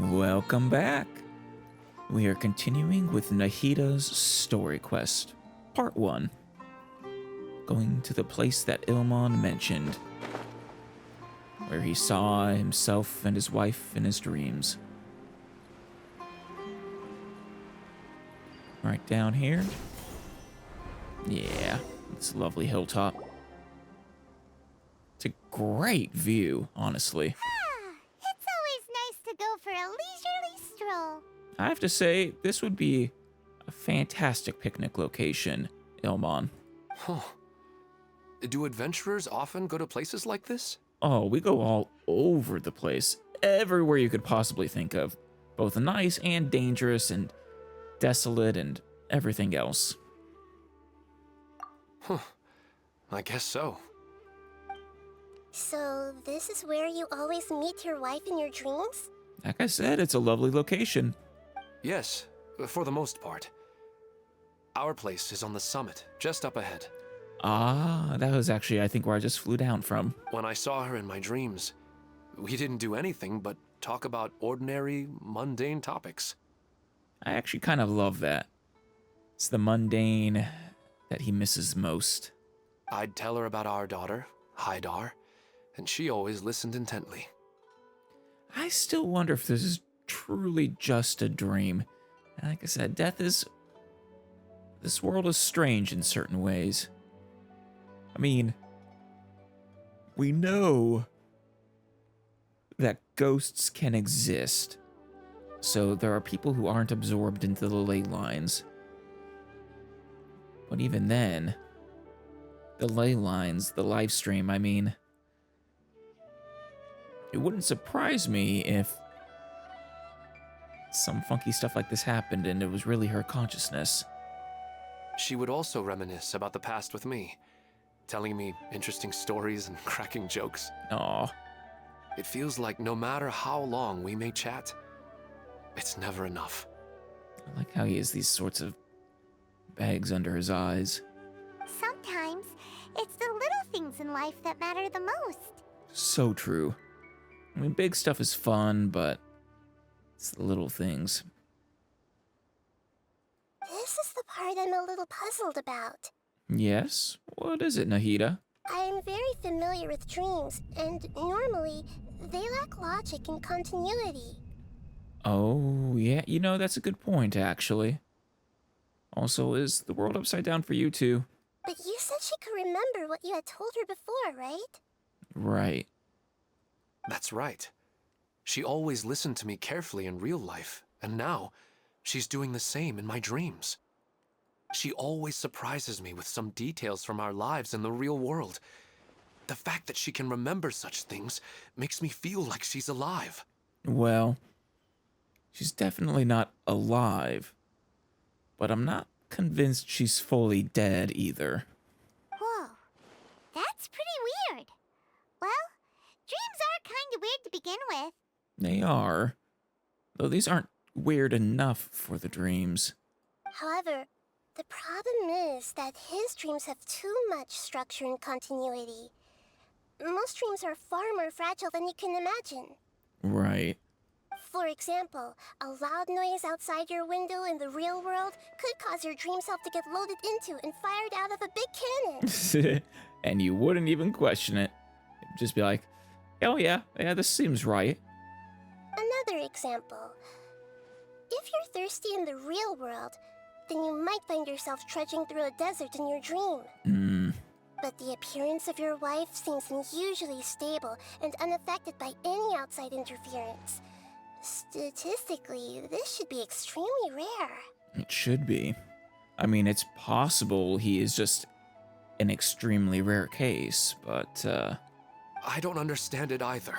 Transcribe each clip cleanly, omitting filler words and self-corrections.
Welcome back. We are continuing with Nahida's story quest, part 1. Going to the place that Ilman mentioned, where he saw himself and his wife in his dreams. Right down here. Yeah, it's a lovely hilltop. It's a great view, honestly. It's always nice to go for a leisurely stroll. I have to say, this would be a fantastic picnic location, Ilman. Huh. Do adventurers often go to places like this? Oh, we go all over the place. Everywhere you could possibly think of. Both nice and dangerous and desolate and everything else. Huh. I guess so. So, this is where you always meet your wife in your dreams? Like I said, it's a lovely location. Yes, for the most part. Our place is on the summit, just up ahead. Ah, that was actually, I think, where I just flew down from. When I saw her in my dreams, we didn't do anything but talk about ordinary, mundane topics. I actually kind of love that. It's the mundane that he misses most. I'd tell her about our daughter, Haidar, and she always listened intently. I still wonder if this is truly just a dream. And like I said, this world is strange in certain ways. I mean, we know that ghosts can exist. So there are people who aren't absorbed into the ley lines. But even then, the ley lines, the live stream, I mean, it wouldn't surprise me if some funky stuff like this happened and it was really her consciousness. She would also reminisce about the past with me, telling me interesting stories and cracking jokes. Aw, It feels like no matter how long we may chat, it's never enough. I like how he has these sorts of bags under his eyes. Sometimes, it's the little things in life that matter the most. So true. I mean, big stuff is fun, but it's the little things. This is the part I'm a little puzzled about. Yes? What is it, Nahida? I'm very familiar with dreams, and normally, they lack logic and continuity. Oh, yeah, you know, that's a good point, actually. Also, is the world upside down for you, too? But you said she could remember what you had told her before, right? Right. That's right. She always listened to me carefully in real life, and now she's doing the same in my dreams. She always surprises me with some details from our lives in the real world. The fact that she can remember such things makes me feel like she's alive. Well, she's definitely not alive. But I'm not convinced she's fully dead either. Whoa, that's pretty weird. Well, dreams are kind of weird to begin with. They are. Though these aren't weird enough for the dreams. However, the problem is that his dreams have too much structure and continuity. Most dreams are far more fragile than you can imagine. Right. For example, a loud noise outside your window in the real world could cause your dream self to get loaded into and fired out of a big cannon. And you wouldn't even question it. You'd just be like, oh yeah, this seems right. Another example. If you're thirsty in the real world, then you might find yourself trudging through a desert in your dream. But the appearance of your wife seems unusually stable and unaffected by any outside interference. Statistically, this should be extremely rare. It should be. I mean, it's possible he is just an extremely rare case, but, I don't understand it either.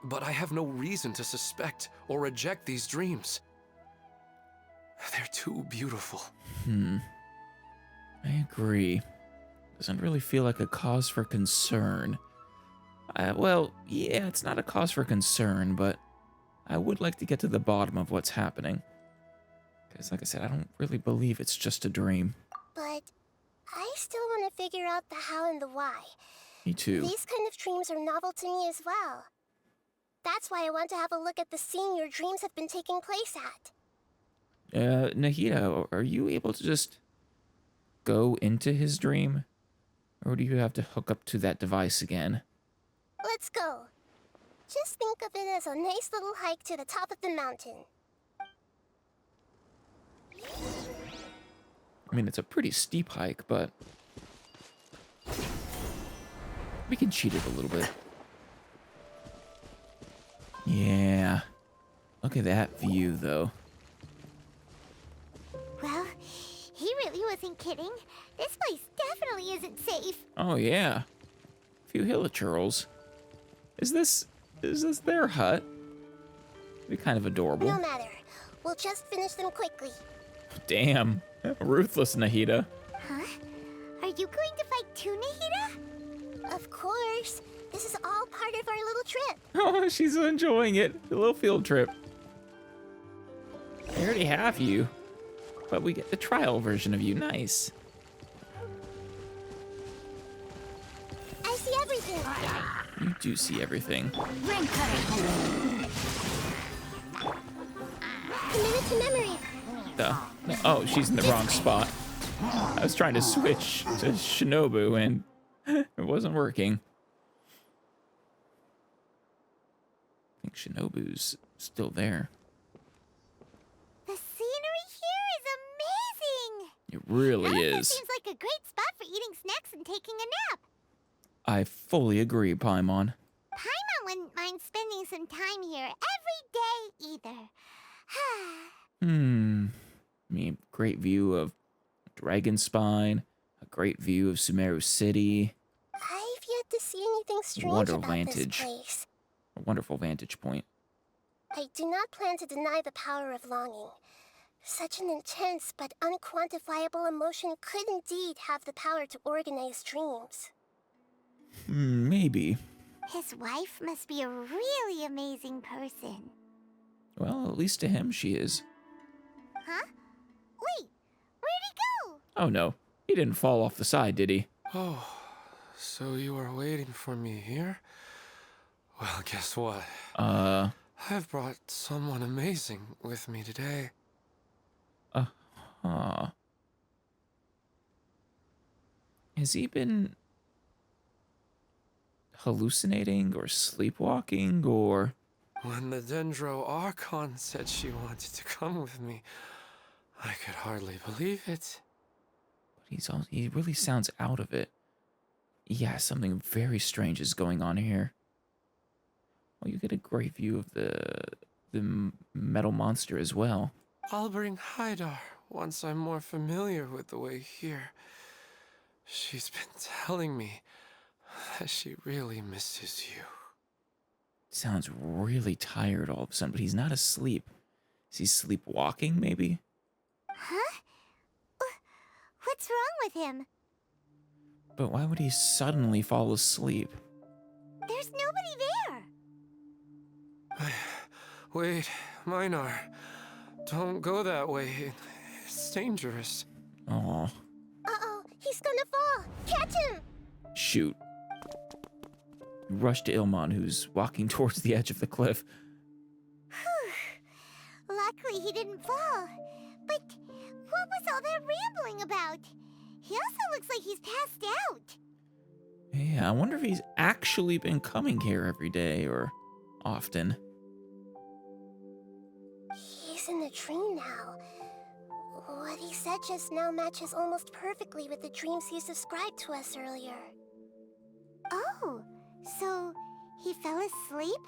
But I have no reason to suspect or reject these dreams. They're too beautiful. I agree. Doesn't really feel like a cause for concern. Well, yeah, it's not a cause for concern, but I would like to get to the bottom of what's happening. Because, like I said, I don't really believe it's just a dream. But I still want to figure out the how and the why. Me too. These kind of dreams are novel to me as well. That's why I want to have a look at the scene your dreams have been taking place at. Nahida, are you able to just go into his dream? Or do you have to hook up to that device again? Let's go. Just think of it as a nice little hike to the top of the mountain. I mean, it's a pretty steep hike, but we can cheat it a little bit. Yeah. Look at that view, though. Well, he really wasn't kidding. This place definitely isn't safe. Oh, yeah. A few hilichurls. Is this their hut? Be kind of adorable. No matter. We'll just finish them quickly. Damn. Ruthless, Nahida. Huh? Are you going to fight too, Nahida? Of course. This is all part of our little trip. Oh, she's enjoying it. A little field trip. I already have you, but we get the trial version of you. Nice. I see everything. You do see everything. Ring cutter. Committed to memory. Oh, she's in the wrong spot. I was trying to switch to Shinobu and it wasn't working. I think Shinobu's still there. The scenery here is amazing. It really Honestly, is. seems like a great spot for eating snacks and taking a nap. I fully agree, Paimon. Paimon wouldn't mind spending some time here every day either. I mean, great view of Dragon Spine, a great view of Sumeru City. I've yet to see anything strange Wonderful about vantage. this place. A wonderful vantage point. I do not plan to deny the power of longing. Such an intense but unquantifiable emotion could indeed have the power to organize dreams. Maybe. His wife must be a really amazing person. Well, at least to him she is. Huh? Wait, where'd he go? Oh no, he didn't fall off the side, did he? Oh, so you are waiting for me here? Well, guess what? I've brought someone amazing with me today. Has he been hallucinating or sleepwalking or... When the Dendro Archon said she wanted to come with me, I could hardly believe it. But he really sounds out of it. Yeah, something very strange is going on here. Well, you get a great view of the metal monster as well. I'll bring Haidar once I'm more familiar with the way here. She's been telling me that she really misses you. Sounds really tired all of a sudden, but he's not asleep. Is he sleepwalking, maybe? Huh? What's wrong with him? But why would he suddenly fall asleep? There's nobody there. Wait, Minar. Don't go that way. It's dangerous. Aw, Uh-oh, he's gonna fall! Catch him! shoot. Rush to Ilman, who's walking towards the edge of the cliff. Luckily he didn't fall. But what was all that rambling about? He also looks like he's passed out. Yeah, I wonder if he's actually been coming here every day or often. He's in a dream now. What he said just now matches almost perfectly with the dreams he's described to us earlier. Oh, so he fell asleep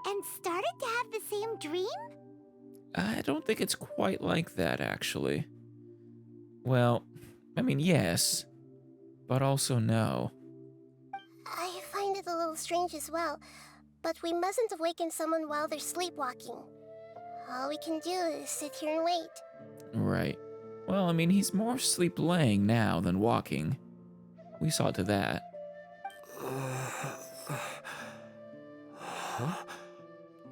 and started to have the same dream? I don't think it's quite like that, actually. Well, I mean, yes, but also no. I find it a little strange as well, but we mustn't awaken someone while they're sleepwalking. All we can do is sit here and wait. Right. Well, I mean, he's more sleep-laying now than walking. We saw to that. Huh?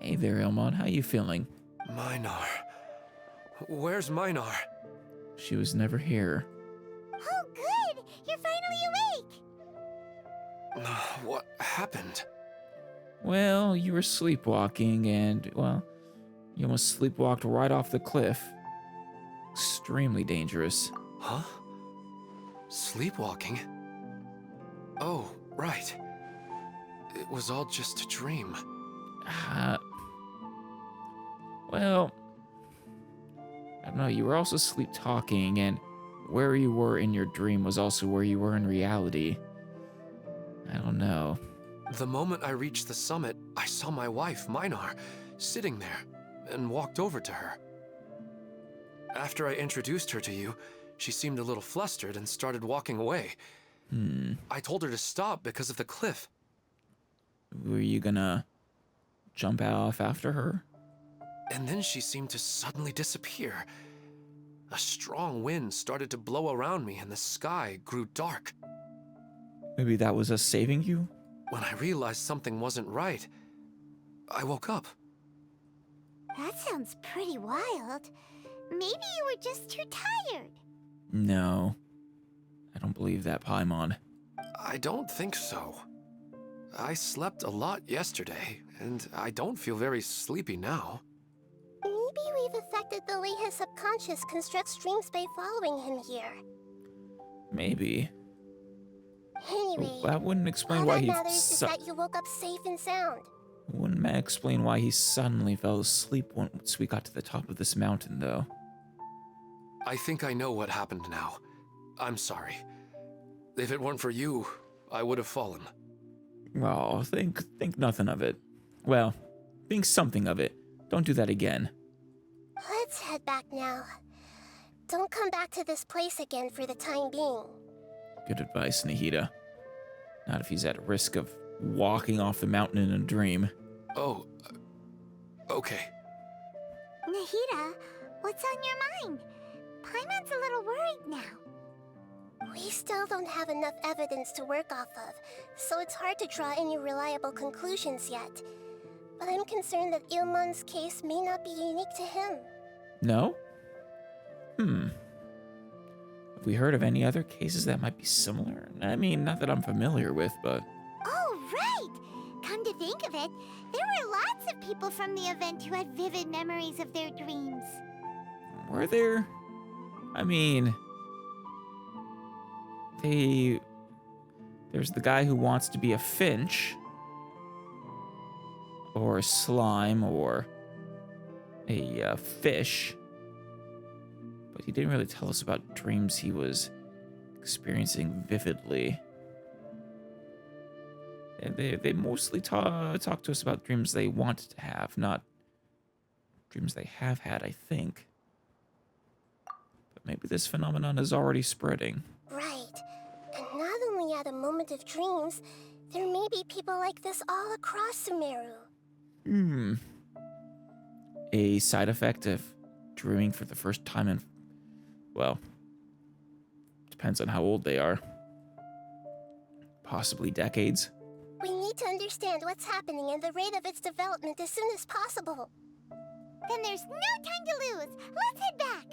Hey there, Ilman. How you feeling? Minar. Where's Minar? She was never here. Oh, good! You're finally awake! What happened? Well, you were sleepwalking and, well, you almost sleepwalked right off the cliff. Extremely dangerous. Huh? Sleepwalking? Oh, right. It was all just a dream. Well, I don't know, you were also sleep talking, and where you were in your dream was also where you were in reality. I don't know. The moment I reached the summit, I saw my wife, Minar, sitting there, and walked over to her. After I introduced her to you, she seemed a little flustered and started walking away. I told her to stop because of the cliff. Were you gonna jump off after her? And then she seemed to suddenly disappear. A strong wind started to blow around me and the sky grew dark. Maybe that was us saving you? When I realized something wasn't right, I woke up. That sounds pretty wild. Maybe you were just too tired. No. I don't believe that, Paimon. I don't think so. I slept a lot yesterday, and I don't feel very sleepy now. Maybe we've affected the way his subconscious constructs dreams by following him here. Maybe. Anyway, That wouldn't explain all why that he matters is that you woke up safe and sound. wouldn't explain why he suddenly fell asleep once we got to the top of this mountain, though. I think I know what happened now. I'm sorry. If it weren't for you, I would have fallen. Oh, think nothing of it. Well, think something of it. Don't do that again. Let's head back now. Don't come back to this place again for the time being. Good advice, Nahida. Not if he's at risk of walking off the mountain in a dream. Oh, okay. Nahida, what's on your mind? Paimon's a little worried now. We still don't have enough evidence to work off of, so it's hard to draw any reliable conclusions yet. But I'm concerned that Ilman's case may not be unique to him. No? Have we heard of any other cases that might be similar? I mean, not that I'm familiar with, but... Oh, right! Come to think of it, there were lots of people from the event who had vivid memories of their dreams. Were there? I mean... There's the guy who wants to be a finch. Or a slime, or a fish. But he didn't really tell us about dreams he was experiencing vividly. They mostly talk to us about dreams they wanted to have, not dreams they have had, I think. But maybe this phenomenon is already spreading. Right. And not only at a moment of dreams, there may be people like this all across Sumeru. A side effect of dreaming for the first time in, well, depends on how old they are. Possibly decades. We need to understand what's happening and the rate of its development as soon as possible. Then there's no time to lose. Let's head back.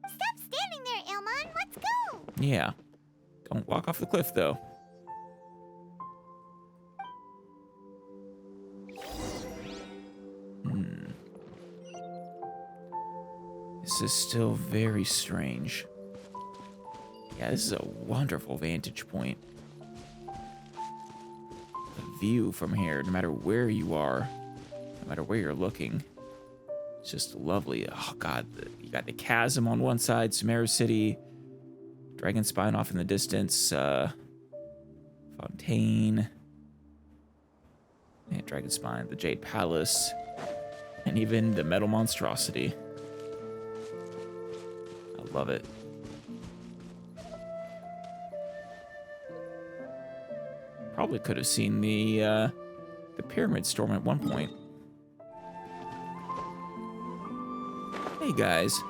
Stop standing there, Ilman. Let's go. Yeah. Don't walk off the cliff, though. This is still very strange. Yeah, this is a wonderful vantage point. The view from here, no matter where you are, no matter where you're looking, it's just lovely. Oh god, you got the chasm on one side, Sumeru City, Dragon Spine off in the distance, Fontaine, and Dragon Spine, the Jade Palace, and even the Metal Monstrosity. I love it. Probably could have seen the Pyramid Storm at one point. Hey guys.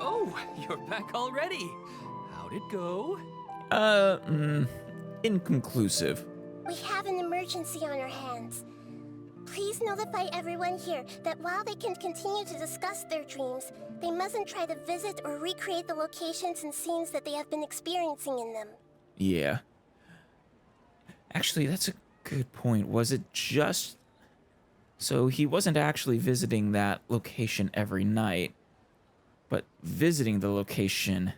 Oh, you're back already. How'd it go? Inconclusive. We have an emergency on our hands. Please notify everyone here that while they can continue to discuss their dreams, they mustn't try to visit or recreate the locations and scenes that they have been experiencing in them. Yeah. Actually, that's a good point. Was it just... So he wasn't actually visiting that location every night, but visiting the location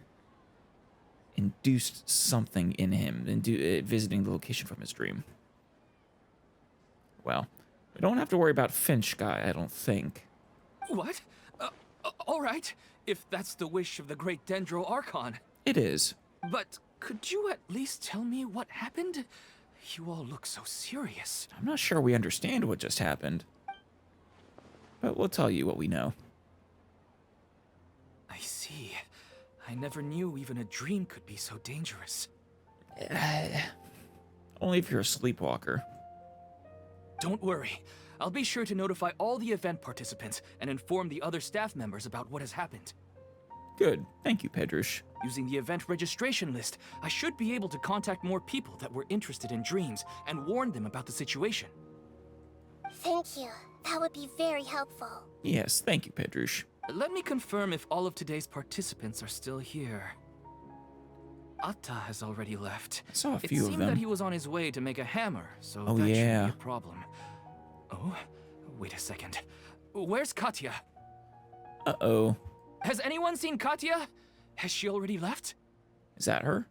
induced something in him, visiting the location from his dream. Well, we don't have to worry about Finch guy, I don't think. What? All right, if that's the wish of the great Dendro Archon. It is. But could you at least tell me what happened? You all look so serious. I'm not sure we understand what just happened, but we'll tell you what we know. I see. I never knew even a dream could be so dangerous. Only if you're a sleepwalker. Don't worry. I'll be sure to notify all the event participants and inform the other staff members about what has happened. Good. Thank you, Pedrush. Using the event registration list, I should be able to contact more people that were interested in dreams and warn them about the situation. Thank you. That would be very helpful. Yes, thank you, Pedrush. Let me confirm if all of today's participants are still here. Atta has already left. I saw a It few of seemed them. that he was on his way to make a hammer, so Oh, that yeah. shouldn't be a problem. Oh, wait a second. Where's Katya? Uh-oh. Has anyone seen Katya? Has she already left? Is that her?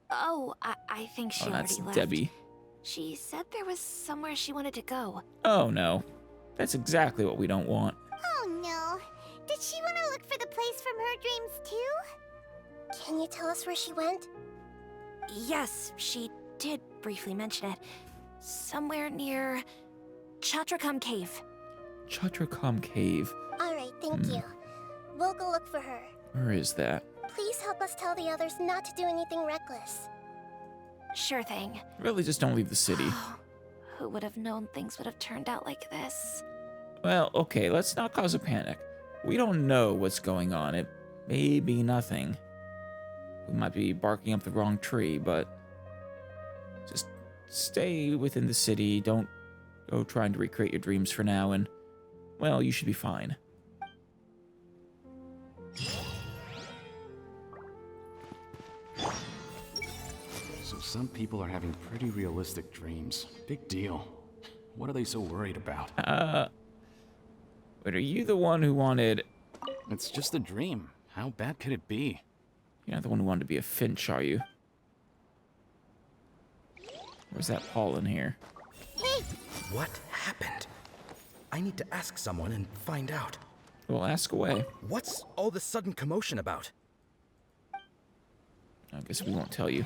Oh, I think she Oh, that's already left. Debbie. She said there was somewhere she wanted to go. Oh, no. That's exactly what we don't want. Oh no. Did she want to look for the place from her dreams too? Can you tell us where she went? Yes, she did briefly mention it. Somewhere near Chatrakam Cave. Chatrakam Cave. Alright, thank you. We'll go look for her. Where is that? Please help us tell the others not to do anything reckless. Sure thing. Really, just don't leave the city. Who would have known things would have turned out like this? Well, okay, let's not cause a panic. We don't know what's going on. It may be nothing. We might be barking up the wrong tree, but just stay within the city. Don't go trying to recreate your dreams for now, and, well, you should be fine. So some people are having pretty realistic dreams. Big deal. What are they so worried about? But are you the one who wanted... It's just a dream. How bad could it be? You're not the one who wanted to be a Finch, are you? Where's that Paul in here? Hey! What happened? I need to ask someone and find out. Well, ask away. What's all the sudden commotion about? I guess we won't tell you.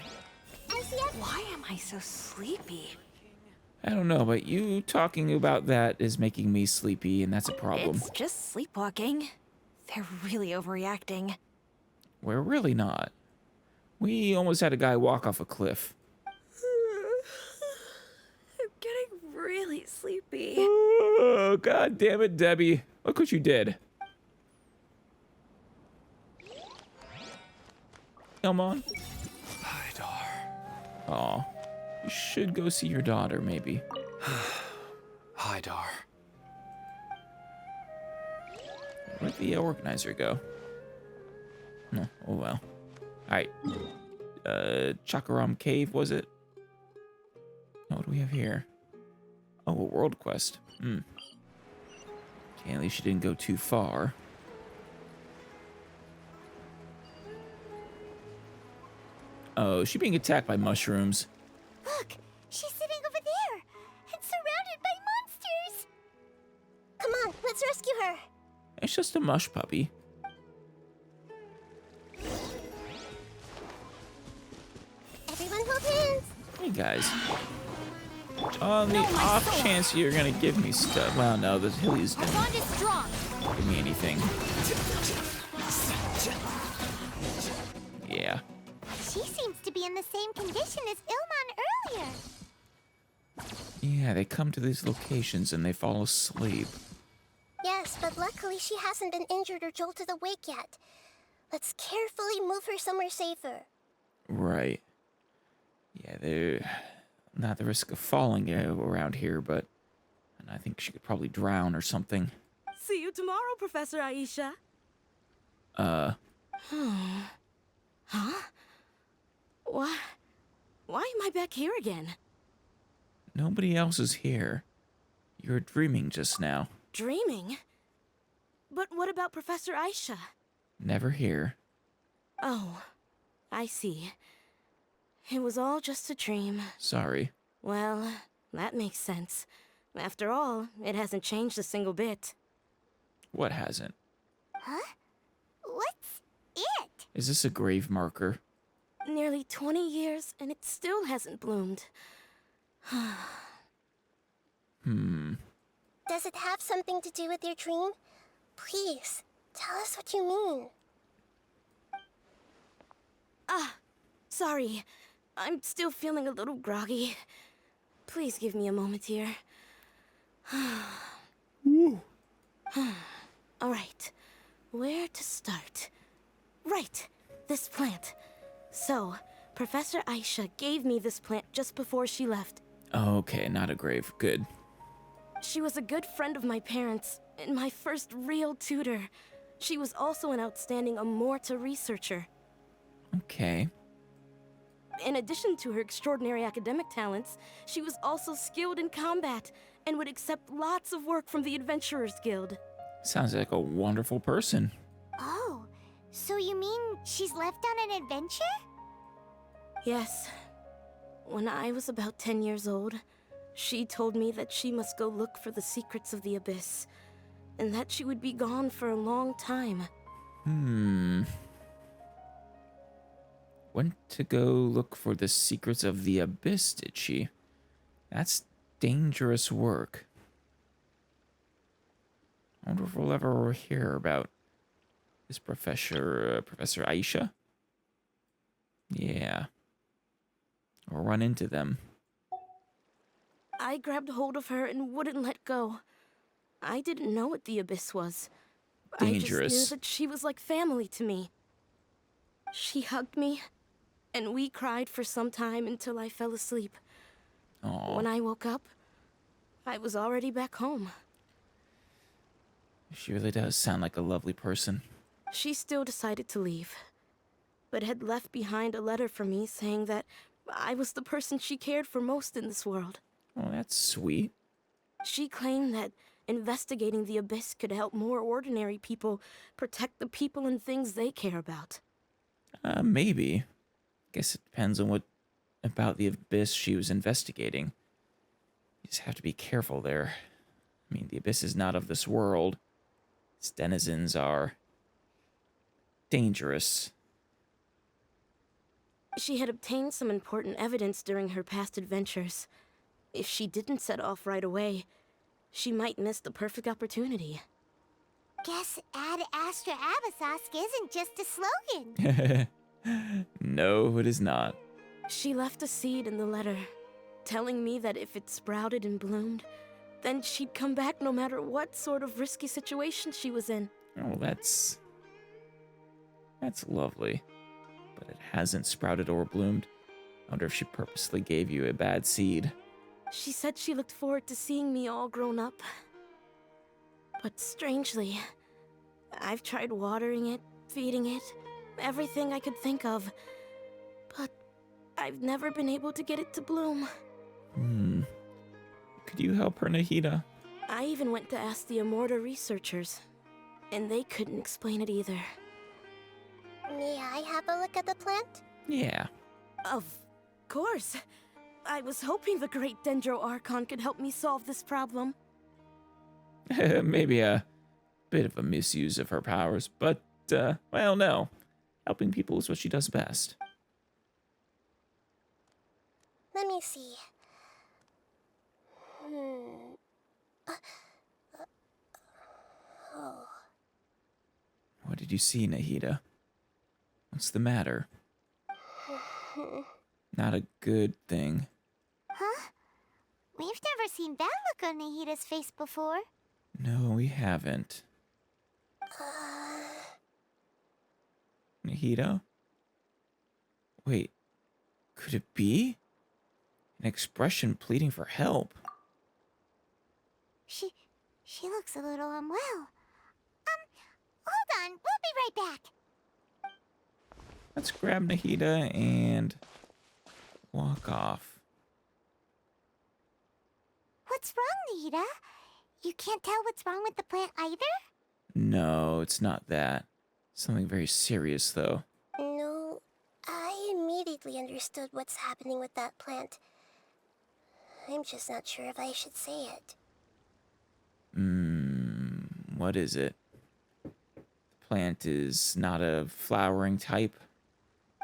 Why am I so sleepy? I don't know, but you talking about that is making me sleepy, and that's a problem. It's just sleepwalking. They're really overreacting. We're really not. We almost had a guy walk off a cliff. I'm getting really sleepy. Oh, God damn it, Debbie. Look what you did. Ilman? Haidar. Aw. You should go see your daughter, maybe. Haidar. Where'd the organizer go? No, oh well. Alright. Chakaram Cave, was it? Oh, what do we have here? Oh, a world quest. Okay, at least she didn't go too far. Oh, is she being attacked by mushrooms? Look, she's sitting over there and surrounded by monsters. Come on, let's rescue her. It's just a mush puppy. Everyone hold hands. Hey, guys. On the off chance you're gonna give me stuff. Well, no, the Hilly's didn't Bond is strong. give me anything. Yeah. She seems to be in the same condition as Ilman earlier. Yeah, they come to these locations and they fall asleep. Yes, but luckily she hasn't been injured or jolted awake yet. Let's carefully move her somewhere safer. Right. Yeah, they're not the risk of falling around here, but and I think she could probably drown or something. See you tomorrow, Professor Aisha. Huh? Why am I back here again? Nobody else is here. You were dreaming just now. Dreaming? But what about Professor Aisha? Never here. Oh, I see. It was all just a dream. Sorry. Well, that makes sense. After all, it hasn't changed a single bit. What hasn't? Huh? What's it? Is this a grave marker? Nearly 20 years, and it still hasn't bloomed. Does it have something to do with your dream? Please, tell us what you mean. Sorry. I'm still feeling a little groggy. Please give me a moment here. Alright, where to start? Right, this plant. So, Professor Aisha gave me this plant just before she left. Okay, not a grave. Good. She was a good friend of my parents, and my first real tutor. She was also an outstanding Amorta researcher. Okay. In addition to her extraordinary academic talents, she was also skilled in combat, and would accept lots of work from the Adventurers Guild. Sounds like a wonderful person. Oh, so you mean she's left on an adventure? Yes. When I was about 10 years old, she told me that she must go look for the secrets of the Abyss, and that she would be gone for a long time. Went to go look for the secrets of the Abyss, did she? That's dangerous work. I wonder if we'll ever hear about this Professor Aisha? Yeah. Or run into them. I grabbed hold of her and wouldn't let go. I didn't know what the Abyss was. Dangerous. I just knew that she was like family to me. She hugged me, and we cried for some time until I fell asleep. Aww. When I woke up, I was already back home. She really does sound like a lovely person. She still decided to leave, but had left behind a letter for me saying that I was the person she cared for most in this world. Oh, that's sweet. She claimed that investigating the Abyss could help more ordinary people protect the people and things they care about. Maybe. Guess it depends on what about the Abyss she was investigating. You just have to be careful there. I mean, the Abyss is not of this world. Its denizens are dangerous. She had obtained some important evidence during her past adventures. If she didn't set off right away, she might miss the perfect opportunity. Guess Ad Astra Abyssosque isn't just a slogan. No, it is not. She left a seed in the letter, telling me that if it sprouted and bloomed, then she'd come back no matter what sort of risky situation she was in. Oh, that's lovely. But it hasn't sprouted or bloomed. I wonder if she purposely gave you a bad seed. She said she looked forward to seeing me all grown up. But strangely, I've tried watering it, feeding it, everything I could think of. But I've never been able to get it to bloom. Could you help her, Nahida? I even went to ask the Amorta researchers, and they couldn't explain it either. May I have a look at the plant? Yeah. Of course. I was hoping the great Dendro Archon could help me solve this problem. Maybe a bit of a misuse of her powers, but, well, no. Helping people is what she does best. Let me see. Oh. What did you see, Nahida? What's the matter? Not a good thing. Huh? We've never seen that look on Nahida's face before. No, we haven't. Nahida? Wait, could it be? An expression pleading for help. She looks a little unwell. Hold on, we'll be right back. Let's grab Nahida and walk off. What's wrong, Nahida? You can't tell what's wrong with the plant either? No, it's not that. Something very serious, though. No, I immediately understood what's happening with that plant. I'm just not sure if I should say it. What is it? The plant is not a flowering type?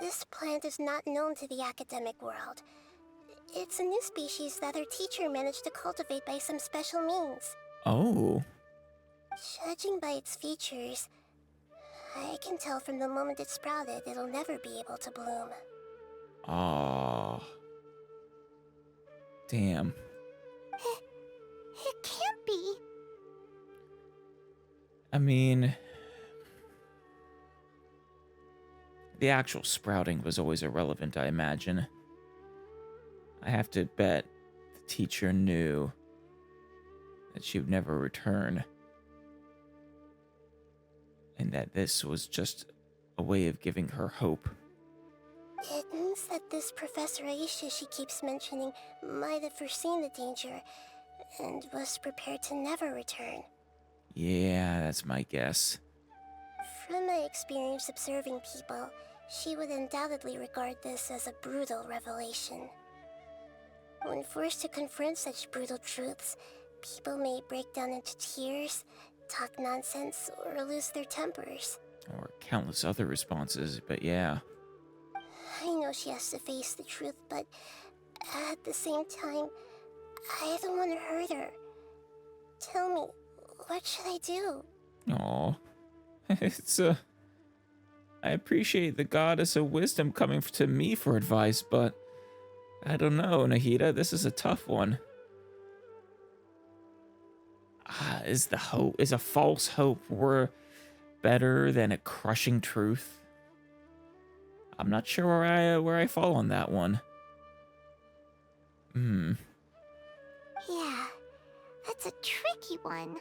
This plant is not known to the academic world. It's a new species that our teacher managed to cultivate by some special means. Oh. Judging by its features, I can tell from the moment it sprouted it'll never be able to bloom. Ah. Damn. It can't be. I mean, the actual sprouting was always irrelevant, I imagine. I have to bet the teacher knew that she would never return. And that this was just a way of giving her hope. It means that this Professor Aisha she keeps mentioning might have foreseen the danger and was prepared to never return. Yeah, that's my guess. From my experience observing people, she would undoubtedly regard this as a brutal revelation. When forced to confront such brutal truths, people may break down into tears, talk nonsense, or lose their tempers. Or countless other responses, but yeah. I know she has to face the truth, but at the same time, I don't want to hurt her. Tell me, what should I do? Aw. I appreciate the goddess of wisdom coming to me for advice, but I don't know, Nahida, this is a tough one. Is a false hope better than a crushing truth? I'm not sure where I fall on that one. Yeah, that's a tricky one.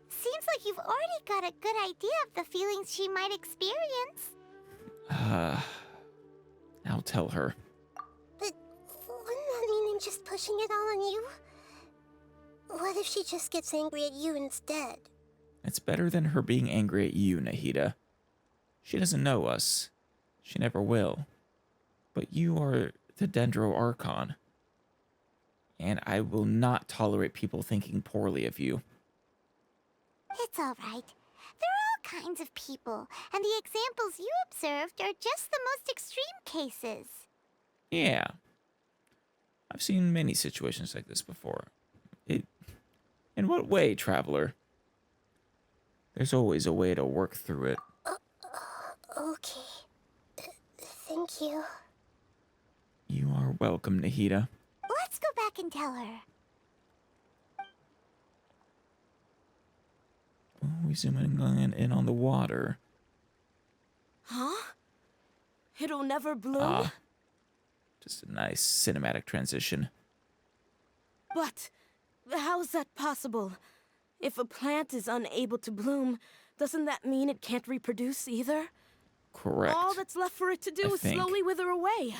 Seems like you've already got a good idea of the feelings she might experience. I'll tell her. But wouldn't that mean I'm just pushing it all on you? What if she just gets angry at you instead? It's better than her being angry at you, Nahida. She doesn't know us. She never will. But you are the Dendro Archon. And I will not tolerate people thinking poorly of you. It's all right. There are all kinds of people, and the examples you observed are just the most extreme cases. Yeah. I've seen many situations like this before. In what way, traveler? There's always a way to work through it. Okay. Thank you. You are welcome, Nahida. Let's go back and tell her. Oh, we zooming in on the water. Huh? It'll never bloom? Just a nice cinematic transition. But how's that possible? If a plant is unable to bloom, doesn't that mean it can't reproduce either? Correct. All that's left for it to do is slowly wither away.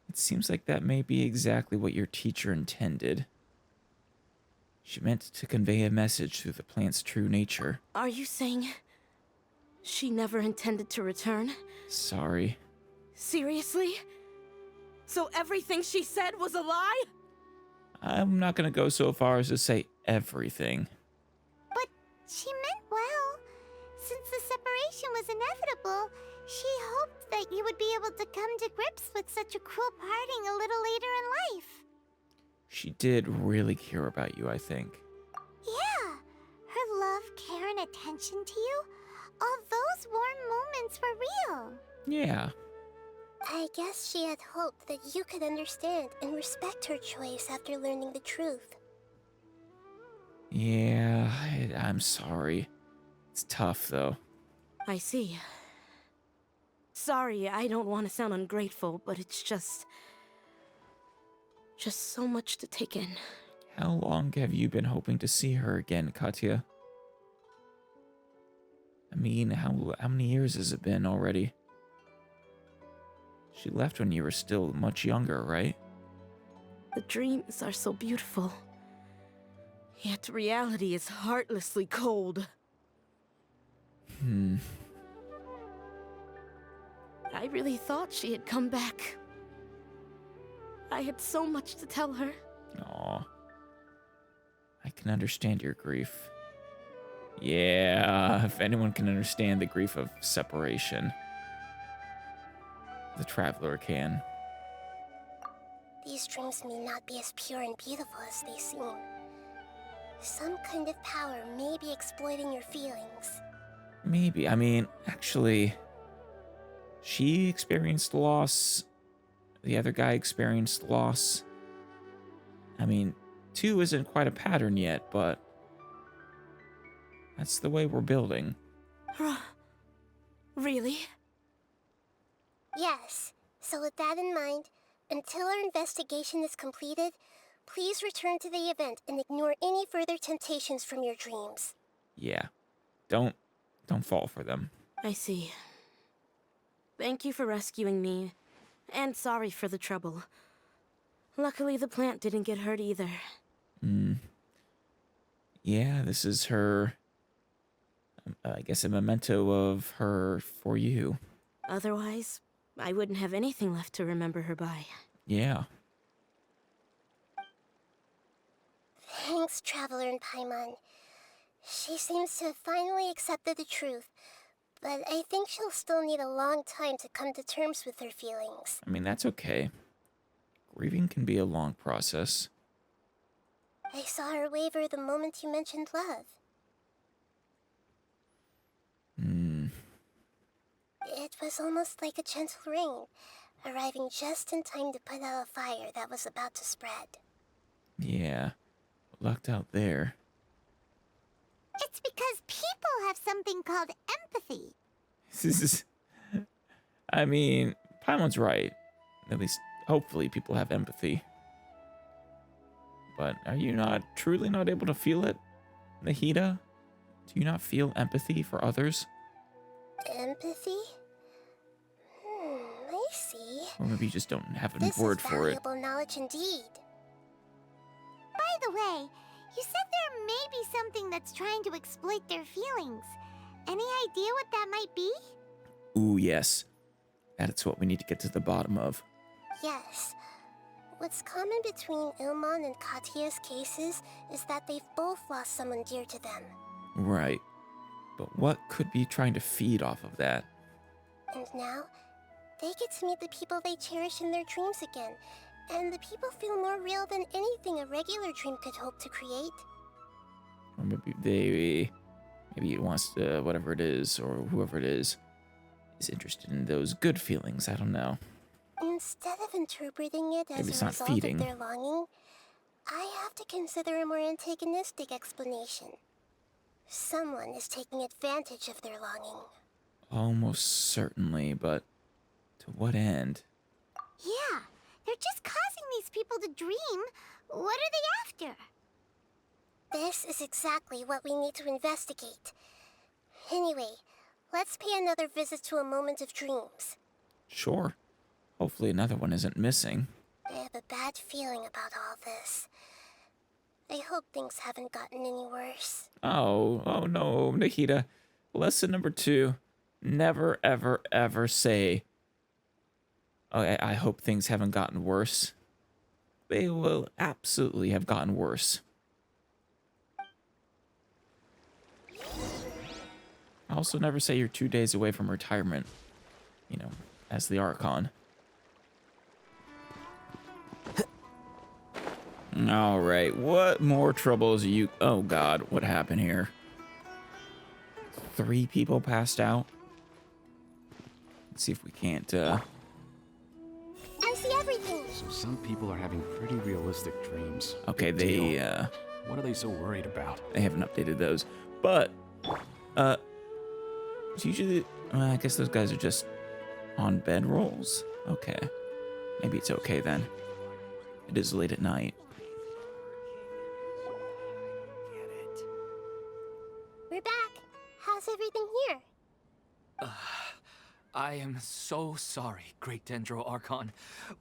It seems like that may be exactly what your teacher intended. She meant to convey a message through the plant's true nature. Are you saying she never intended to return? Sorry. Seriously? So everything she said was a lie? I'm not gonna go so far as to say everything. But she meant well. Since the separation was inevitable, she hoped that you would be able to come to grips with such a cruel parting a little later in life. She did really care about you, I think. Yeah. Her love, care, and attention to you, all those warm moments were real. Yeah. I guess she had hoped that you could understand and respect her choice after learning the truth. Yeah, I'm sorry. It's tough, though. I see. Sorry, I don't want to sound ungrateful, but it's just so much to take in. How long have you been hoping to see her again, Katya? I mean, how many years has it been already? She left when you were still much younger, right? The dreams are so beautiful. Yet reality is heartlessly cold. I really thought she had come back. I had so much to tell her. Aw. I can understand your grief. Yeah, if anyone can understand the grief of separation, the traveler can. These dreams may not be as pure and beautiful as they seem. Some kind of power may be exploiting your feelings. Maybe. I mean, actually, she experienced loss. The other guy experienced loss. I mean, 2 isn't quite a pattern yet, but that's the way we're building. Really? Yes. So with that in mind, until our investigation is completed, please return to the event and ignore any further temptations from your dreams. Yeah. Don't fall for them. I see. Thank you for rescuing me, and sorry for the trouble. Luckily, the plant didn't get hurt either. Yeah, this is her, I guess, a memento of her for you. Otherwise, I wouldn't have anything left to remember her by. Yeah. Thanks, Traveler and Paimon. She seems to have finally accepted the truth, but I think she'll still need a long time to come to terms with her feelings. I mean, that's okay. Grieving can be a long process. I saw her waver the moment you mentioned love. It was almost like a gentle rain, arriving just in time to put out a fire that was about to spread. Yeah. Lucked out there. It's because people have something called empathy. I mean, Paimon's right. At least, hopefully, people have empathy. But are you truly not able to feel it, Nahida? Do you not feel empathy for others? Empathy? I see. Or maybe you just don't have a This word is for it. valuable knowledge indeed. By the way, you said there may be something that's trying to exploit their feelings. Any idea what that might be? Ooh, yes. That's what we need to get to the bottom of. Yes. What's common between Ilman and Katya's cases is that they've both lost someone dear to them. Right. But what could be trying to feed off of that? And now, they get to meet the people they cherish in their dreams again, and the people feel more real than anything a regular dream could hope to create. Or maybe it wants to, whatever it is, or whoever it is interested in those good feelings. I don't know. Instead of interpreting it Maybe as it's a not result feeding. of their longing, I have to consider a more antagonistic explanation. Someone is taking advantage of their longing. Almost certainly, but to what end? Yeah, they're just causing these people to dream. What are they after? This is exactly what we need to investigate. Anyway, let's pay another visit to a moment of dreams. Sure. Hopefully another one isn't missing. I have a bad feeling about all this. I hope things haven't gotten any worse. Oh no, Nahida. Lesson number 2. Never, ever, ever say, oh, I hope things haven't gotten worse. They will absolutely have gotten worse. Also, never say you're 2 days away from retirement. You know, as the Archon. Alright, what more troubles are you... Oh god, what happened here? 3 people passed out? Let's see if we can't, I see everything! So some people are having pretty realistic dreams. Okay, Big they, deal. What are they so worried about? they haven't updated those. But, it's usually... I guess those guys are just on bedrolls? Okay. Maybe it's okay then. It is late at night. We're back. How's everything here? I am so sorry, Great Dendro Archon.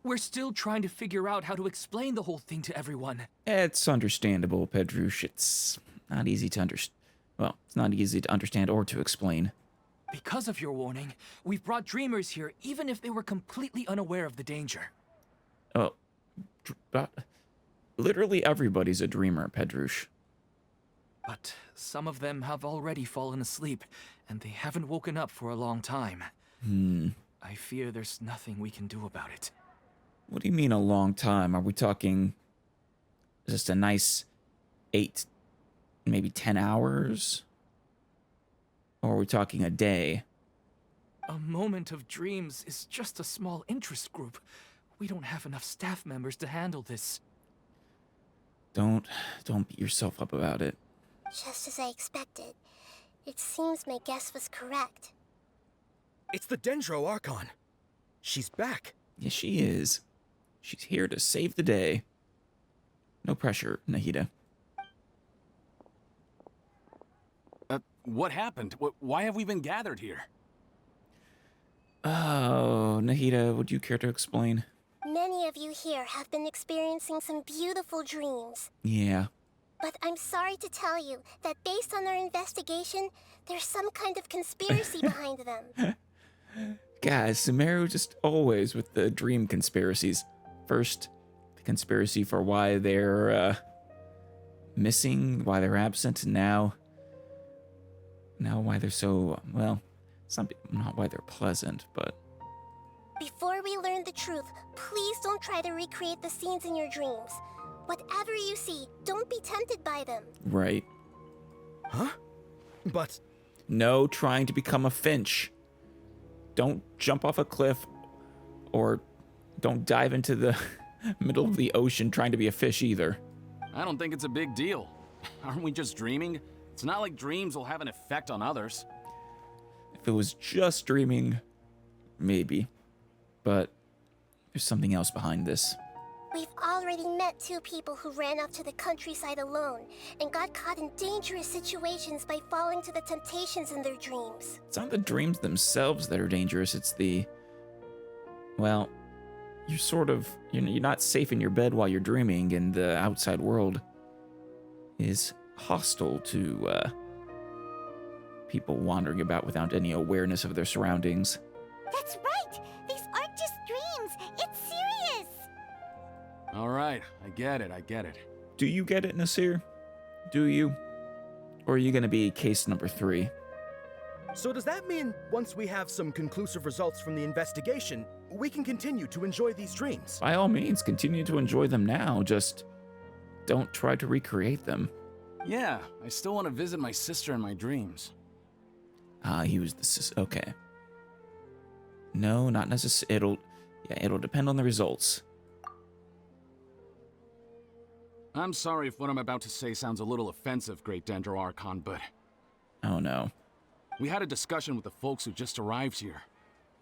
We're still trying to figure out how to explain the whole thing to everyone. It's understandable, Pedrush. It's not easy to understand. Well, it's not easy to understand or to explain. Because of your warning, we've brought dreamers here even if they were completely unaware of the danger. Oh, literally everybody's a dreamer, Pedrush. But some of them have already fallen asleep, and they haven't woken up for a long time. I fear there's nothing we can do about it. What do you mean a long time? Are we talking just a nice 8, maybe 10 hours? Or are we talking a day? A moment of dreams is just a small interest group. We don't have enough staff members to handle this. Don't beat yourself up about it. Just as I expected. It seems my guess was correct. It's the Dendro Archon. She's back. Yes, she is. She's here to save the day. No pressure, Nahida. What happened? Why have we been gathered here? Oh, Nahida, would you care to explain? Many of you here have been experiencing some beautiful dreams. Yeah. But I'm sorry to tell you that based on our investigation, there's some kind of conspiracy behind them. Guys, Sumeru just always with the dream conspiracies. First, the conspiracy for why they're missing, why they're absent, and now why they're so, well, not why they're pleasant, but... Before we learn the truth, please don't try to recreate the scenes in your dreams. Whatever you see, don't be tempted by them. Right. Huh? But... No trying to become a finch. Don't jump off a cliff, or don't dive into the middle of the ocean trying to be a fish either. I don't think it's a big deal. Aren't we just dreaming? It's not like dreams will have an effect on others. If it was just dreaming, maybe. But there's something else behind this. We've already met 2 people who ran off to the countryside alone and got caught in dangerous situations by falling to the temptations in their dreams. It's not the dreams themselves that are dangerous, it's the... Well, you're not safe in your bed while you're dreaming, and the outside world is hostile to people wandering about without any awareness of their surroundings. That's right! These aren't just dreams! It's serious! Alright, I get it. Do you get it, Nasir? Do you? Or are you gonna be case number 3? So does that mean once we have some conclusive results from the investigation, we can continue to enjoy these dreams? By all means, continue to enjoy them now, just don't try to recreate them. Yeah, I still want to visit my sister in my dreams. He was the okay. No, not necessarily. It'll depend on the results. I'm sorry if what I'm about to say sounds a little offensive, Great Dendro Archon, but... Oh no. We had a discussion with the folks who just arrived here.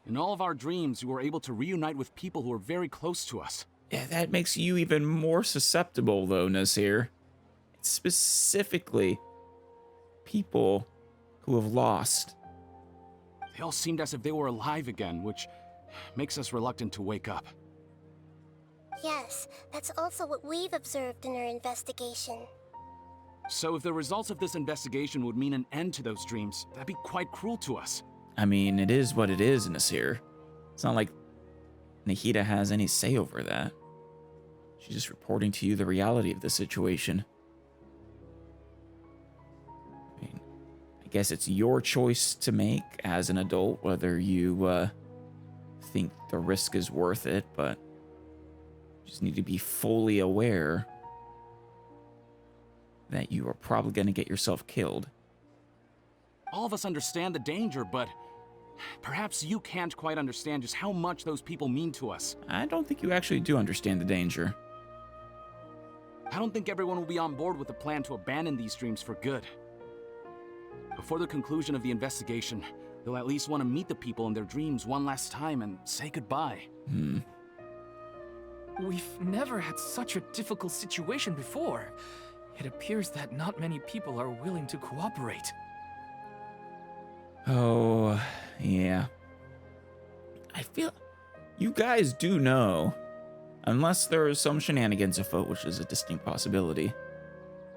In all of our dreams, we were able to reunite with people who were very close to us. Yeah, that makes you even more susceptible, though, Nasir. It's specifically people who have lost. They all seemed as if they were alive again, which makes us reluctant to wake up. Yes, that's also what we've observed in our investigation. So if the results of this investigation would mean an end to those dreams, that'd be quite cruel to us. I mean, it is what it is, Nasir. It's not like Nahida has any say over that. She's just reporting to you the reality of the situation. I mean, I guess it's your choice to make as an adult whether you think the risk is worth it, but you just need to be fully aware that you are probably going to get yourself killed. All of us understand the danger, but perhaps you can't quite understand just how much those people mean to us. I don't think you actually do understand the danger. I don't think everyone will be on board with the plan to abandon these dreams for good. Before the conclusion of the investigation, they'll at least want to meet the people in their dreams one last time and say goodbye. We've never had such a difficult situation before. It appears that not many people are willing to cooperate. Oh, yeah. I feel you guys do know, unless there is some shenanigans afoot, which is a distinct possibility,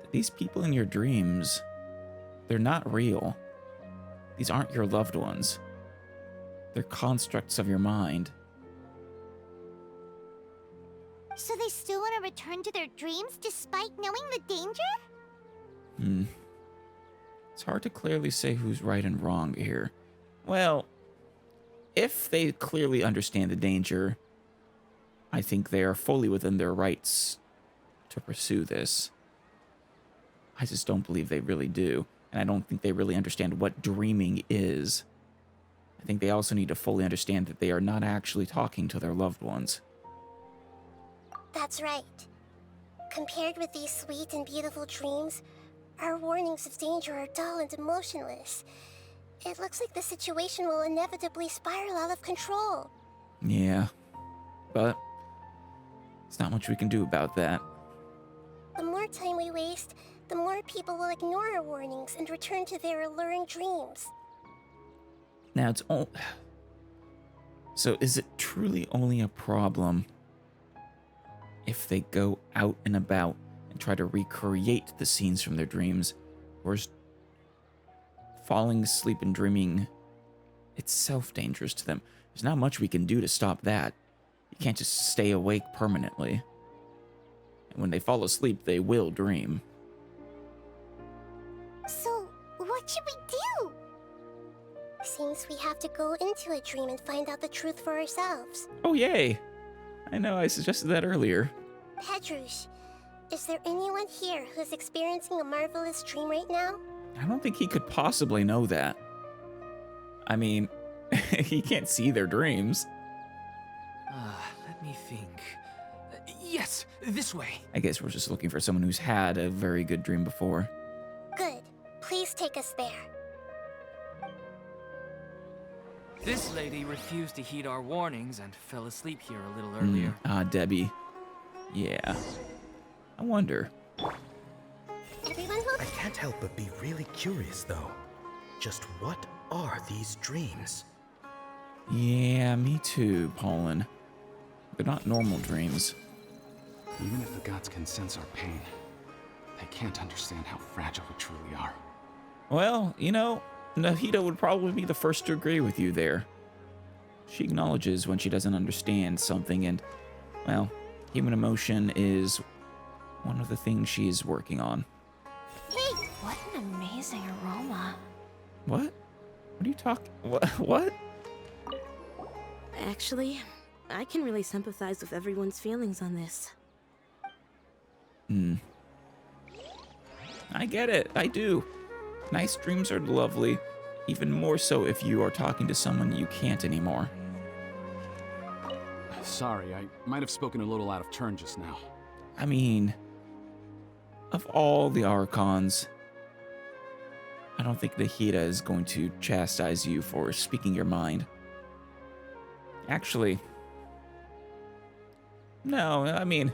that these people in your dreams, they're not real. These aren't your loved ones. They're constructs of your mind. So they still want to return to their dreams despite knowing the danger? It's hard to clearly say who's right and wrong here. Well, if they clearly understand the danger, I think they are fully within their rights to pursue this. I just don't believe they really do. And I don't think they really understand what dreaming is. I think they also need to fully understand that they are not actually talking to their loved ones. That's right. Compared with these sweet and beautiful dreams, our warnings of danger are dull and emotionless. It looks like the situation will inevitably spiral out of control. Yeah, but there's not much we can do about that. The more time we waste, the more people will ignore our warnings and return to their alluring dreams. Now it's all. So is it truly only a problem if they go out and about and try to recreate the scenes from their dreams, or is falling asleep and dreaming itself dangerous to them? There's not much we can do to stop that. You can't just stay awake permanently. And when they fall asleep, they will dream. So, what should we do? Seems we have to go into a dream and find out the truth for ourselves. Oh, yay! I know, I suggested that earlier. Pedrush, is there anyone here who's experiencing a marvelous dream right now? I don't think he could possibly know that. I mean, he can't see their dreams. Let me think. Yes, this way. I guess we're just looking for someone who's had a very good dream before. Good. Please take us there. This lady refused to heed our warnings and fell asleep here a little earlier. Debbie. Yeah. I wonder. Everyone will... I can't help but be really curious, though. Just what are these dreams? Yeah, me too, Paulin. They're not normal dreams. Even if the gods can sense our pain, they can't understand how fragile we truly are. Well, you know, Nahida would probably be the first to agree with you there. She acknowledges when she doesn't understand something, and, well, human emotion is one of the things she's working on. Hey! What an amazing aroma. What? What are you talking? What? Actually, I can really sympathize with everyone's feelings on this. I get it. I do. Nice dreams are lovely. Even more so if you are talking to someone you can't anymore. Sorry, I might have spoken a little out of turn just now. I mean, of all the Archons, I don't think Nahida is going to chastise you for speaking your mind. Actually, no, I mean,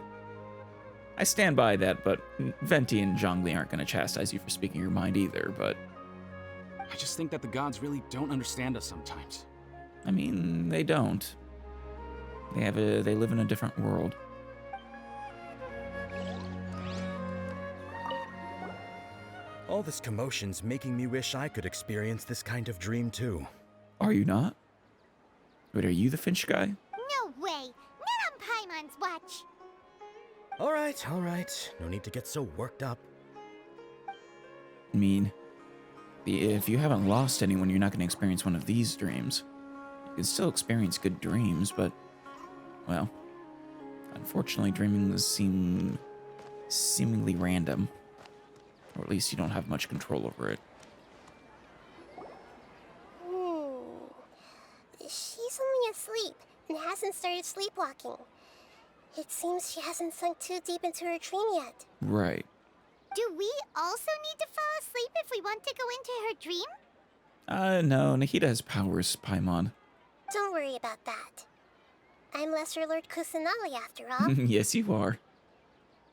I stand by that, but Venti and Zhongli aren't going to chastise you for speaking your mind either, but... I just think that the gods really don't understand us sometimes. I mean, they don't. They live in a different world. All this commotion's making me wish I could experience this kind of dream too. Are you not? Wait, are you the Finch guy? No way! Not on Paimon's watch! All right. No need to get so worked up. I mean, if you haven't lost anyone, you're not going to experience one of these dreams. You can still experience good dreams, but, well, unfortunately, dreaming seem seemingly random. Or at least you don't have much control over it. She's only asleep and hasn't started sleepwalking. It seems she hasn't sunk too deep into her dream yet. Right. Do we also need to fall asleep if we want to go into her dream? No, Nahida has powers, Paimon. Don't worry about that. I'm Lesser Lord Kusanali after all. Yes, you are.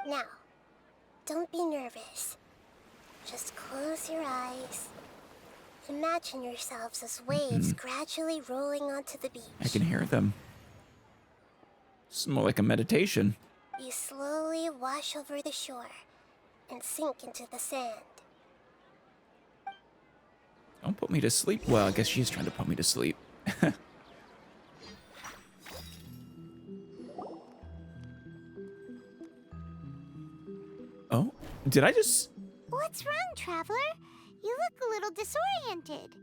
Now, don't be nervous. Just close your eyes. Imagine yourselves as waves gradually rolling onto the beach. I can hear them. It's more like a meditation. You slowly wash over the shore and sink into the sand. Don't put me to sleep. Well, I guess she's trying to put me to sleep. Oh, did I just... What's wrong, Traveler? You look a little disoriented.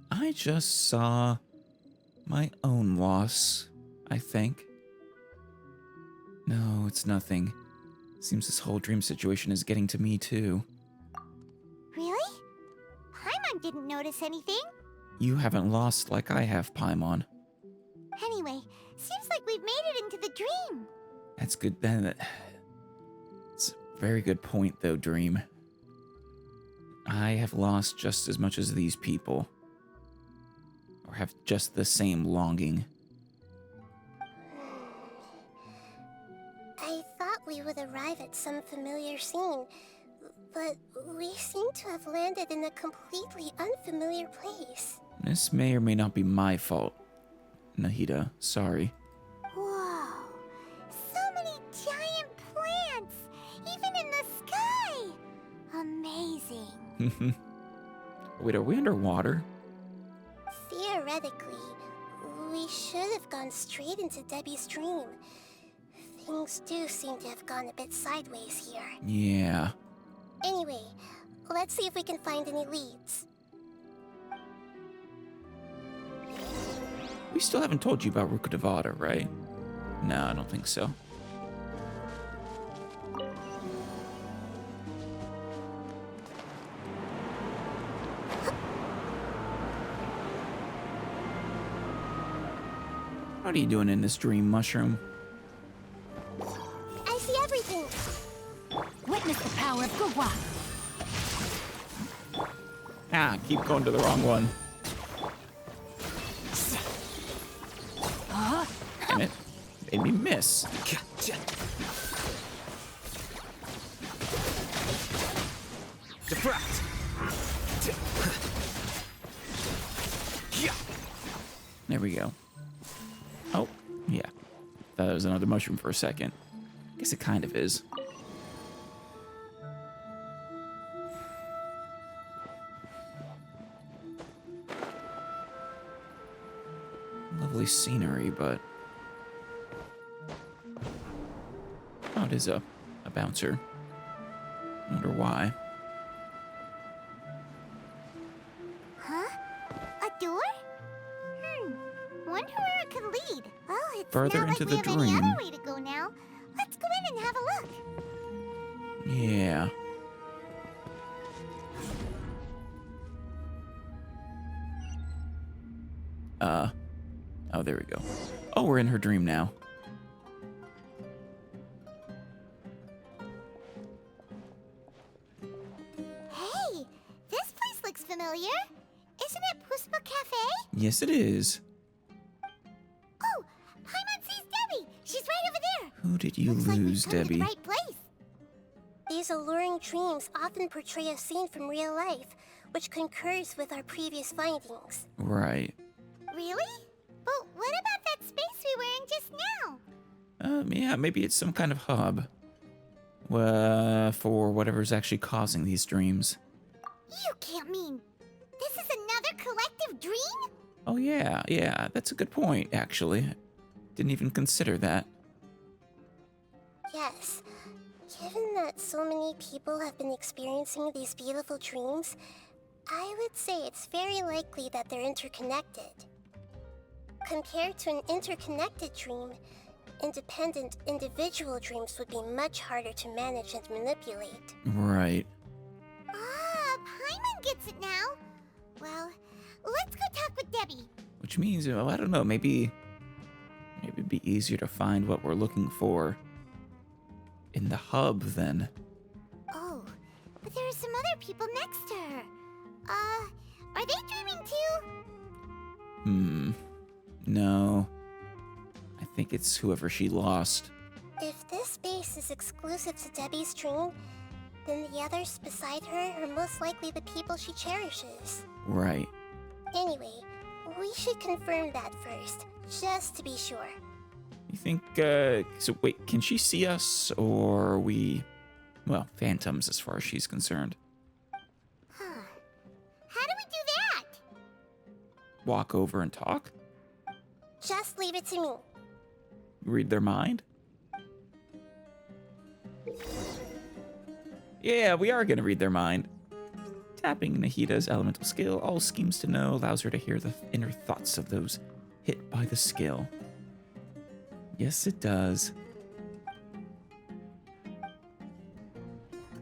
I just saw my own loss, I think. No, it's nothing. Seems this whole dream situation is getting to me too. Really? Paimon didn't notice anything. You haven't lost like I have, Paimon. Anyway, seems like we've made it into the dream. That's good then. It's a very good point though, Dream. I have lost just as much as these people. Or have just the same longing. I thought we would arrive at some familiar scene, but we seem to have landed in a completely unfamiliar place. This may or may not be my fault, Nahida. Sorry. Whoa! So many giant plants! Even in the sky! Amazing. Wait, are we underwater? Theoretically, we should have gone straight into Debbie's dream. Things do seem to have gone a bit sideways here. Yeah. Anyway, let's see if we can find any leads. We still haven't told you about Rukkhadevata, right? No, I don't think so. What are you doing in this dream, Mushroom? I see everything! Witness the power of Gugwa. Ah, keep going to the wrong one. Damn it. Made me miss. Defract! There we go. Oh, yeah. Thought it was another mushroom for a second. Guess it kind of is. Lovely scenery, but... Oh, it is a bouncer. Wonder why. Huh? A door? Wonder where it could lead. Well, it's Further not into like the we have any dream. other way to go now. Let's go in and have a look. Yeah. Oh, there we go. Oh, we're in her dream now. Hey, this place looks familiar. Isn't it Puspa Cafe? Yes, it is. Oh, Paimon sees Debbie. She's right over there. Who did you Looks like we've lose, come to the Debbie? right place. These alluring dreams often portray a scene from real life, which concurs with our previous findings. Right. Really? But what about that space we were in just now? Yeah, maybe it's some kind of hub. For whatever's actually causing these dreams. You can't mean this is another collective dream? Oh, yeah, that's a good point, actually. Didn't even consider that. Yes. Given that so many people have been experiencing these beautiful dreams, I would say it's very likely that they're interconnected. Compared to an interconnected dream, independent individual dreams would be much harder to manage and manipulate. Right. Ah, Paimon gets it now. Well, let's go talk with Debbie. Which means, well, I don't know, maybe it'd be easier to find what we're looking for in the hub then. Oh, but there are some other people next to her. Are they dreaming too? No. I think it's whoever she lost. If this space is exclusive to Debbie's dream, then the others beside her are most likely the people she cherishes. Right. Anyway, we should confirm that first, just to be sure. You think, so wait, can she see us, or are we, well, phantoms as far as she's concerned? Huh. How do we do that? Walk over and talk? Just leave it to me. Read their mind? Yeah, we are gonna read their mind. Tapping Nahida's elemental skill, all schemes to know, allows her to hear the inner thoughts of those hit by the skill. Yes, it does.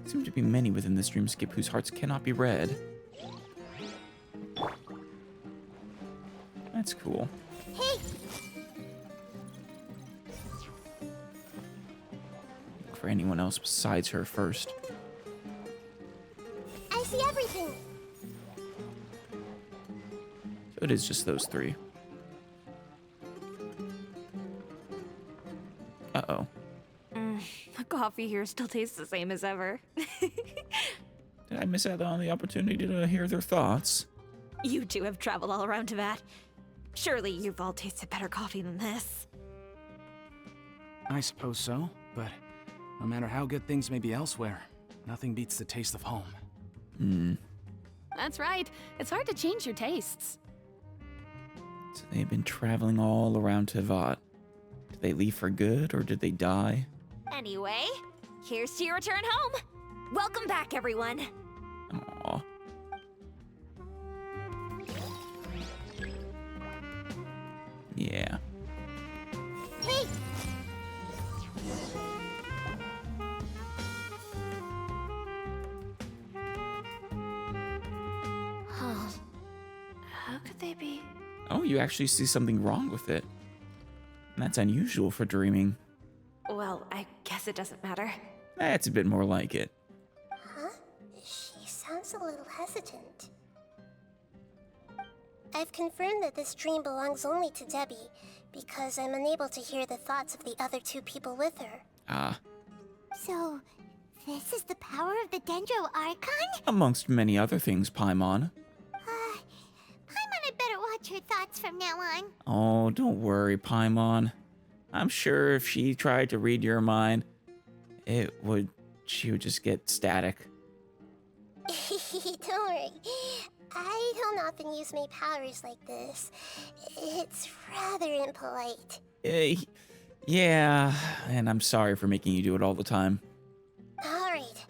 Seem to be many within this dreamscape whose hearts cannot be read. That's cool. Hey! Look for anyone else besides her first. I see everything! So it is just those three. Uh-oh. The coffee here still tastes the same as ever. Did I miss out on the opportunity to hear their thoughts? You two have traveled all around Teyvat. Surely you've all tasted better coffee than this. I suppose so, but no matter how good things may be elsewhere, nothing beats the taste of home. That's right. It's hard to change your tastes. So they've been traveling all around Teyvat. Did they leave for good, or did they die? Anyway, here's to your return home. Welcome back, everyone. Aww. Yeah. Hey! Huh. How could they be? Oh, you actually see something wrong with it. That's unusual for dreaming. Well, I guess it doesn't matter. That's a bit more like it. Huh? She sounds a little hesitant. I've confirmed that this dream belongs only to Debbie, because I'm unable to hear the thoughts of the other two people with her. Ah. So, this is the power of the Dendro Archon? Amongst many other things, Paimon. Paimon had better watch her thoughts from now on. Oh, don't worry, Paimon. I'm sure if she tried to read your mind, she would just get static. Don't worry. I don't often use my powers like this. It's rather impolite. Yeah, and I'm sorry for making you do it all the time. Alright.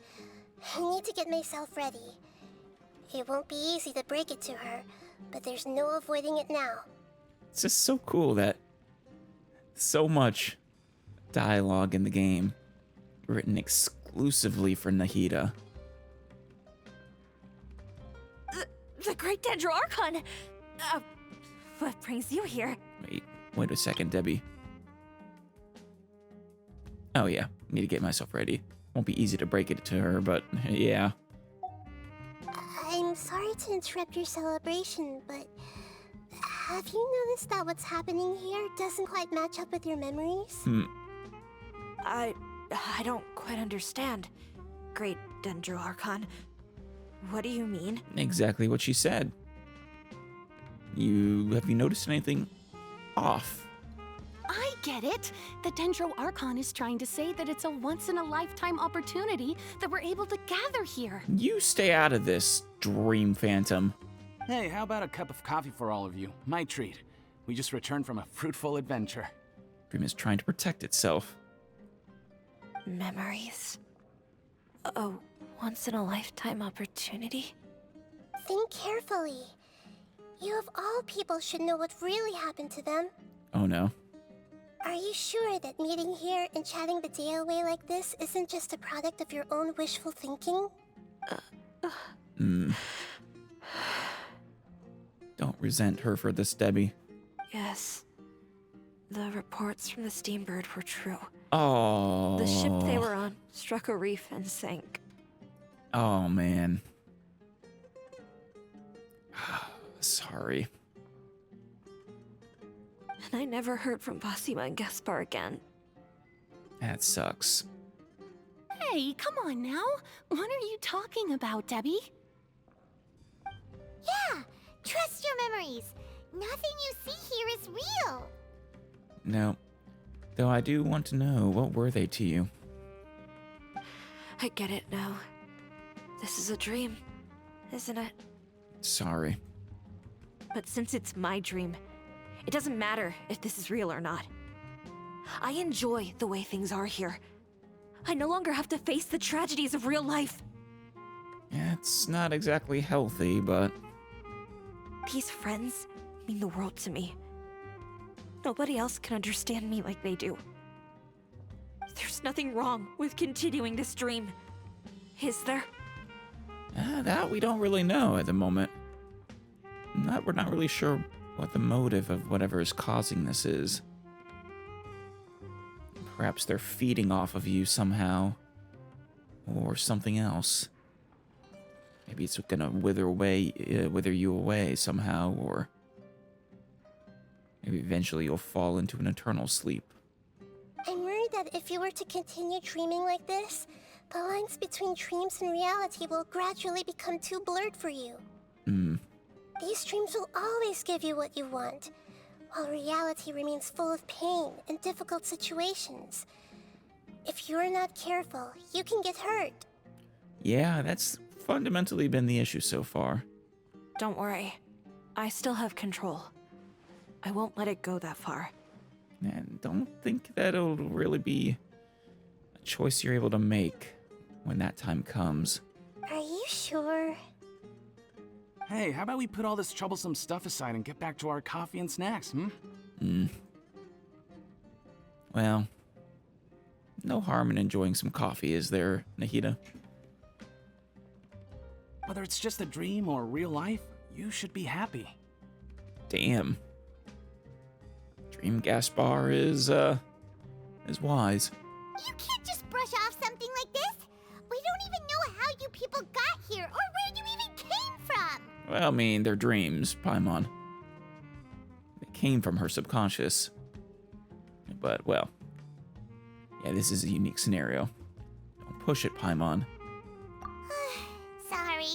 I need to get myself ready. It won't be easy to break it to her, but there's no avoiding it now. It's just so cool that so much dialogue in the game written exclusively for Nahida. The Great Dendro Archon! What brings you here? Wait a second, Debbie. Oh yeah, need to get myself ready. Won't be easy to break it to her, but yeah. I'm sorry to interrupt your celebration, but have you noticed that what's happening here doesn't quite match up with your memories? I don't quite understand. Great Dendro Archon. What do you mean? Exactly what she said. Have you noticed anything off? I get it. The Dendro Archon is trying to say that it's a once-in-a-lifetime opportunity that we're able to gather here. You stay out of this, Dream Phantom. Hey, how about a cup of coffee for all of you? My treat. We just returned from a fruitful adventure. Dream is trying to protect itself. Memories. A once-in-a-lifetime opportunity? Think carefully. You of all people should know what really happened to them. Oh no. Are you sure that meeting here and chatting the day away like this isn't just a product of your own wishful thinking? Don't resent her for this, Debbie. Yes. The reports from the Steambird were true. Oh. The ship they were on struck a reef and sank. Oh, man. Sorry. And I never heard from Basima and Gaspar again. That sucks. Hey, come on now. What are you talking about, Debbie? Yeah, trust your memories. Nothing you see here is real. No. Though I do want to know, what were they to you? I get it now. This is a dream, isn't it? Sorry. But since it's my dream, it doesn't matter if this is real or not. I enjoy the way things are here. I no longer have to face the tragedies of real life. Yeah, it's not exactly healthy, but... These friends mean the world to me. Nobody else can understand me like they do. There's nothing wrong with continuing this dream. Is there? That we don't really know at the moment. We're not really sure what the motive of whatever is causing this is. Perhaps they're feeding off of you somehow. Or something else. Maybe it's gonna wither you away somehow, or... maybe eventually you'll fall into an eternal sleep. I'm worried that if you were to continue dreaming like this, the lines between dreams and reality will gradually become too blurred for you. These dreams will always give you what you want, while reality remains full of pain and difficult situations. If you're not careful, you can get hurt. Yeah, that's fundamentally been the issue so far. Don't worry. I still have control. I won't let it go that far. And don't think that it'll really be a choice you're able to make when that time comes. Are you sure? Hey, how about we put all this troublesome stuff aside and get back to our coffee and snacks, Well, no harm in enjoying some coffee, is there, Nahida? Whether it's just a dream or real life, you should be happy. Damn. Dream Gaspar is wise. You can't just brush off something like this. We don't even know how you people got here or where you even came from. Well, I mean, they're dreams, Paimon. They came from her subconscious. But, well, yeah, this is a unique scenario. Don't push it, Paimon. Sorry.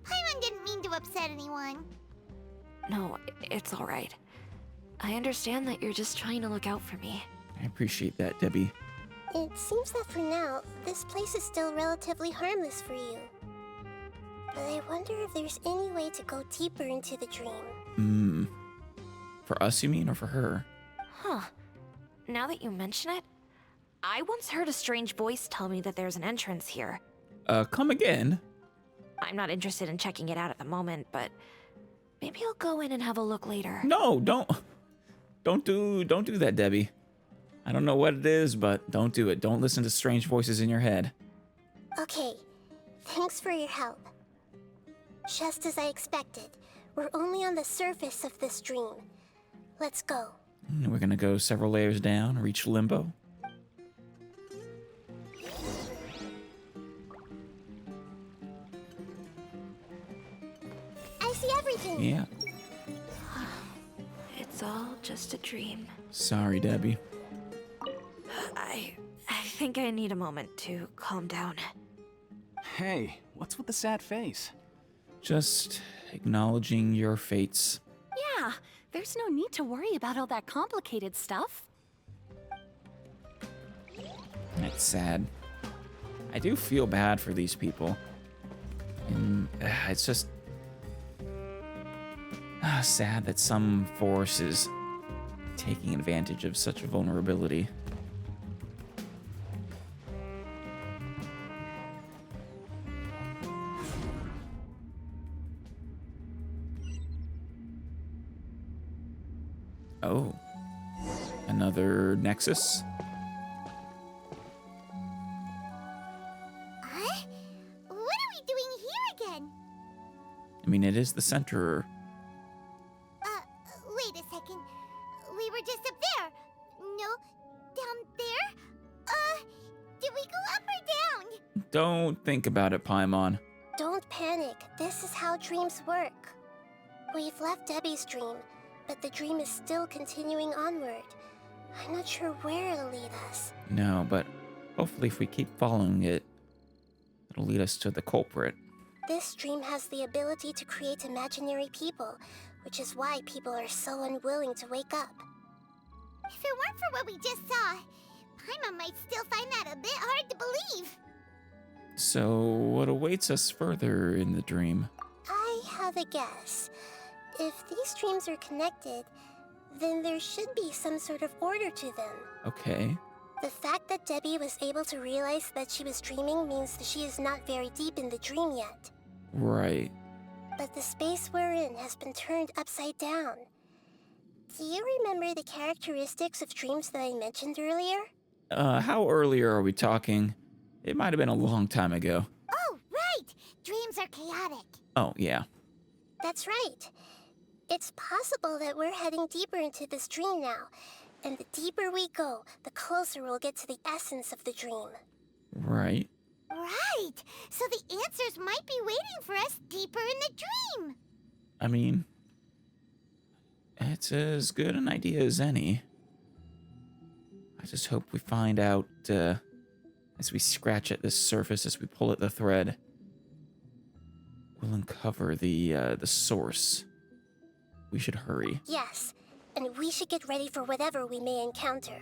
Paimon didn't mean to upset anyone. No, it's all right. I understand that you're just trying to look out for me. I appreciate that, Debbie. It seems that for now, this place is still relatively harmless for you. But I wonder if there's any way to go deeper into the dream. For us, you mean, or for her? Huh. Now that you mention it, I once heard a strange voice tell me that there's an entrance here. Come again? I'm not interested in checking it out at the moment, but maybe I'll go in and have a look later. No, don't do that, Debbie. I don't know what it is, but don't do it. Don't listen to strange voices in your head. Okay, thanks for your help. Just as I expected, we're only on the surface of this dream. Let's go. We're gonna go several layers down, reach limbo. I see everything. Yeah. It's all just a dream. Sorry, Debbie. I think I need a moment to calm down. Hey, what's with the sad face? Just acknowledging your fates. Yeah, there's no need to worry about all that complicated stuff. It's sad. I do feel bad for these people. And it's just sad that some force is taking advantage of such a vulnerability. Oh, another nexus? Huh? What are we doing here again? I mean, it is the center. Wait a second. We were just up there. No, down there? Did we go up or down? Don't think about it, Paimon. Don't panic. This is how dreams work. We've left Debbie's dream, but the dream is still continuing onward. I'm not sure where it'll lead us. No, but hopefully if we keep following it, It'll lead us to the culprit. This dream has the ability to create imaginary people, which is why people are so unwilling to wake up. If it weren't for what we just saw, Paimon might still find that a bit hard to believe. So, what awaits us further in the dream? I have a guess. If these dreams are connected, then there should be some sort of order to them. Okay. The fact that Debbie was able to realize that she was dreaming means that she is not very deep in the dream yet. Right. But the space we're in has been turned upside down. Do you remember the characteristics of dreams that I mentioned earlier? How earlier are we talking? It might have been a long time ago. Oh, right! Dreams are chaotic. Oh, yeah. That's right. It's possible that we're heading deeper into this dream now, and the deeper we go, the closer we'll get to the essence of the dream. Right. Right! So the answers might be waiting for us deeper in the dream! I mean, it's as good an idea as any. I just hope we find out, as we scratch at this surface, as we pull at the thread, we'll uncover the source. We should hurry. Yes, and we should get ready for whatever we may encounter.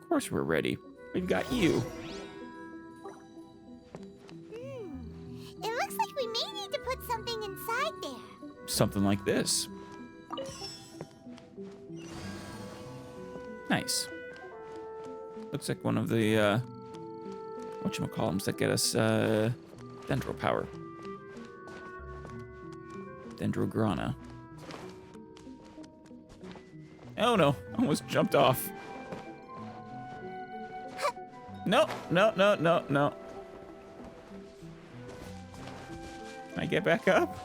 Of course we're ready. We've got you. It looks like we may need to put something inside there. Something like this. Nice. Looks like one of the, whatchamacallums that get us, dendro power. Dendrograna. Oh no, almost jumped off. No, no, no, no, no. Can I get back up?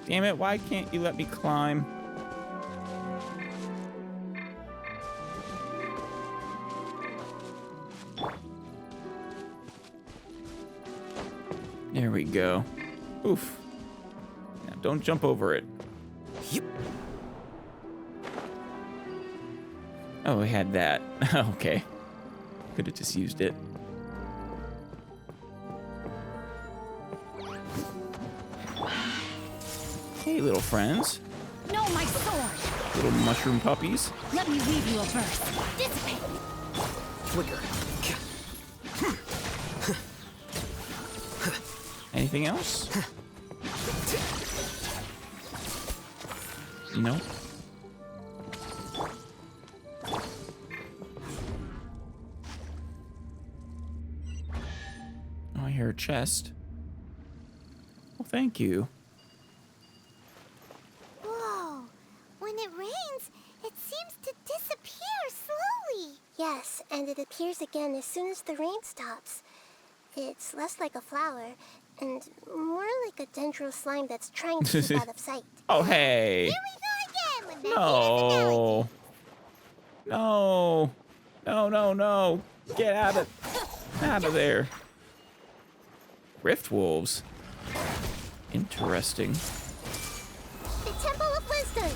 Damn it, why can't you let me climb? There we go. Oof. Now don't jump over it. Yep. Oh, we had that. Okay. Could have just used it. Hey, little friends. No, my sword! Little mushroom puppies. Let me weave you a verse. Dissipate! Flicker. Anything else? No. Oh, I hear a chest. Well, thank you. Whoa! When it rains, it seems to disappear slowly. Yes, and it appears again as soon as the rain stops. It's less like a flower, and more like a dendro slime that's trying to keep out of sight. Oh, hey. Here we go again with that No. No. No, no, no. Get out of there. Rift wolves. Interesting. The Temple of Wisdom!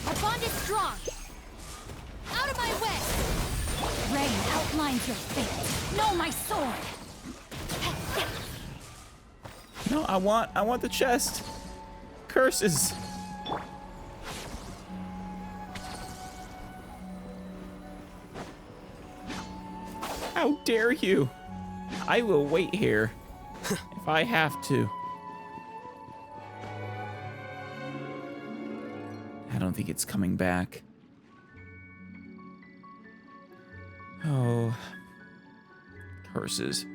Our bond is strong! Out of my way! Rain outlines your fate. No, my sword! No, I want the chest. Curses. How dare you? I will wait here if I have to. I don't think it's coming back. Oh. Curses.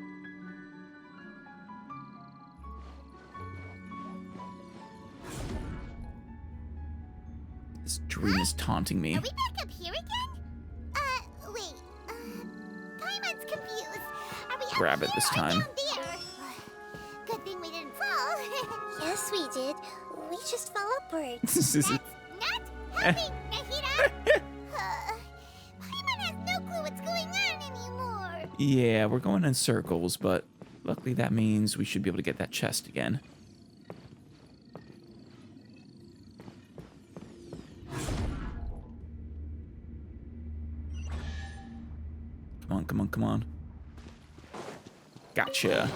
This dream is taunting me. Are we back up here again? Wait. Paimon's confused. Are we up Grab it here this or time. down there? Good thing we didn't fall. Yes, we did. We just fell upwards. That's not helping, Nahida. Paimon has no clue what's going on anymore. Yeah, we're going in circles, but luckily that means we should be able to get that chest again. come on, come on. Gotcha.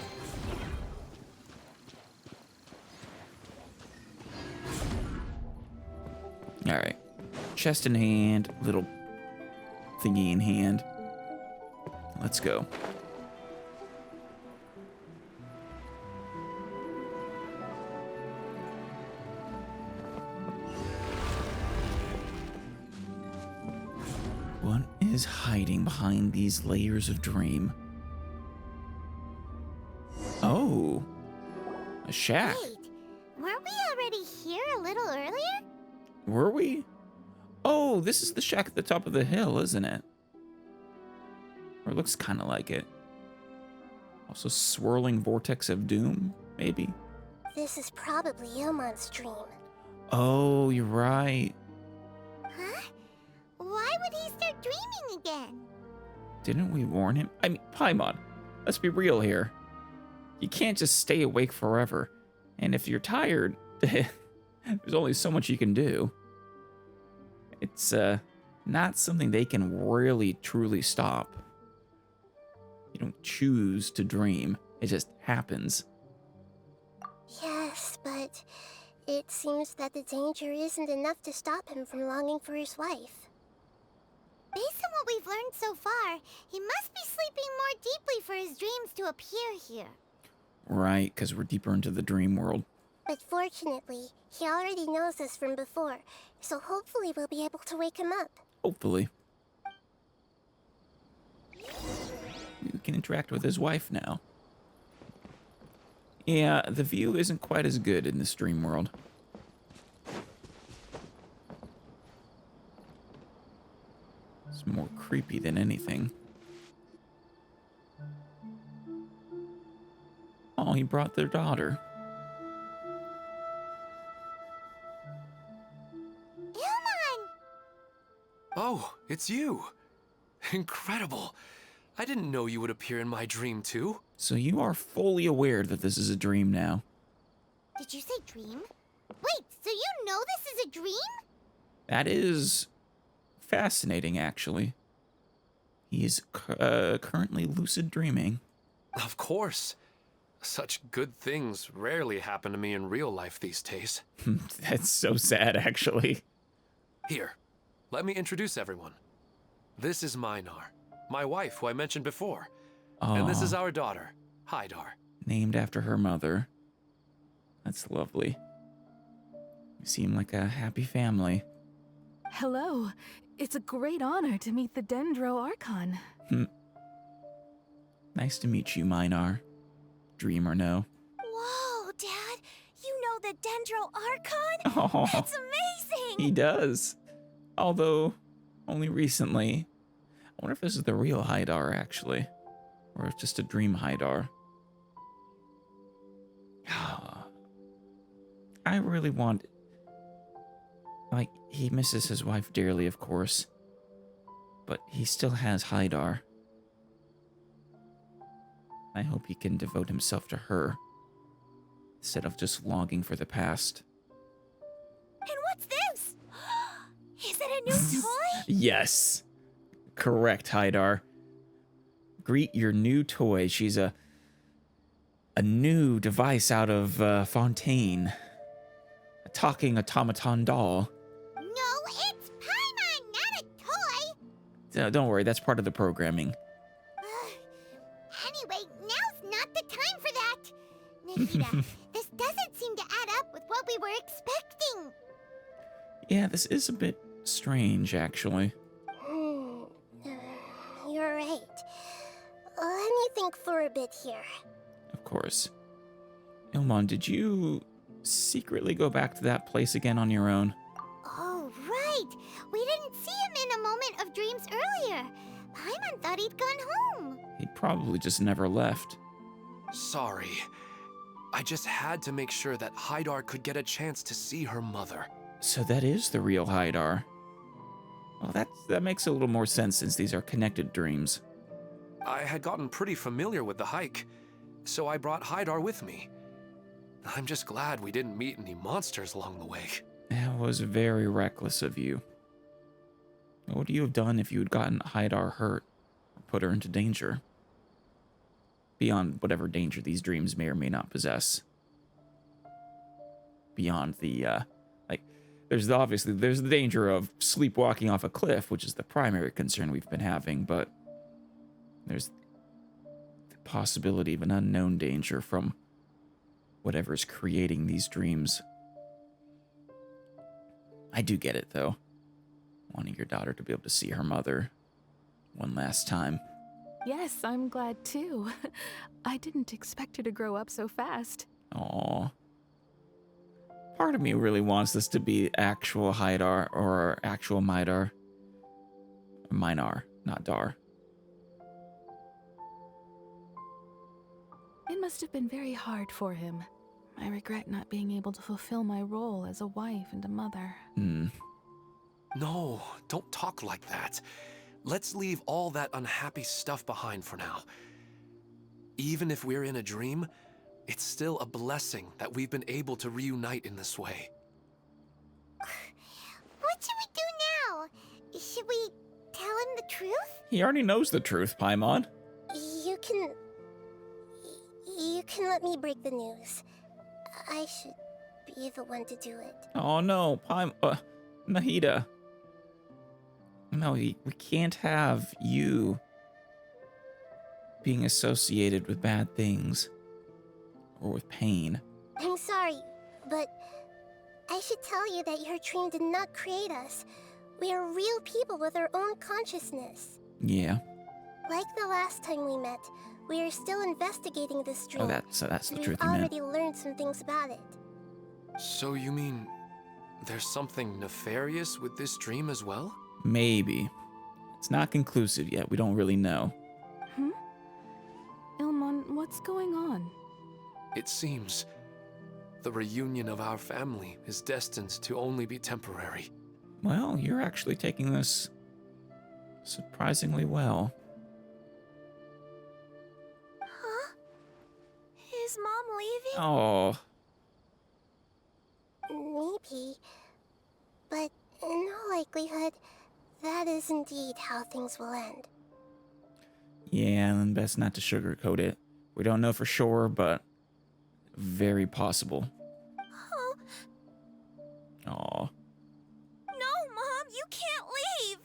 Alright. Chest in hand, little thingy in hand. Let's go. What is hiding behind these layers of dream? Oh, a shack. Wait, weren't we already here a little earlier? Were we? Oh, this is the shack at the top of the hill, isn't it? Or it looks kind of like it. Also, swirling vortex of doom, maybe? This is probably Ilman's dream. Oh, you're right. Huh? Why would he start dreaming again? Didn't we warn him? I mean, Paimon, let's be real here. You can't just stay awake forever. And if you're tired, there's only so much you can do. It's not something they can really truly stop. You don't choose to dream. It just happens. Yes, but it seems that the danger isn't enough to stop him from longing for his wife. Based on what we've learned so far, he must be sleeping more deeply for his dreams to appear here. Right, because we're deeper into the dream world. But fortunately, he already knows this from before, so hopefully we'll be able to wake him up. Hopefully. We can interact with his wife now. Yeah, the view isn't quite as good in this dream world. It's more creepy than anything. Oh, he brought their daughter. Ilman! Oh, it's you. Incredible. I didn't know you would appear in my dream too. So you are fully aware that this is a dream now. Did you say dream? Wait, so you know this is a dream? That is fascinating, actually. He is currently lucid dreaming. Of course. Such good things rarely happen to me in real life these days. That's so sad, actually. Here, let me introduce everyone. This is Minar, my wife who I mentioned before. And this is our daughter, Hydar. Named after her mother. That's lovely. You seem like a happy family. Hello. It's a great honor to meet the Dendro Archon. Nice to meet you, Minar. Dream or no. Whoa, Dad! You know the Dendro Archon? Oh, That's amazing! he does. Although, only recently. I wonder if this is the real Hydar, actually. Or if it's just a dream Hydar. I really want... Like, he misses his wife dearly, of course. But he still has Hydar. I hope he can devote himself to her, instead of just longing for the past. And what's this? Is it a new toy? Yes. Correct, Hydar. Greet your new toy. She's a new device out of Fontaine. A talking automaton doll. No, it's Paimon, not a toy! Don't worry, that's part of the programming. Anyway, now's not the time for that! Nahida, this doesn't seem to add up with what we were expecting. Yeah, this is a bit strange, actually. You're right. Let me think for a bit here. Of course. Ilman, did you secretly go back to that place again on your own? Oh, right! We didn't see him in a moment of dreams earlier. Paimon thought he'd gone home. He probably just never left. Sorry. I just had to make sure that Hydar could get a chance to see her mother. So that is the real Hydar. Well, that makes a little more sense since these are connected dreams. I had gotten pretty familiar with the hike, so I brought Hydar with me. I'm just glad we didn't meet any monsters along the way. That was very reckless of you. What would you have done if you had gotten Hydar hurt? Or put her into danger. Beyond whatever danger these dreams may or may not possess. Beyond the, there's the danger of sleepwalking off a cliff, which is the primary concern we've been having, but there's the possibility of an unknown danger from whatever's creating these dreams. I do get it, though. Wanting your daughter to be able to see her mother one last time. Yes, I'm glad too. I didn't expect her to grow up so fast. Aww. Part of me really wants this to be actual Haidar or actual Midar. Minar, not Dar. It must have been very hard for him. I regret not being able to fulfill my role as a wife and a mother. No, don't talk like that. Let's leave all that unhappy stuff behind for now. Even if we're in a dream, it's still a blessing that we've been able to reunite in this way. What should we do now? Should we tell him the truth? He already knows the truth, Paimon. You can let me break the news. I should be the one to do it. Oh no, Nahida. No, we can't have you being associated with bad things or with pain. I'm sorry, but I should tell you that your dream did not create us. We are real people with our own consciousness. Yeah. Like the last time we met, we are still investigating this dream. Oh, that's the truth We've you meant. already learned some things about it. So you mean there's something nefarious with this dream as well? Maybe. It's not conclusive yet. We don't really know. Ilman, what's going on? It seems the reunion of our family is destined to only be temporary. Well, you're actually taking this surprisingly well. Huh? Is Mom leaving? Oh. Maybe. But in all likelihood, that is indeed how things will end. Yeah, and best not to sugarcoat it. We don't know for sure, but very possible. Oh. Aw. No, Mom, you can't leave!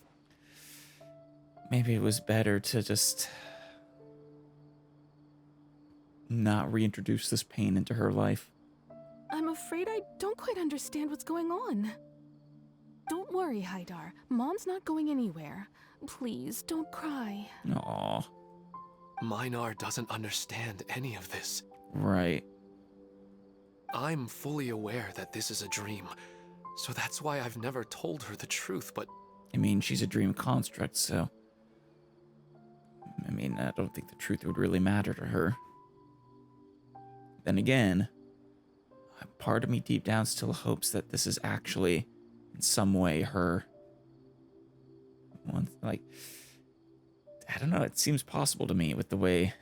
Maybe it was better to just not reintroduce this pain into her life. I'm afraid I don't quite understand what's going on. Don't worry, Haidar. Mom's not going anywhere. Please, don't cry. Aw. Minar doesn't understand any of this. Right. I'm fully aware that this is a dream, so that's why I've never told her the truth, but... I mean, she's a dream construct, so... I mean, I don't think the truth would really matter to her. Then again, a part of me deep down still hopes that this is actually, in some way, her... Like, I don't know, it seems possible to me with the way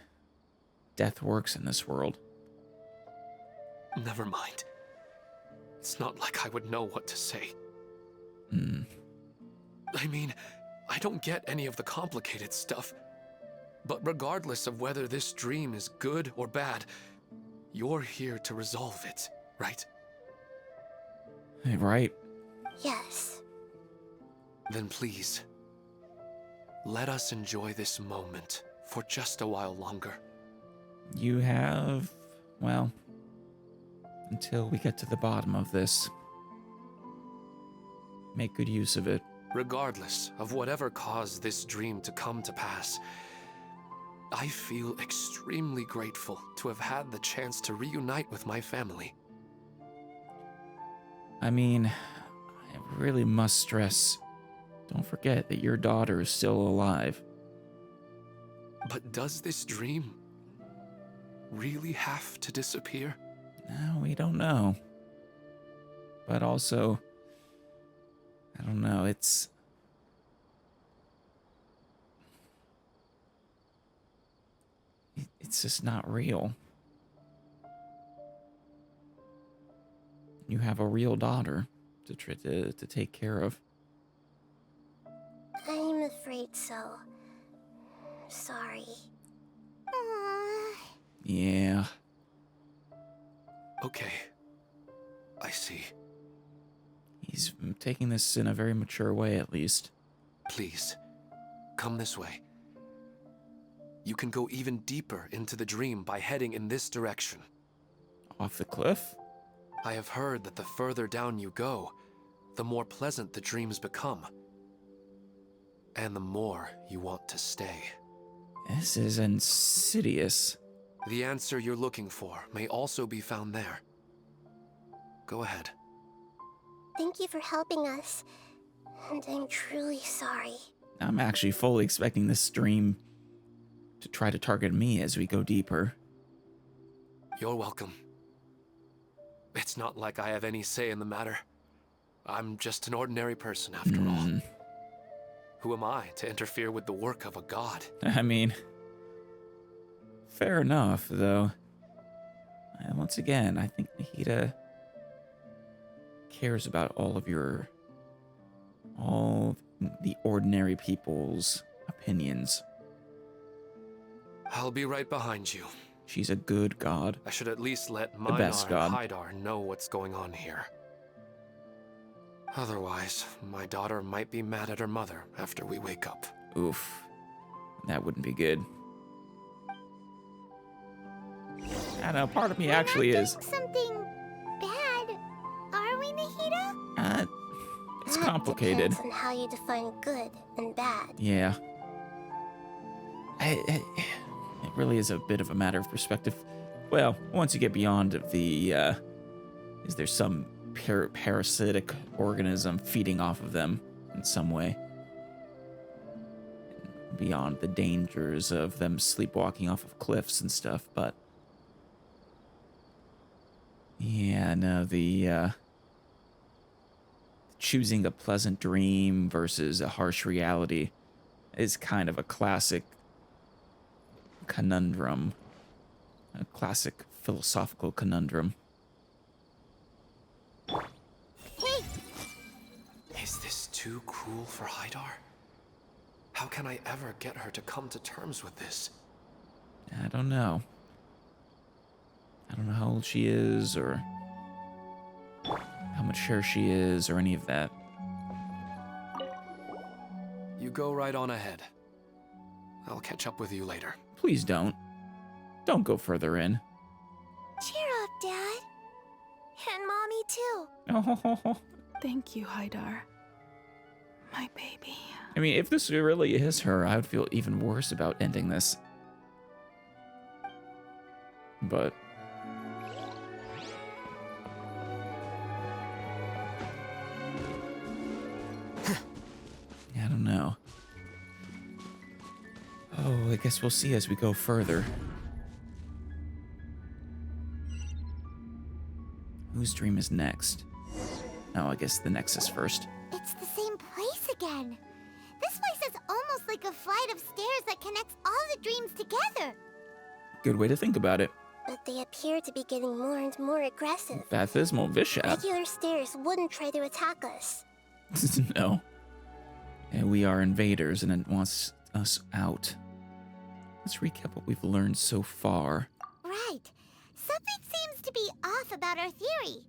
death works in this world. Never mind. It's not like I would know what to say. I mean, I don't get any of the complicated stuff. But regardless of whether this dream is good or bad, you're here to resolve it, right? Right. Yes. Then please, let us enjoy this moment for just a while longer. You have, well, until we get to the bottom of this. Make good use of it. Regardless of whatever caused this dream to come to pass, I feel extremely grateful to have had the chance to reunite with my family. I mean, I really must stress, don't forget that your daughter is still alive. But does this dream really have to disappear? No, we don't know. But also, I don't know, it's just not real. You have a real daughter to try to take care of. I'm afraid so. sorry. Yeah. Okay. I see. He's taking this in a very mature way, at least. Please, come this way. You can go even deeper into the dream by heading in this direction. Off the cliff? I have heard that the further down you go, the more pleasant the dreams become. And the more you want to stay. This is insidious. The answer you're looking for may also be found there. Go ahead. Thank you for helping us. And I'm truly sorry. I'm actually fully expecting this stream to try to target me as we go deeper. You're welcome. It's not like I have any say in the matter. I'm just an ordinary person after all. Who am I to interfere with the work of a god? I mean, fair enough, though. And once again, I think Nahida cares about all the ordinary people's opinions. I'll be right behind you. She's a good god. I should at least let The best Minar god. and Haidar know what's going on here. Otherwise, my daughter might be mad at her mother after we wake up. Oof. That wouldn't be good. I don't know, part of me actually is. Something bad, are we, Nahida? It's That complicated. depends on how you define good and bad. Yeah. It really is a bit of a matter of perspective. Well, once you get beyond the, is there some parasitic organism feeding off of them in some way? Beyond the dangers of them sleepwalking off of cliffs and stuff, but... Yeah, no, the, choosing a pleasant dream versus a harsh reality is kind of a classic conundrum. A classic philosophical conundrum. Hey! Is this too cruel for Haidar? How can I ever get her to come to terms with this? I don't know. I don't know how old she is, or how mature she is, or any of that. You go right on ahead. I'll catch up with you later. Please don't. Don't go further in. Cheer up, Dad. And Mommy, too. Oh, Thank you, Haidar. My baby. I mean, if this really is her, I would feel even worse about ending this. But... I don't know. Oh, I guess we'll see as we go further. Whose dream is next? Oh, I guess the nexus first. It's the same place again. This place is almost like a flight of stairs that connects all the dreams together. Good way to think about it. But they appear to be getting more and more aggressive. Baptismal Bishop. Regular stairs wouldn't try to attack us. No. And we are invaders and it wants us out. Let's recap what we've learned so far. Right. Something seems to be off about our theory.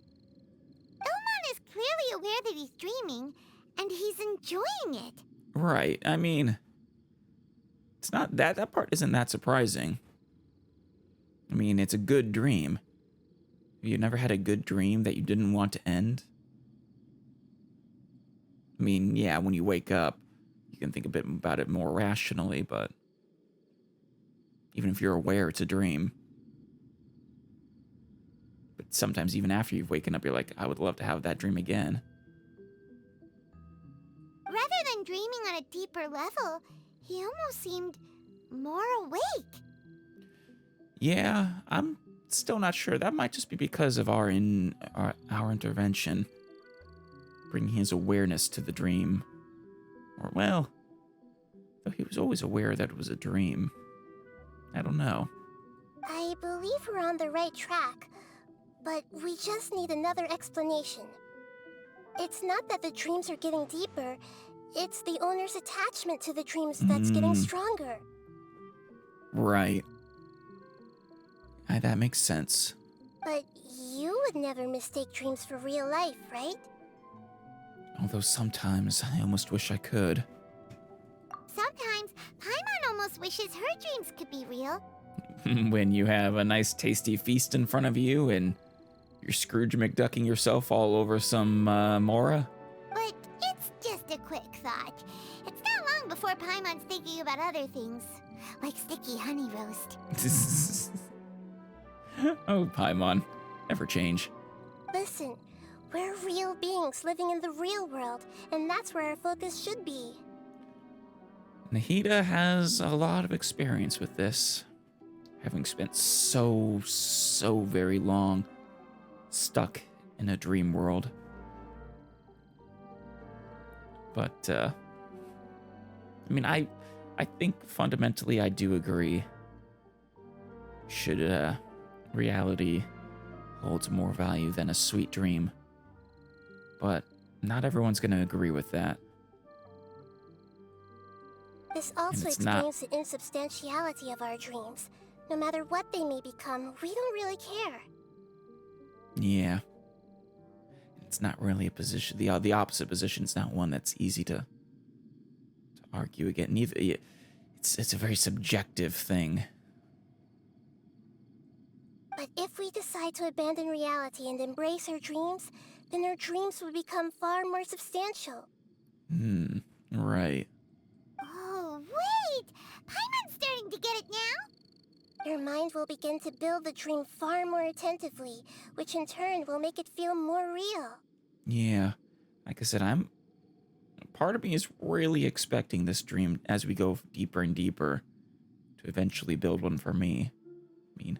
Ilman is clearly aware that he's dreaming, and he's enjoying it. Right. I mean, it's not that part isn't that surprising. I mean, it's a good dream. Have you never had a good dream that you didn't want to end? I mean, yeah, when you wake up, you can think a bit about it more rationally, but even if you're aware it's a dream. But sometimes even after you've waken up, you're like, I would love to have that dream again. Rather than dreaming on a deeper level, he almost seemed more awake. Yeah, I'm still not sure. That might just be because of our intervention. Bringing his awareness to the dream. Or, well, though he was always aware that it was a dream. I don't know. I believe we're on the right track, but we just need another explanation. It's not that the dreams are getting deeper, it's the owner's attachment to the dreams that's getting stronger. Right. That makes sense. But you would never mistake dreams for real life, right? Although sometimes I almost wish I could. Sometimes, Paimon almost wishes her dreams could be real. When you have a nice tasty feast in front of you and you're Scrooge McDucking yourself all over some Mora? But it's just a quick thought. It's not long before Paimon's thinking about other things, like sticky honey roast. Oh, Paimon. Never change. Listen, we're real beings living in the real world, and that's where our focus should be. Nahida has a lot of experience with this, having spent so very long stuck in a dream world. But, I mean, I think fundamentally I do agree. Should, reality holds more value than a sweet dream. But not everyone's gonna agree with that. This also it's explains the insubstantiality of our dreams. No matter what they may become, we don't really care. Yeah. It's not really a position. The opposite position is not one that's easy to argue against. Neither. It's a very subjective thing. But if we decide to abandon reality and embrace our dreams, then our dreams will become far more substantial. Right. Oh, wait! Paimon's starting to get it now? Your mind will begin to build the dream far more attentively, which in turn will make it feel more real. Yeah. Like I said, part of me is really expecting this dream as we go deeper and deeper to eventually build one for me. I mean,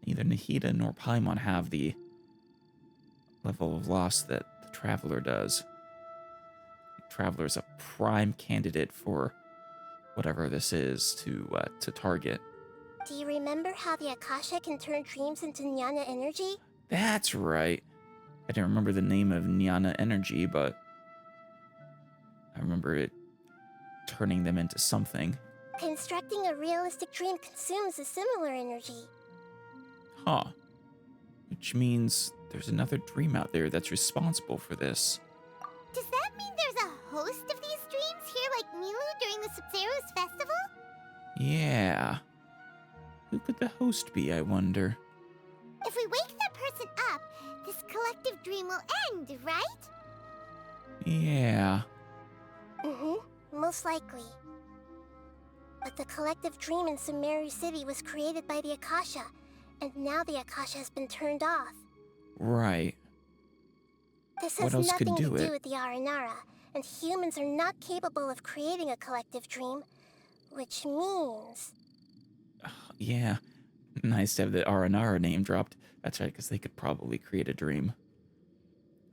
neither Nahida nor Paimon have the level of loss that the Traveler does. The Traveler is a prime candidate for whatever this is to target. Do you remember how the Akasha can turn dreams into jnana energy? That's right. I didn't remember the name of jnana energy, but I remember it turning them into something. Constructing a realistic dream consumes a similar energy. Huh. Which means there's another dream out there that's responsible for this. Does that mean there's a host of these dreams here like Milu during the Sub-Zero's festival? Yeah. Who could the host be, I wonder? If we wake that person up, this collective dream will end, right? Yeah. Most likely. But the collective dream in Sumeru City was created by the Akasha, and now the Akasha has been turned off. Right. This What has else could nothing do to it? do with the Aranara, and humans are not capable of creating a collective dream, which means... Yeah. Nice to have the Aranara name dropped. That's right, because they could probably create a dream.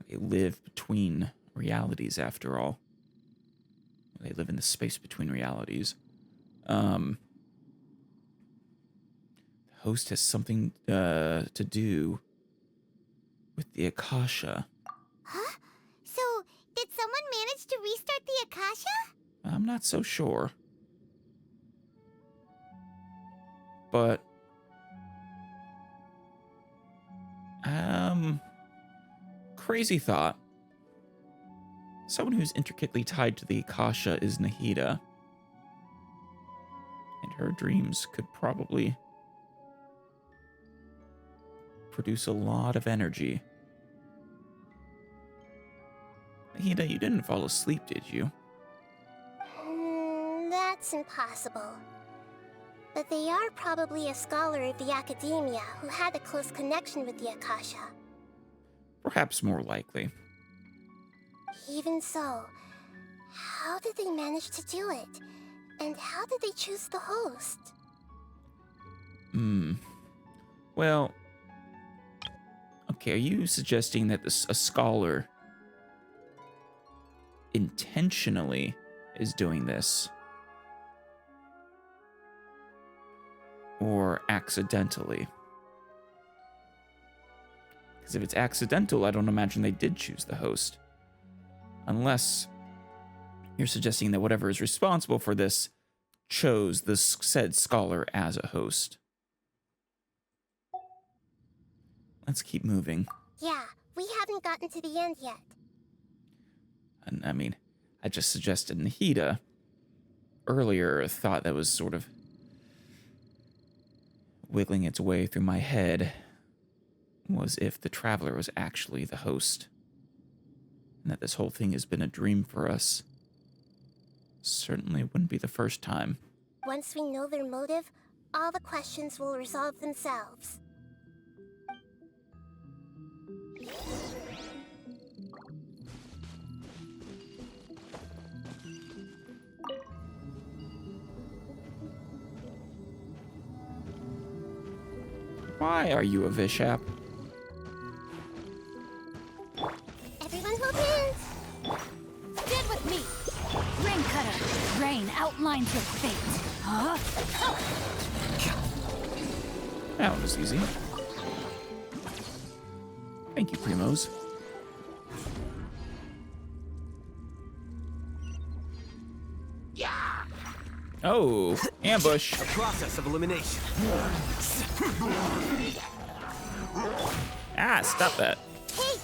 They live between realities, after all. They live in the space between realities. The host has something to do with the Akasha. Huh? So, did someone manage to restart the Akasha? I'm not so sure. But... crazy thought. Someone who's intricately tied to the Akasha is Nahida. And her dreams could probably produce a lot of energy. Nahida, you didn't fall asleep, did you? That's impossible. But they are probably a scholar of the academia who had a close connection with the Akasha. Perhaps more likely. Even so, how did they manage to do it? And how did they choose the host? Well... Okay, are you suggesting that a scholar intentionally is doing this? Or accidentally? Because if it's accidental, I don't imagine they did choose the host. Unless you're suggesting that whatever is responsible for this chose the said scholar as a host. Let's keep moving. Yeah, we haven't gotten to the end yet. And I mean, I just suggested Nahida earlier, a thought that was sort of wiggling its way through my head was if the traveler was actually the host, and that this whole thing has been a dream for us. Certainly wouldn't be the first time. Once we know their motive, all the questions will resolve themselves. Why are you a Vishap? Everyone hold hands! Stand with me! Rain Cutter, rain outlines your fate. Huh? That one was easy. Thank you, Primos. Oh, ambush. A process of elimination. Ah, stop that. Hey!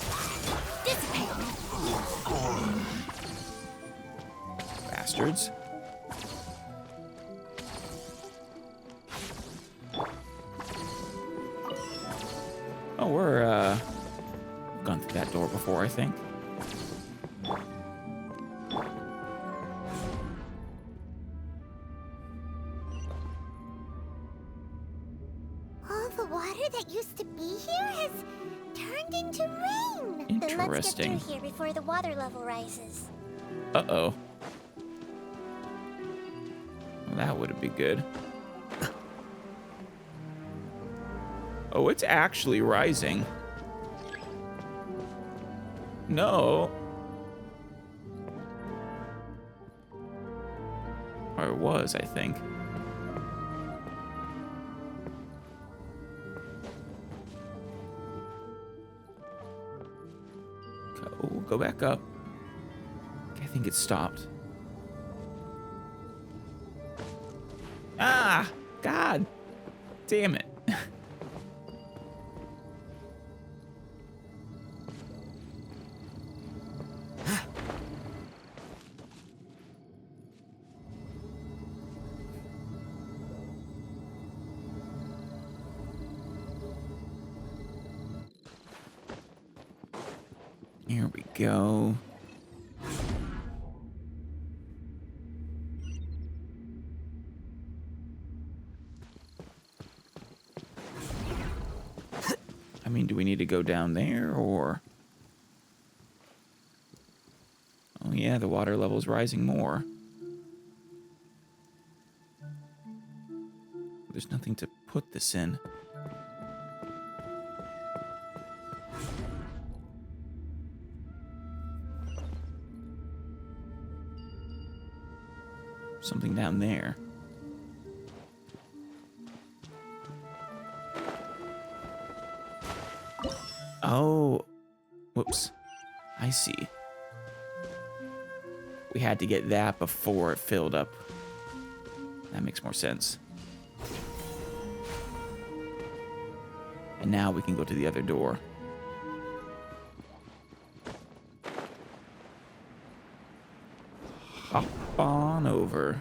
Dissipate! Bastards. Oh, we're, gone through that door before, I think. All the water that used to be here has turned into rain. Then let's get Interesting. through here before the water level rises. Uh-oh. Well, that wouldn't be good. Oh, it's actually rising. No. Or it was, I think. Go back up. Okay, I think it stopped. Ah! God! Damn it. Here we go. I mean, do we need to go down there, or... Oh yeah, the water level's rising more. There's nothing to put this in. Something down there. Oh, whoops. I see. We had to get that before it filled up. That makes more sense. And now we can go to the other door. Hop on over.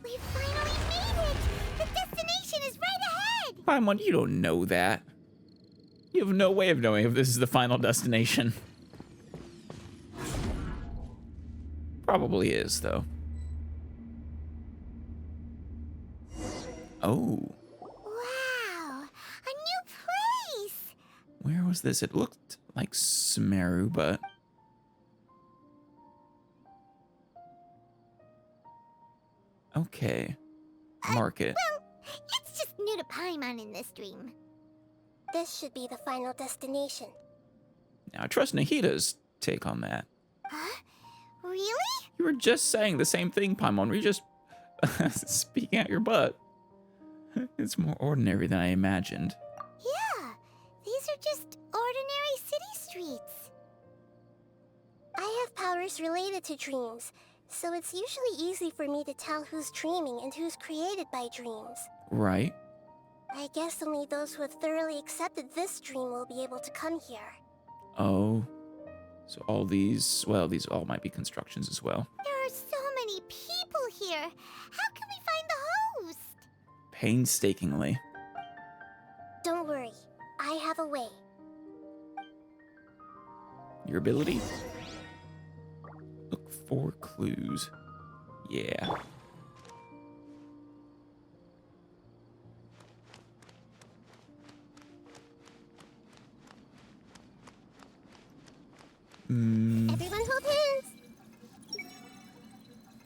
We finally made it! The destination is right ahead! Paimon, you don't know that. You have no way of knowing if this is the final destination. Probably is, though. Oh. Wow! A new place! Where was this? It looked like Sumeru, but... Okay. Market. Well, it's just new to Paimon in this dream. This should be the final destination. Now, I trust Nahida's take on that. Huh? Really? You were just saying the same thing, Paimon. Were you just speaking out your butt? It's more ordinary than I imagined. Yeah, these are just ordinary city streets. I have powers related to dreams, so it's usually easy for me to tell who's dreaming and who's created by dreams. Right. I guess only those who have thoroughly accepted this dream will be able to come here. Oh. So all these, well, these all might be constructions as well. There are so many people here. How can we find the host? Painstakingly. Don't worry, I have a way. Your ability? Look for clues. Yeah. Everyone hold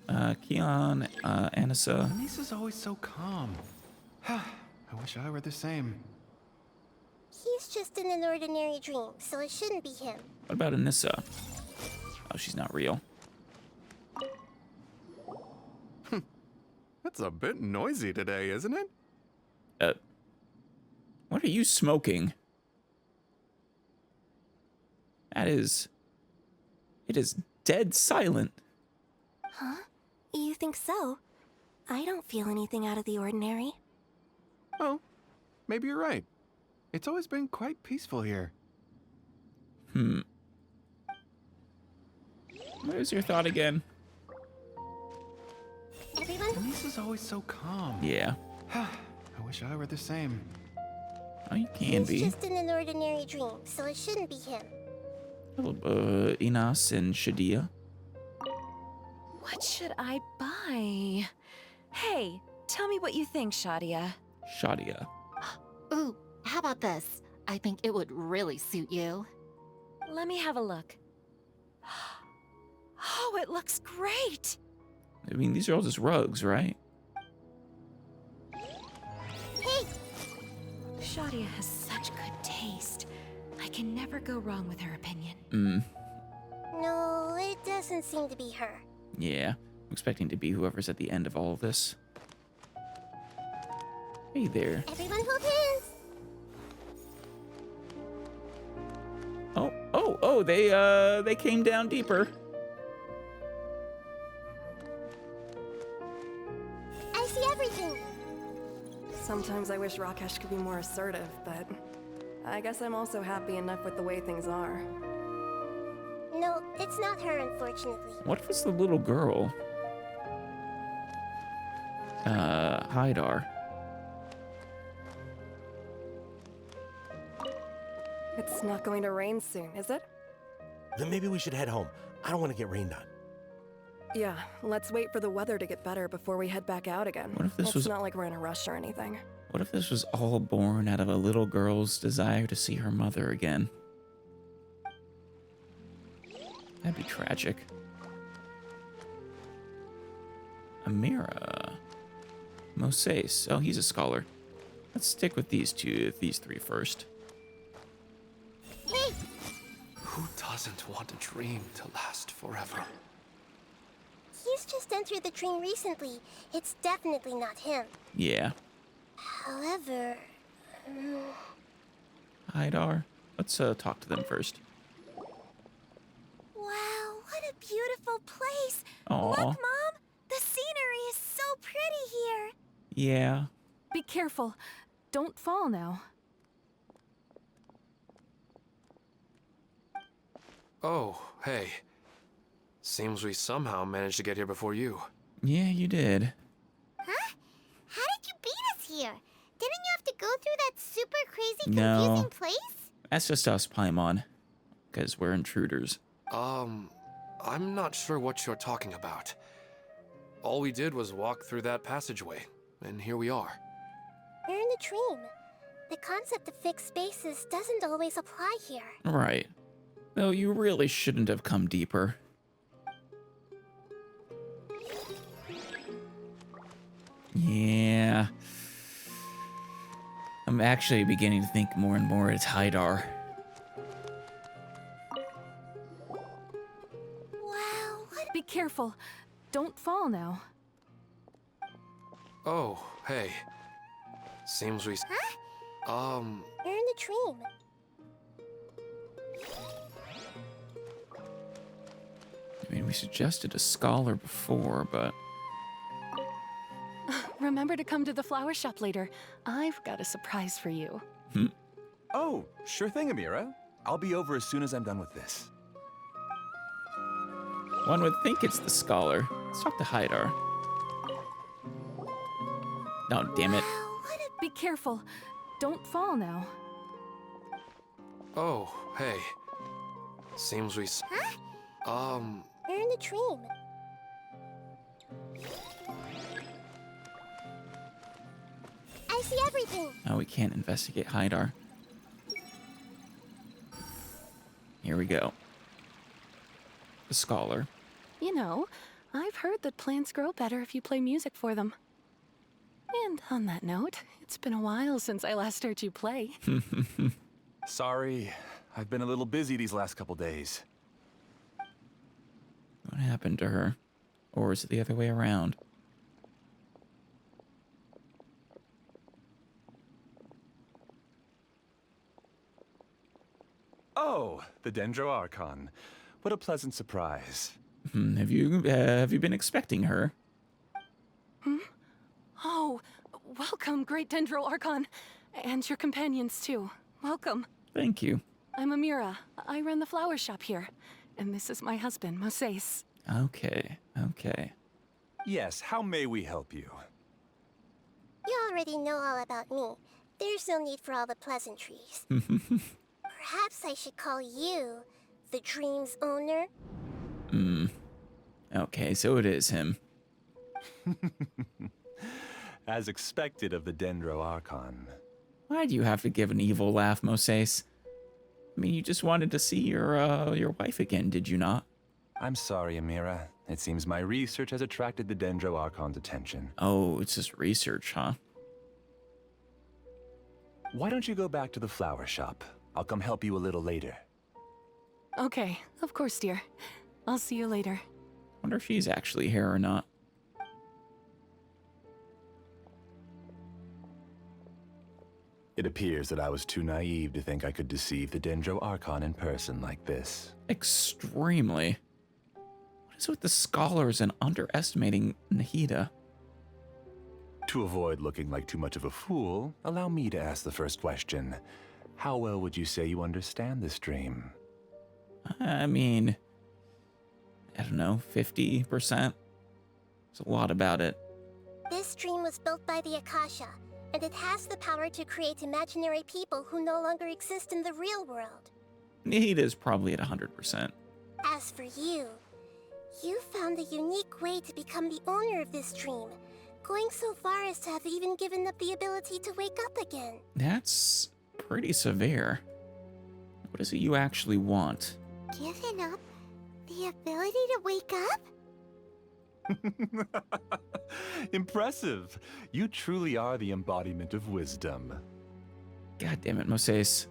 hands! Keon, Anissa. Anissa's always so calm. I wish I were the same. He's just in an ordinary dream, so it shouldn't be him. What about Anissa? Oh, she's not real. That's a bit noisy today, isn't it? What are you smoking? It is dead silent. Huh? You think so? I don't feel anything out of the ordinary. Oh, maybe you're right. It's always been quite peaceful here. Where's your thought again? Everyone? Anissa's always so calm. Yeah. I wish I were the same. Oh, you can be. He's just in an ordinary dream, so it shouldn't be him. Inas and Shadia. What should I buy? Hey, tell me what you think, Shadia. Shadia. Ooh, how about this? I think it would really suit you. Let me have a look. Oh, it looks great! I mean, these are all just rugs, right? Hey! Shadia has such good taste. I can never go wrong with her opinion. No, it doesn't seem to be her. Yeah. I'm expecting to be whoever's at the end of all of this. Hey there. Everyone hold hands! Oh, they came down deeper. I see everything! Sometimes I wish Rakesh could be more assertive, but I guess I'm also happy enough with the way things are. No, it's not her, unfortunately. What if it's the little girl? Haidar. It's not going to rain soon, is it? Then maybe we should head home. I don't want to get rained on. Yeah, let's wait for the weather to get better before we head back out again. What if this was... It's not like we're in a rush or anything. What if this was all born out of a little girl's desire to see her mother again? That'd be tragic. Amira. Moses. Oh, he's a scholar. Let's stick with these three first. Hey! Who doesn't want a dream to last forever? He's just entered the dream recently. It's definitely not him. Yeah. However... Haidar. Let's talk to them first. Wow, what a beautiful place! Aw. Look, Mom! The scenery is so pretty here! Yeah. Be careful. Don't fall now. Oh, hey. Seems we somehow managed to get here before you. Yeah, you did. Huh? How did you beat us here? Didn't you have to go through that super crazy, No. confusing place? That's just us, Paimon. Because we're intruders. I'm not sure what you're talking about. All we did was walk through that passageway, and here we are. You're in a dream. The concept of fixed spaces doesn't always apply here. Right. Though you really shouldn't have come deeper. Yeah. I'm actually beginning to think more and more it's Haidar. Wow, what Be careful. Don't fall now. Oh, hey. Seems we... Huh? You're in a dream. suggested a scholar before, but... Remember to come to the flower shop later. I've got a surprise for you. Oh, sure thing, Amira. I'll be over as soon as I'm done with this. One would think it's the scholar. Let's talk to Haidar. No, damn it. Be careful. Don't fall now. Oh, hey. Seems we... You're in a dream. I see everything. Oh, we can't investigate Haidar. Here we go. The scholar. You know, I've heard that plants grow better if you play music for them. And on that note, it's been a while since I last heard you play. Sorry, I've been a little busy these last couple days. What happened to her? Or is it the other way around? Oh, the Dendro Archon. What a pleasant surprise. Have you been expecting her? Oh, welcome, Great Dendro Archon. And your companions, too. Welcome. Thank you. I'm Amira. I run the flower shop here. And this is my husband, Moses. Okay. Yes, how may we help you? You already know all about me. There's no need for all the pleasantries. Perhaps I should call you the dream's owner? Okay, so it is him. As expected of the Dendro Archon. Why do you have to give an evil laugh, Moses? I mean, you just wanted to see your wife again, did you not? I'm sorry, Amira. It seems my research has attracted the Dendro Archon's attention. Oh, it's just research, huh? Why don't you go back to the flower shop? I'll come help you a little later. Okay, of course, dear. I'll see you later. Wonder if she's actually here or not. It appears that I was too naive to think I could deceive the Dendro Archon in person like this. Extremely. What is with the scholars and underestimating Nahida? To avoid looking like too much of a fool, allow me to ask the first question. How well would you say you understand this dream? I mean, I don't know, 50%? There's a lot about it. This dream was built by the Akasha, and it has the power to create imaginary people who no longer exist in the real world. Nahida's probably at 100%. As for you, you found a unique way to become the owner of this dream, going so far as to have even given up the ability to wake up again. That's pretty severe. What is it you actually want? Given up the ability to wake up? Impressive. You truly are the embodiment of wisdom. God damn it, Moses.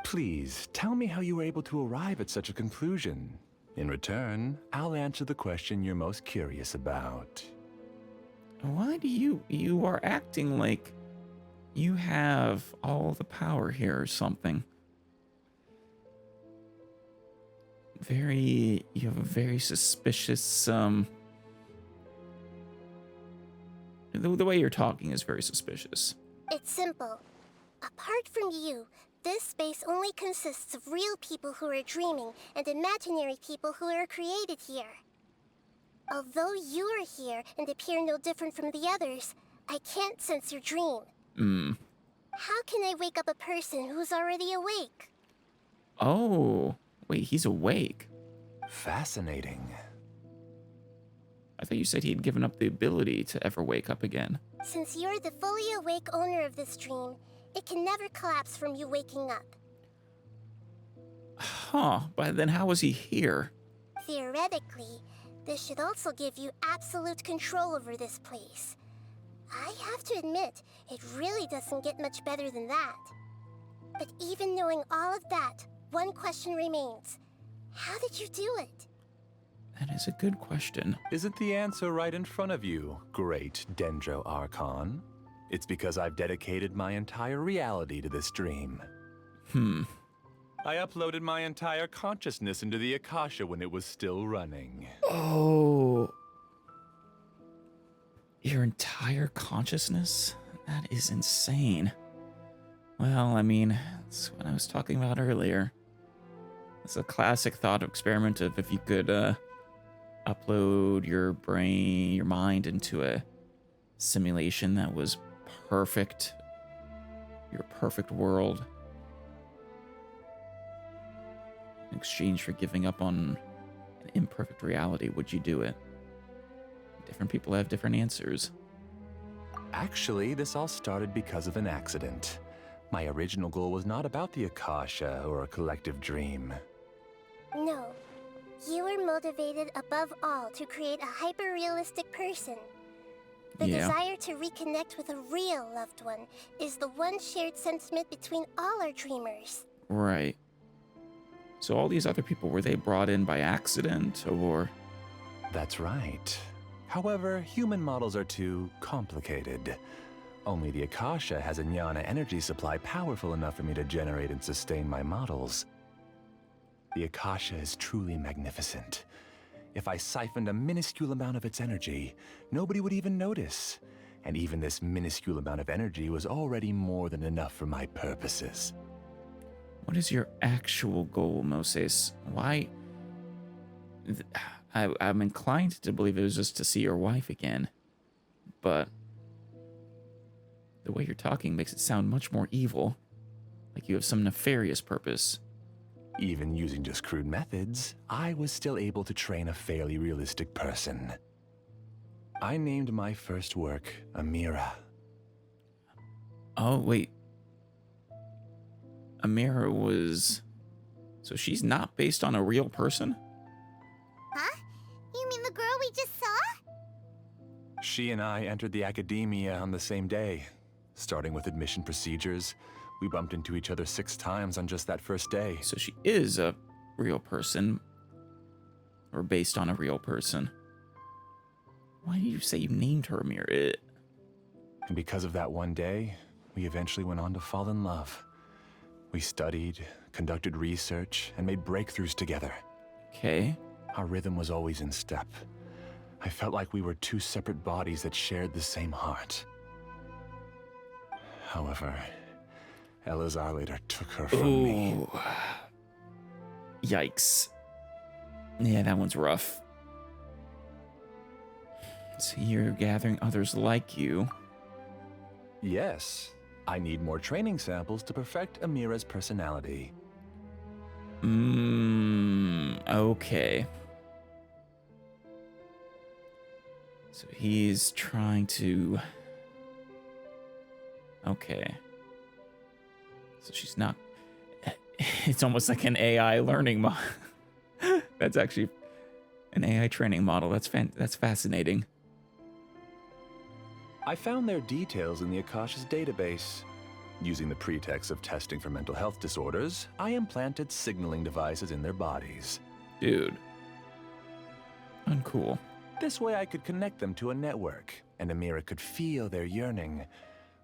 Please, tell me how you were able to arrive at such a conclusion. In return, I'll answer the question you're most curious about. Why do you are acting like you have all the power here or something? You have a very suspicious, the way you're talking is very suspicious. It's simple. Apart from you, this space only consists of real people who are dreaming and imaginary people who are created here. Although you are here and appear no different from the others, I can't sense your dream. How can I wake up a person who's already awake? Oh, wait, he's awake. Fascinating. I thought you said he'd given up the ability to ever wake up again. Since you're the fully awake owner of this dream, it can never collapse from you waking up. Huh, but then how was he here? Theoretically, this should also give you absolute control over this place. I have to admit, it really doesn't get much better than that. But even knowing all of that, one question remains. How did you do it? That is a good question. Isn't the answer right in front of you, great Dendro Archon? It's because I've dedicated my entire reality to this dream. I uploaded my entire consciousness into the Akasha when it was still running. Oh. Your entire consciousness? That is insane. Well, I mean, that's what I was talking about earlier. It's a classic thought experiment of if you could upload your brain, your mind into a simulation that was perfect, your perfect world, in exchange for giving up on an imperfect reality, would you do it? Different people have different answers. Actually, this all started because of an accident. My original goal was not about the Akasha or a collective dream. No. You were motivated above all to create a hyper-realistic person. The desire to reconnect with a real loved one is the one shared sentiment between all our dreamers. Right. So all these other people, were they brought in by accident, or? That's right. However, human models are too complicated. Only the Akasha has a jnana energy supply powerful enough for me to generate and sustain my models. The Akasha is truly magnificent. If I siphoned a minuscule amount of its energy, nobody would even notice. And even this minuscule amount of energy was already more than enough for my purposes. What is your actual goal, Moses? Why? I'm inclined to believe it was just to see your wife again. But the way you're talking makes it sound much more evil. Like you have some nefarious purpose. Even using just crude methods, I was still able to train a fairly realistic person. I named my first work Amira. Oh, wait. Amira was... So she's not based on a real person? Huh? You mean the girl we just saw? She and I entered the academia on the same day. Starting with admission procedures, we bumped into each other 6 times on just that first day. So she is a real person. Or based on a real person. Why did you say you named her Amira? And because of that one day, we eventually went on to fall in love. We studied, conducted research, and made breakthroughs together. Okay. Our rhythm was always in step. I felt like we were 2 separate bodies that shared the same heart. However, Elazar later took her from me. Yikes. Yeah, that one's rough. So you're gathering others like you. Yes. I need more training samples to perfect Amira's personality. Okay. So he's trying to... Okay. So she's not... It's almost like an AI learning model. That's actually an AI training model. That's fascinating. I found their details in the Akasha's database. Using the pretext of testing for mental health disorders, I implanted signaling devices in their bodies. Dude. Uncool. This way I could connect them to a network, and Amira could feel their yearning.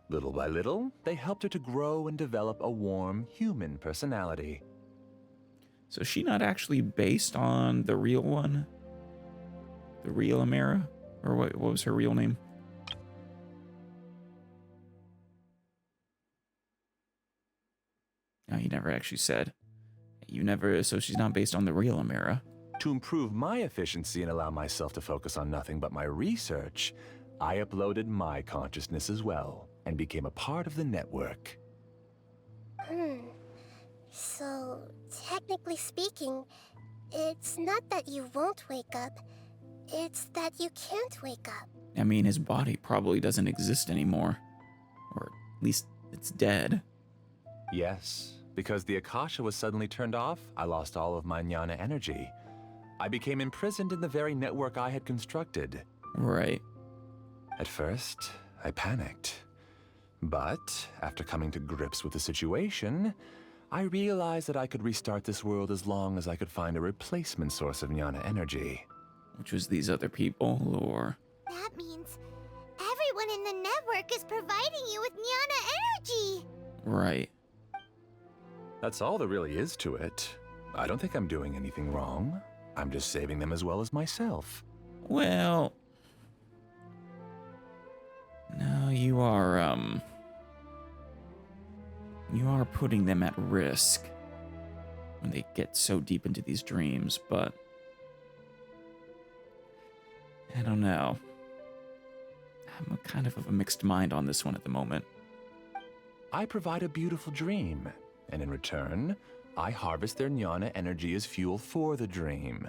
Little by little, they helped her to grow and develop a warm, human personality. So is she not actually based on the real one? The real Amira? Or what was her real name? No, you never actually said. You never, so she's not based on the real Amira. To improve my efficiency and allow myself to focus on nothing but my research, I uploaded my consciousness as well, and became a part of the network. So, technically speaking, it's not that you won't wake up, it's that you can't wake up. I mean, his body probably doesn't exist anymore. Or at least it's dead. Yes, because the Akasha was suddenly turned off, I lost all of my jnana energy. I became imprisoned in the very network I had constructed. Right. At first, I panicked. But, after coming to grips with the situation, I realized that I could restart this world as long as I could find a replacement source of jnana energy. Which was these other people, or... That means everyone in the network is providing you with jnana energy! Right. That's all there really is to it. I don't think I'm doing anything wrong. I'm just saving them as well as myself. Well, no, you are putting them at risk when they get so deep into these dreams, but I don't know. I'm kind of a mixed mind on this one at the moment. I provide a beautiful dream, and in return, I harvest their jnana energy as fuel for the dream.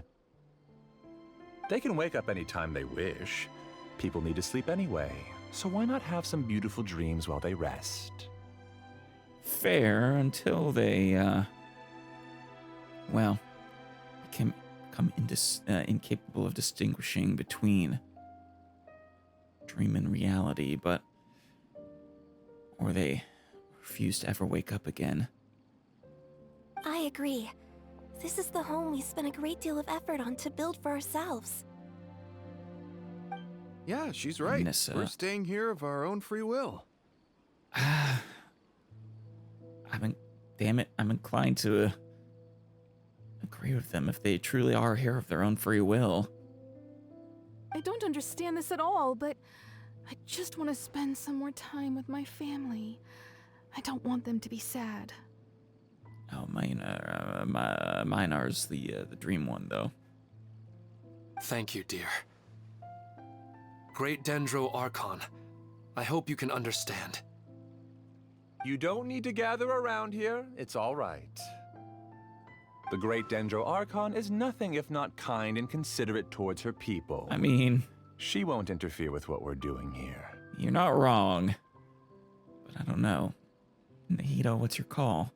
They can wake up anytime they wish. People need to sleep anyway, so why not have some beautiful dreams while they rest? Fair, until they, well, become incapable of distinguishing between dream and reality, or they refuse to ever wake up again. I agree. This is the home we spent a great deal of effort on to build for ourselves. Yeah, she's right. Nissa. We're staying here of our own free will. Damn it, I'm inclined to agree with them if they truly are here of their own free will. I don't understand this at all, but I just want to spend some more time with my family. I don't want them to be sad. Oh, Minar's the dream one, though. Thank you, dear. Great Dendro Archon, I hope you can understand. You don't need to gather around here. It's all right. The Great Dendro Archon is nothing if not kind and considerate towards her people. I mean, she won't interfere with what we're doing here. You're not wrong. But I don't know. Nahito, what's your call?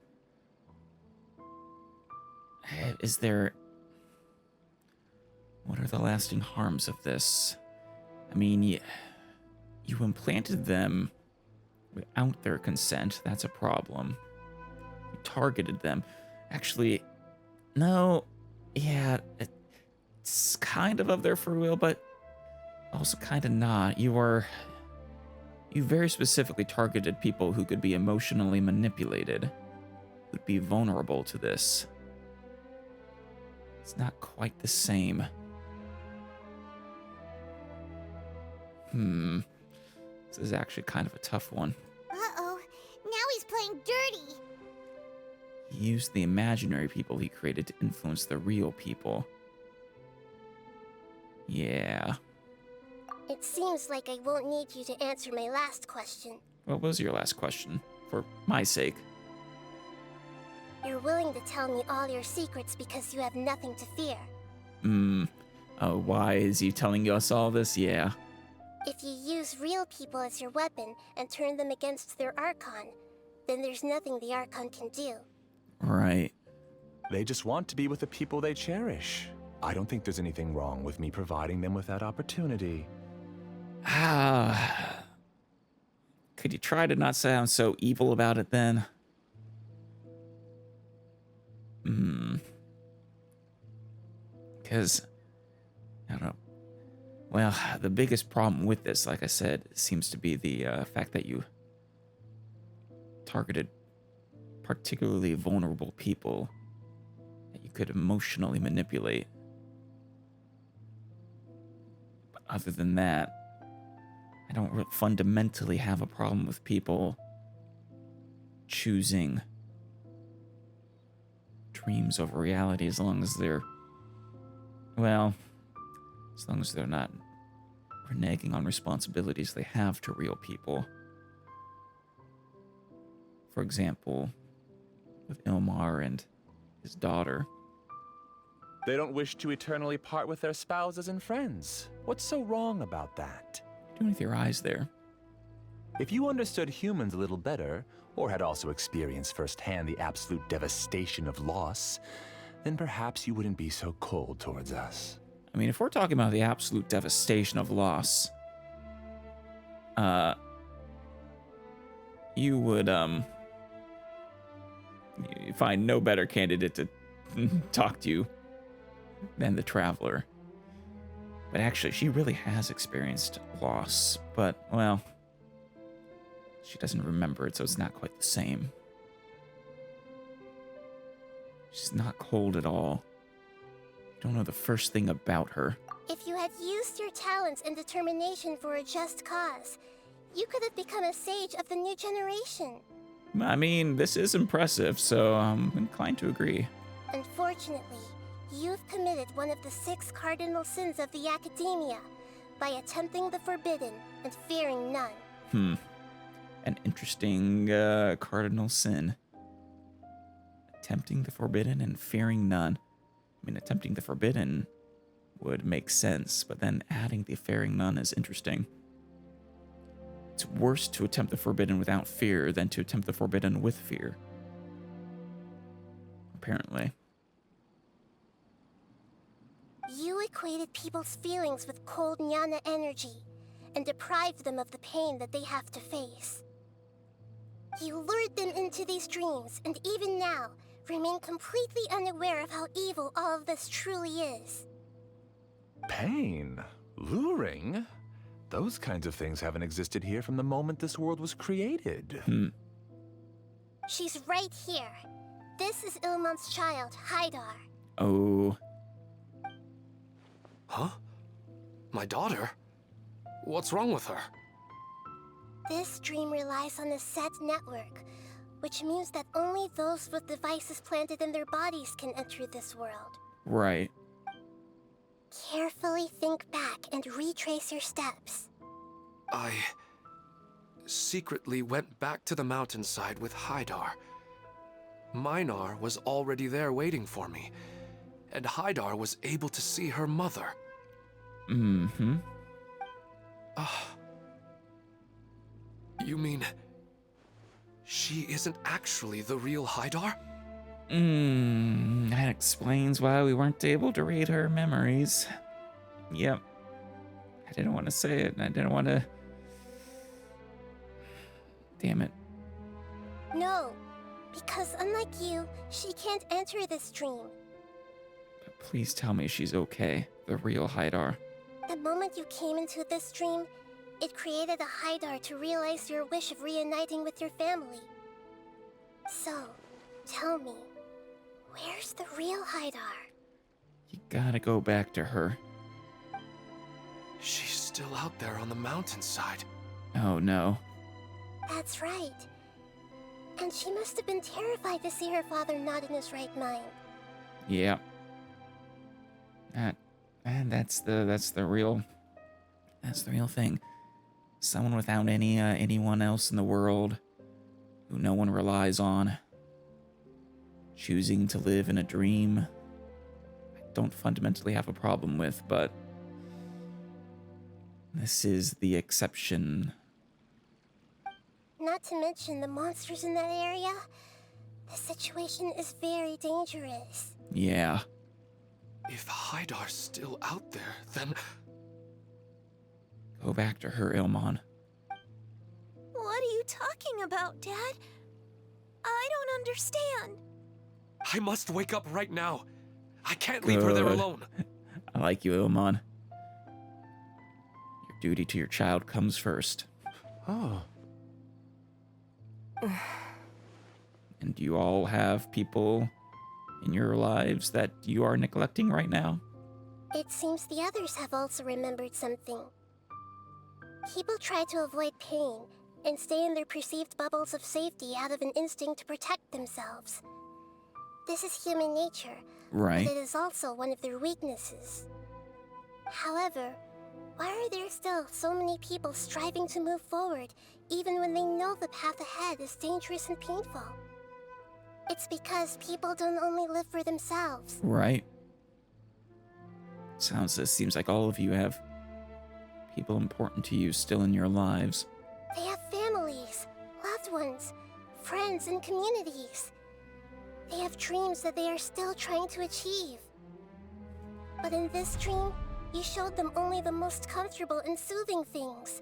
What are the lasting harms of this? I mean, you implanted them without their consent. That's a problem. You targeted them. Actually, no. Yeah, it's kind of their free will, but also kind of not. You very specifically targeted people who could be emotionally manipulated, who'd be vulnerable to this. It's not quite the same. This is actually kind of a tough one. Uh-oh, now he's playing dirty. He used the imaginary people he created to influence the real people. Yeah. It seems like I won't need you to answer my last question. What was your last question? For my sake. You're willing to tell me all your secrets because you have nothing to fear. Why is he telling us all this? Yeah. If you use real people as your weapon and turn them against their Archon, then there's nothing the Archon can do. Right. They just want to be with the people they cherish. I don't think there's anything wrong with me providing them with that opportunity. Could you try to not sound so evil about it then? Because, I don't know. Well, the biggest problem with this, like I said, seems to be the fact that you targeted particularly vulnerable people that you could emotionally manipulate. But other than that, I don't fundamentally have a problem with people choosing dreams over reality as long as they're, well, as long as they're not reneging on responsibilities they have to real people. For example, with Ilmar and his daughter. They don't wish to eternally part with their spouses and friends. What's so wrong about that? What are you doing with your eyes there? If you understood humans a little better, or had also experienced firsthand the absolute devastation of loss, then perhaps you wouldn't be so cold towards us. I mean, if we're talking about the absolute devastation of loss, you would, you find no better candidate to talk to you than the Traveler. But actually, she really has experienced loss, but, well, she doesn't remember it, so it's not quite the same. She's not cold at all. Don't know the first thing about her. If you had used your talents and determination for a just cause, you could have become a sage of the new generation. I mean, this is impressive, so I'm inclined to agree. Unfortunately, you've committed one of the 6 cardinal sins of the Academia by attempting the forbidden and fearing none. An interesting cardinal sin. Attempting the forbidden and fearing none. I mean, attempting the forbidden would make sense, but then adding the fearing none is interesting. It's worse to attempt the forbidden without fear than to attempt the forbidden with fear. Apparently. You equated people's feelings with cold Nyana energy and deprived them of the pain that they have to face. You lured them into these dreams, and even now, remain completely unaware of how evil all of this truly is. Pain? Luring? Those kinds of things haven't existed here from the moment this world was created. She's right here. This is Ilman's child, Haidar. Oh. Huh? My daughter? What's wrong with her? This dream relies on a set network, which means that only those with devices planted in their bodies can enter this world. Right. Carefully think back and retrace your steps. I secretly went back to the mountainside with Haidar. Minar was already there waiting for me, and Haidar was able to see her mother. You mean she isn't actually the real Haidar? That explains why we weren't able to read her memories. Yep. I didn't want to say it, and I didn't want to... Damn it. No, because unlike you, she can't enter this dream. But please tell me she's okay, the real Haidar. The moment you came into this dream, it created a Haidar to realize your wish of reuniting with your family. So, tell me, where's the real Haidar? You gotta go back to her. She's still out there on the mountainside. Oh no. That's right. And she must have been terrified to see her father not in his right mind. Yeah. That's the real thing. Someone without anyone else in the world, who no one relies on, choosing to live in a dream. I don't fundamentally have a problem with, but this is the exception. Not to mention the monsters in that area. The situation is very dangerous. Yeah. If Haidar's still out there, then... Go back to her, Ilman. What are you talking about, Dad? I don't understand. I must wake up right now. I can't leave her there alone. I like you, Ilman. Your duty to your child comes first. Oh. And you all have people in your lives that you are neglecting right now? It seems the others have also remembered something. People try to avoid pain and stay in their perceived bubbles of safety out of an instinct to protect themselves. This is human nature, right? But it is also one of their weaknesses. However, why are there still so many people striving to move forward, even when they know the path ahead is dangerous and painful? It's because people don't only live for themselves. Right. Seems like all of you have people important to you still in your lives. They have families, loved ones, friends, and communities. They have dreams that they are still trying to achieve. But in this dream, you showed them only the most comfortable and soothing things.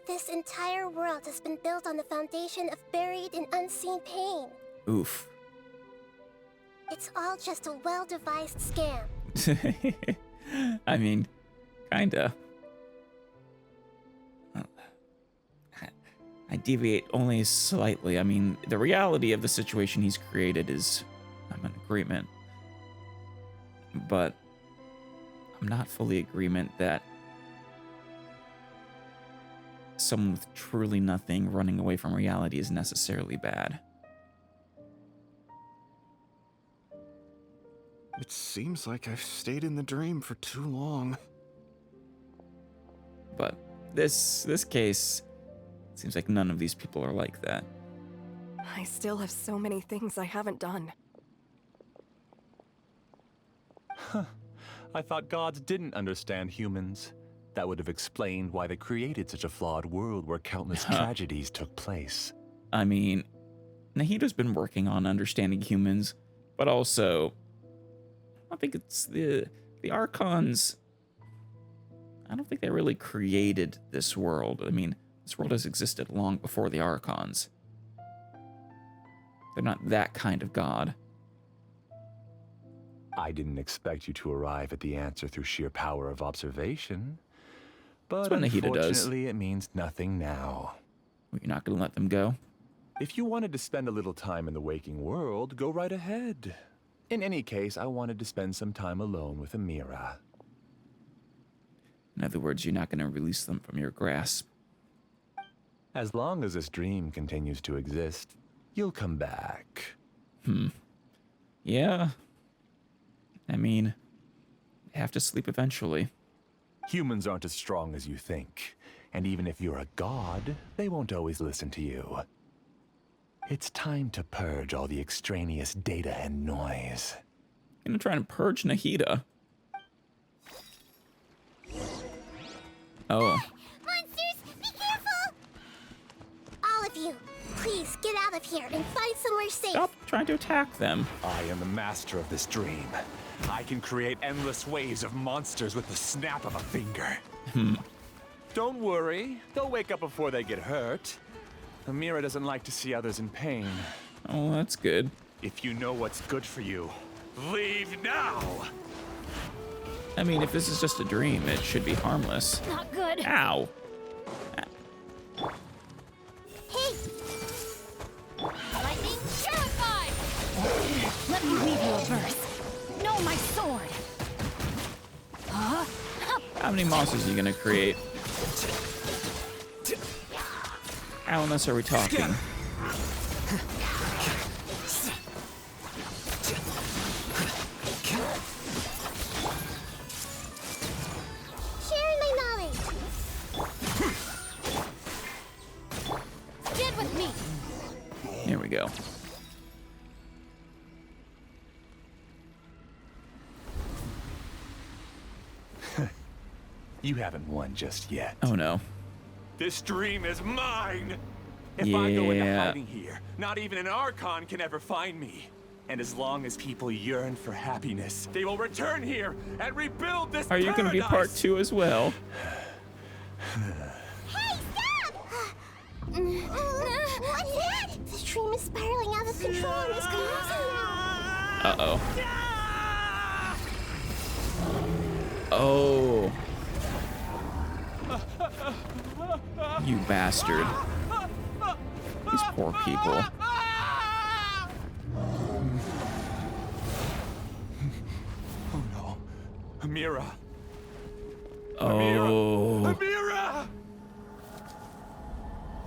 This entire world has been built on the foundation of buried and unseen pain. Oof. It's all just a well-devised scam. I mean, kinda. I deviate only slightly. I mean, the reality of the situation he's created is, in agreement. But I'm not fully agreement that someone with truly nothing running away from reality is necessarily bad. It seems like I've stayed in the dream for too long. But this case, it seems like none of these people are like that. I still have so many things I haven't done. I thought gods didn't understand humans. That would have explained why they created such a flawed world where countless tragedies took place. I mean, Nahida's been working on understanding humans, but also, I think it's the Archons. I don't think they really created this world. I mean, this world has existed long before the Archons. They're not that kind of god. I didn't expect you to arrive at the answer through sheer power of observation. But That's what Nahida does. Unfortunately, it means nothing now. Well, you're not going to let them go? If you wanted to spend a little time in the waking world, go right ahead. In any case, I wanted to spend some time alone with Amira. In other words, you're not going to release them from your grasp. As long as this dream continues to exist, you'll come back. Yeah. I mean, they have to sleep eventually. Humans aren't as strong as you think. And even if you're a god, they won't always listen to you. It's time to purge all the extraneous data and noise. I'm gonna try and purge Nahida. Oh. Monsters, be careful! All of you, please get out of here and find somewhere safe. Stop trying to attack them. I am the master of this dream. I can create endless waves of monsters with the snap of a finger. Don't worry, they'll wake up before they get hurt. Amira doesn't like to see others in pain. Oh, that's good. If you know what's good for you, leave now! I mean, if this is just a dream, it should be harmless. Not good. Ow. Hey! Lightning terrified! Let me read you a verse. No, my sword! How many monsters are you gonna create? How illness are we talking? Sharing my knowledge! Get with me! Here we go. You haven't won just yet. Oh no. This dream is mine! If I go into Yeah. hiding here, not even an Archon can ever find me. And as long as people yearn for happiness, they will return here and rebuild this Are you gonna be part 2 as well? Hey, stop! What's that? The dream is spiraling out of control and is collapsing now. Uh-oh. Oh. You bastard. These poor people. Oh no. Amira. Oh. Amira!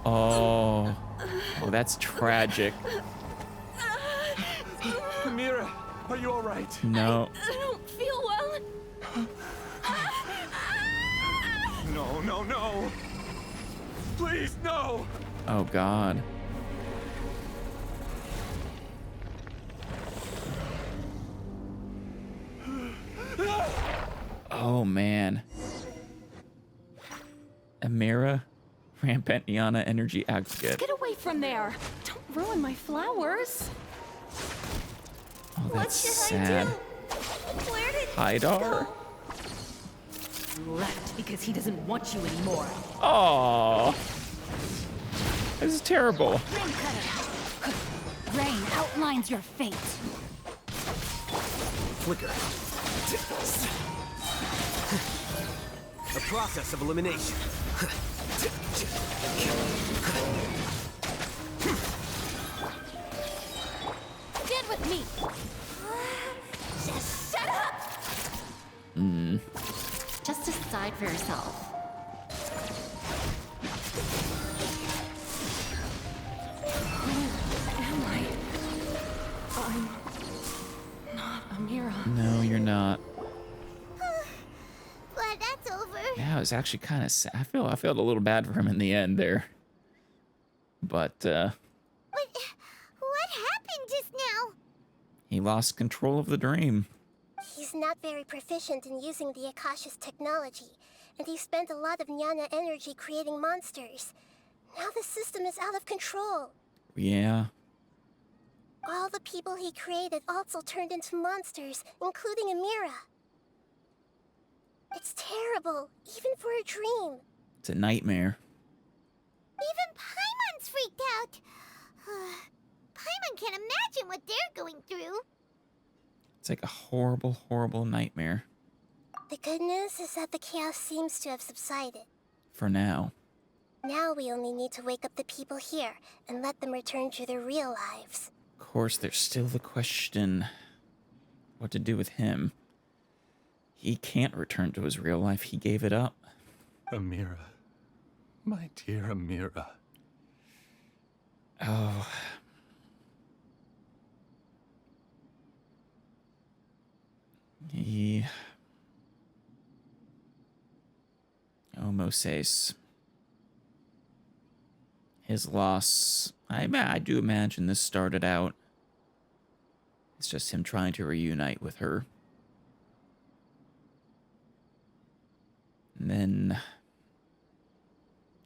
Oh. Oh, that's tragic. Amira, are you alright? No. I don't feel well. No, no, no! Please, no! Oh, God. Oh, man. Amira, Rampant Iana Energy Aggregate. Get away from there! Don't ruin my flowers! Oh, that's should I sad. do? Where did Haidar? Left because he doesn't want you anymore. Oh, this is terrible. Rain cutter. Rain outlines your fate. Flicker. A process of elimination. Get with me. for yourself. Who am I? I'm not Amira. No, you're not. Glad that's over. Yeah, it was actually kind of sad. I felt a little bad for him in the end there. But, What happened just now? he lost control of the dream. He's not very proficient in using the Akasha's technology, and he spent a lot of Nyana energy creating monsters. Now the system is out of control. Yeah. All the people he created also turned into monsters, including Amira. It's terrible, even for a dream. It's a nightmare. Even Paimon's freaked out. Paimon can't imagine what they're going through. It's like a horrible, horrible nightmare. The good news is that the chaos seems to have subsided. For now. Now we only need to wake up the people here and let them return to their real lives. Of course, there's still the question what to do with him. He can't return to his real life. He gave it up. Amira. My dear Amira. Oh. Oh, Moses. His loss. I do imagine this started out. It's just him trying to reunite with her. And then,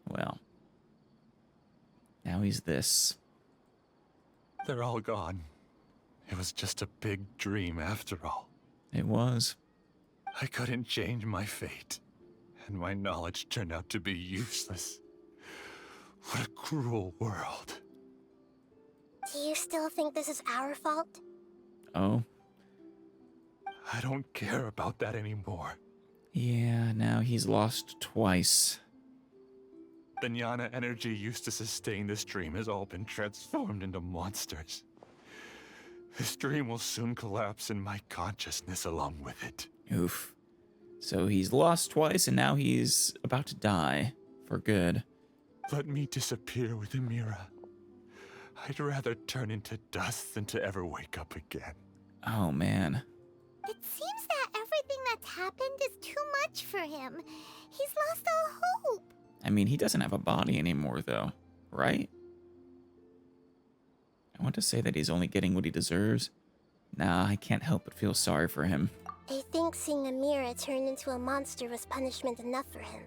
well, now he's this. They're all gone. It was just a big dream after all. It was. I couldn't change my fate, and my knowledge turned out to be useless. What a cruel world. Do you still think this is our fault? Oh? I don't care about that anymore. Yeah, now he's lost twice. The Nyana energy used to sustain this dream has all been transformed into monsters. This dream will soon collapse and my consciousness along with it. Oof. So he's lost twice and now he's about to die. For good. Let me disappear with Amira. I'd rather turn into dust than to ever wake up again. Oh, man. It seems that everything that's happened is too much for him. He's lost all hope. I mean, he doesn't have a body anymore, though. Right? I want to say that he's only getting what he deserves. Nah, I can't help but feel sorry for him. I think seeing Amira turn into a monster was punishment enough for him.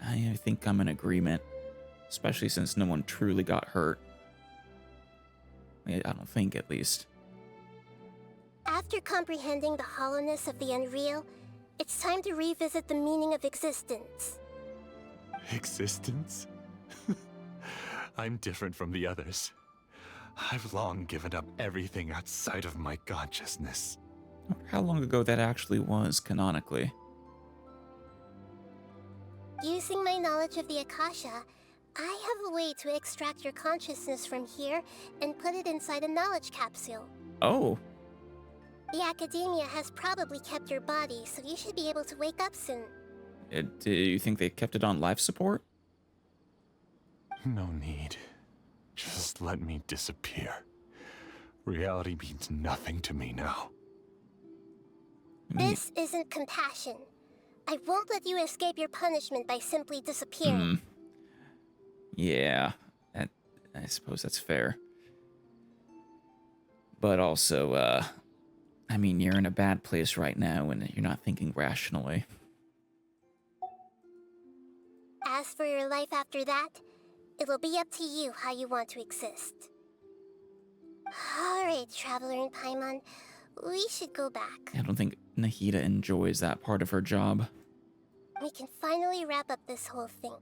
I think I'm in agreement. Especially since no one truly got hurt. I don't think, at least. After comprehending the hollowness of the unreal, it's time to revisit the meaning of existence. Existence? I'm different from the others. I've long given up everything outside of my consciousness. I wonder how long ago that actually was, canonically. Using my knowledge of the Akasha, I have a way to extract your consciousness from here and put it inside a knowledge capsule. Oh. The Academia has probably kept your body, so you should be able to wake up soon. Do you think they kept it on life support? No need. Just let me disappear. Reality means nothing to me now. This isn't compassion. I won't let you escape your punishment by simply disappearing. Yeah, I suppose that's fair. But also, I mean, you're in a bad place right now and you're not thinking rationally. As for your life after that, it'll be up to you how you want to exist. Alright, Traveler and Paimon, we should go back. I don't think Nahida enjoys that part of her job. We can finally wrap up this whole thing.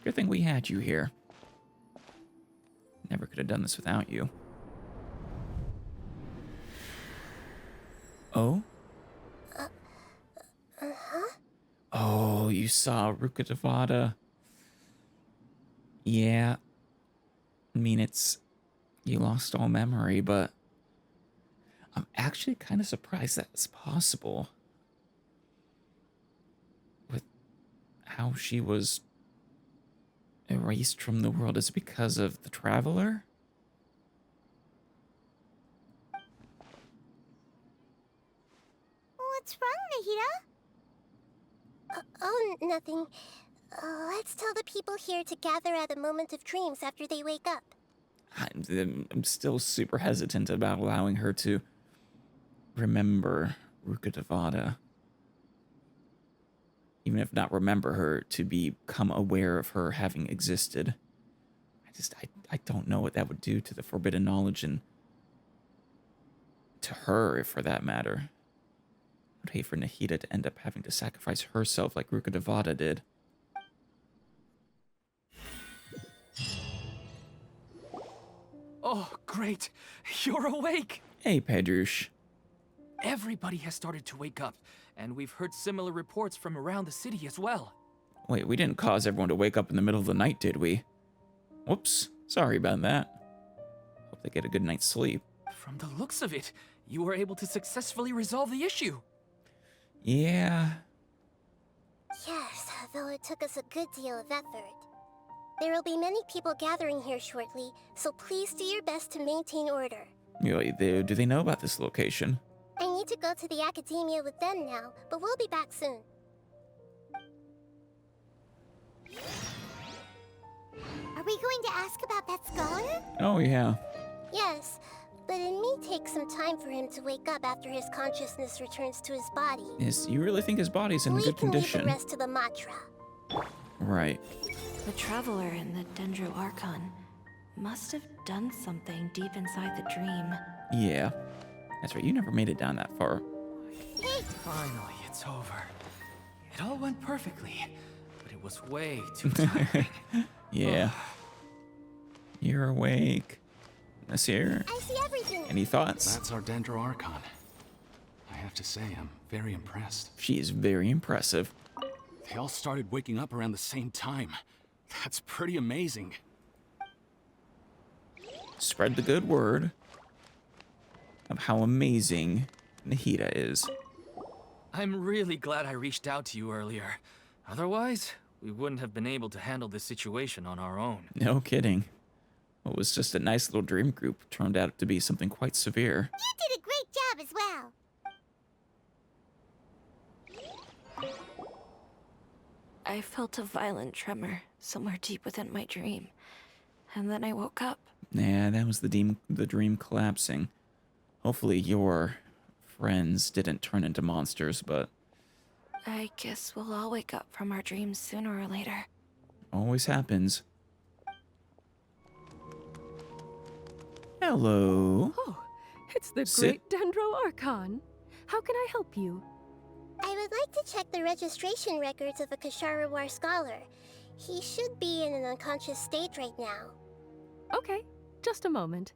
Good thing we had you here. Never could have done this without you. Oh? Oh, you saw Rukkhadevata. Yeah. I mean, you lost all memory, but I'm actually kind of surprised that's possible. With how she was erased from the world. Is it because of the Traveler? What's wrong, Nahida? Oh, nothing. Let's tell the people here to gather at a moment of dreams after they wake up. I'm still super hesitant about allowing her to remember Rukkhadevata. Even if not remember her, to become aware of her having existed. I don't know what that would do to the forbidden knowledge and to her, for that matter. I'd hate for Nahida to end up having to sacrifice herself like Rukkhadevata did. Oh, great. You're awake. Hey, Pedrush. Everybody has started to wake up, and we've heard similar reports from around the city as well. Wait, we didn't cause everyone to wake up in the middle of the night, did we? Whoops. Sorry about that. Hope they get a good night's sleep. From the looks of it, you were able to successfully resolve the issue. Yeah. Yes, though it took us a good deal of effort. There will be many people gathering here shortly, so please do your best to maintain order. Do they know about this location? I need to go to the academia with them now, but we'll be back soon. Are we going to ask about that scholar? Oh, yeah. Yes, but it may take some time for him to wake up after his consciousness returns to his body. Yes, you really think his body's in good condition? We can leave the rest to the mantra. Right. The Traveler and the Dendro Archon must have done something deep inside the dream. Yeah. That's right, you never made it down that far. Finally, it's over. It all went perfectly, but it was way too tiring. Yeah. You're awake. Nasir? I see everything. Any thoughts? That's our Dendro Archon. I have to say, I'm very impressed. She is very impressive. They all started waking up around the same time. That's pretty amazing. Spread the good word of how amazing Nahida is. I'm really glad I reached out to you earlier. Otherwise, we wouldn't have been able to handle this situation on our own. No kidding. What was just a nice little dream group turned out to be something quite severe. You did a great job as well. I felt a violent tremor somewhere deep within my dream, and then I woke up. Yeah, that was the dream collapsing. Hopefully your friends didn't turn into monsters, but... I guess we'll all wake up from our dreams sooner or later. Always happens. Hello. Oh, it's the Sit. great Dendro Archon. How can I help you? I would like to check the registration records of a Kashara War scholar. He should be in an unconscious state right now. Okay, just a moment.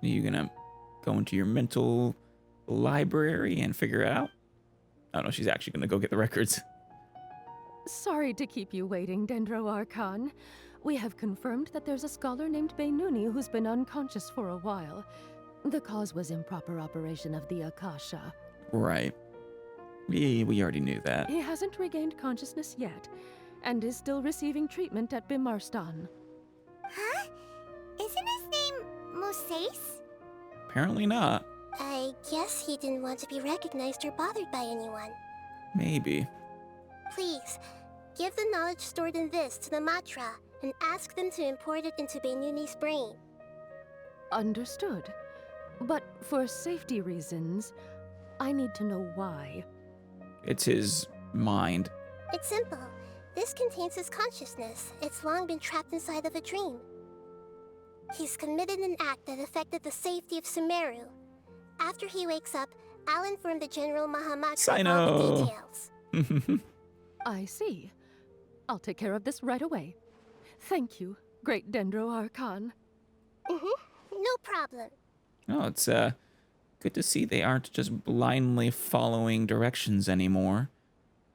Are you gonna go into your mental library and figure it out? Oh no, she's actually gonna go get the records. Sorry to keep you waiting, Dendro Archon. We have confirmed that there's a scholar named Beinuni who's been unconscious for a while. The cause was improper operation of the Akasha. Right. We already knew that. He hasn't regained consciousness yet, and is still receiving treatment at Bimarstan. Huh? Isn't his name Moses? Apparently not. I guess he didn't want to be recognized or bothered by anyone. Maybe. Please, give the knowledge stored in this to the Matra and ask them to import it into Beinuni's brain. Understood. But for safety reasons, I need to know why. It's his mind. It's simple. This contains his consciousness. It's long been trapped inside of a dream. He's committed an act that affected the safety of Sumeru. After he wakes up, I'll inform the General Mahamatra of all the details. I see. I'll take care of this right away. Thank you, great Dendro Archon. No problem. Oh, it's good to see they aren't just blindly following directions anymore.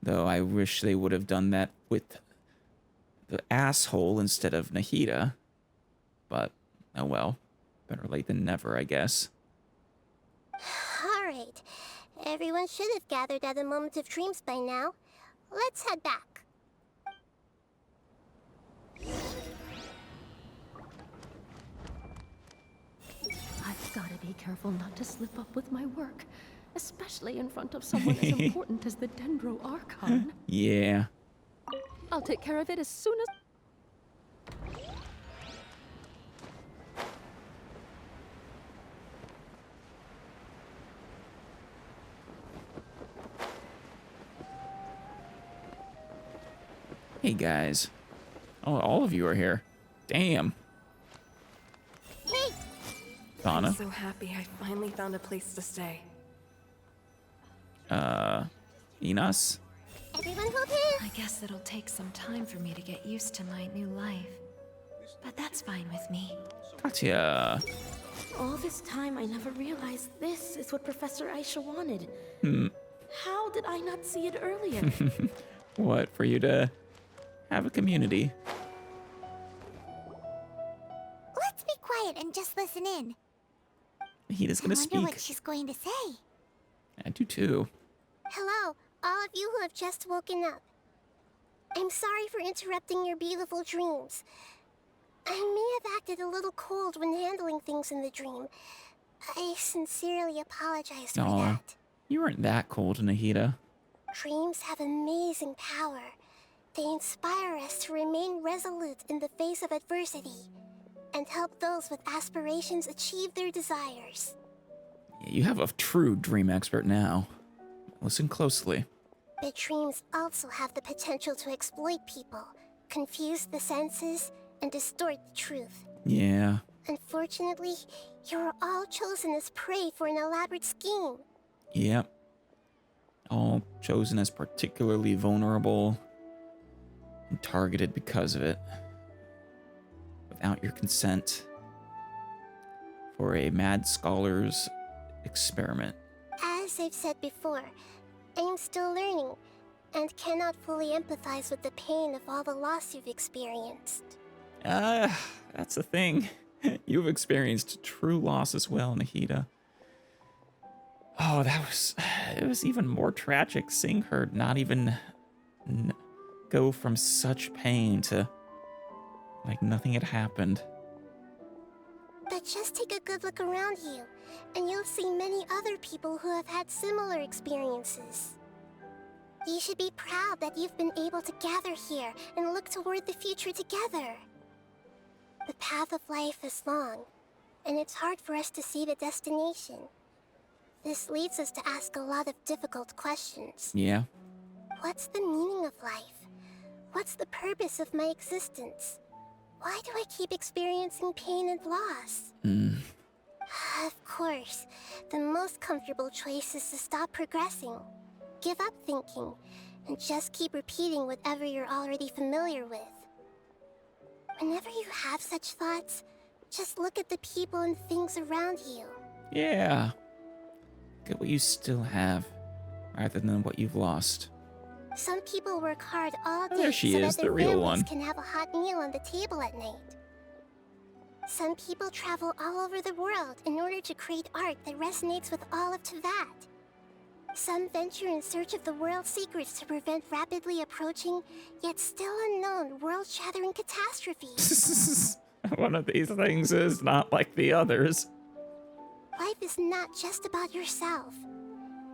Though I wish they would have done that with the asshole instead of Nahida. But, oh well. Better late than never, I guess. Alright. Everyone should have gathered at a moment of dreams by now. Let's head back. I've got to be careful not to slip up with my work, especially in front of someone as important as the Dendro Archon. Yeah. I'll take care of it as soon as... Hey guys. Oh, all of you are here. Damn. Hey! Donna. I'm so happy I finally found a place to stay. Enos? Everyone hold hands! I guess it'll take some time for me to get used to my new life. But that's fine with me. Katya. All this time, I never realized this is what Professor Aisha wanted. Hmm. How did I not see it earlier? What, for you to have a community? Let's be quiet and just listen in. Nahita's gonna I wonder what speak. she's going to say. I do too. Hello, all of you who have just woken up. I'm sorry for interrupting your beautiful dreams. I may have acted a little cold when handling things in the dream. I sincerely apologize for Aw, that. you weren't that cold, Nahita. Dreams have amazing power. They inspire us to remain resolute in the face of adversity and help those with aspirations achieve their desires. You have a true dream expert now. Listen closely. But dreams also have the potential to exploit people, confuse the senses, and distort the truth. Yeah. Unfortunately, you are all chosen as prey for an elaborate scheme. Yep. All chosen as particularly vulnerable and targeted because of it. Without your consent. For a mad scholar's experiment. As I've said before, I'm still learning and cannot fully empathize with the pain of all the loss you've experienced. That's the thing. You've experienced true loss as well, Nahita. Oh, it was even more tragic seeing her not even go from such pain to like nothing had happened. But just take a good look around you, and you'll see many other people who have had similar experiences. You should be proud that you've been able to gather here and look toward the future together. The path of life is long, and it's hard for us to see the destination. This leads us to ask a lot of difficult questions. Yeah. What's the meaning of life? What's the purpose of my existence? Why do I keep experiencing pain and loss? Of course, the most comfortable choice is to stop progressing. Give up thinking, and just keep repeating whatever you're already familiar with. Whenever you have such thoughts, just look at the people and things around you. Yeah. Look at what you still have, rather than what you've lost. Some people work hard all day There she so is, that the their real families one. can have a hot meal on the table at night. Some people travel all over the world in order to create art that resonates with all of Teyvat. Some venture in search of the world's secrets to prevent rapidly approaching, yet still unknown, world-shattering catastrophes. One of these things is not like the others. Life is not just about yourself.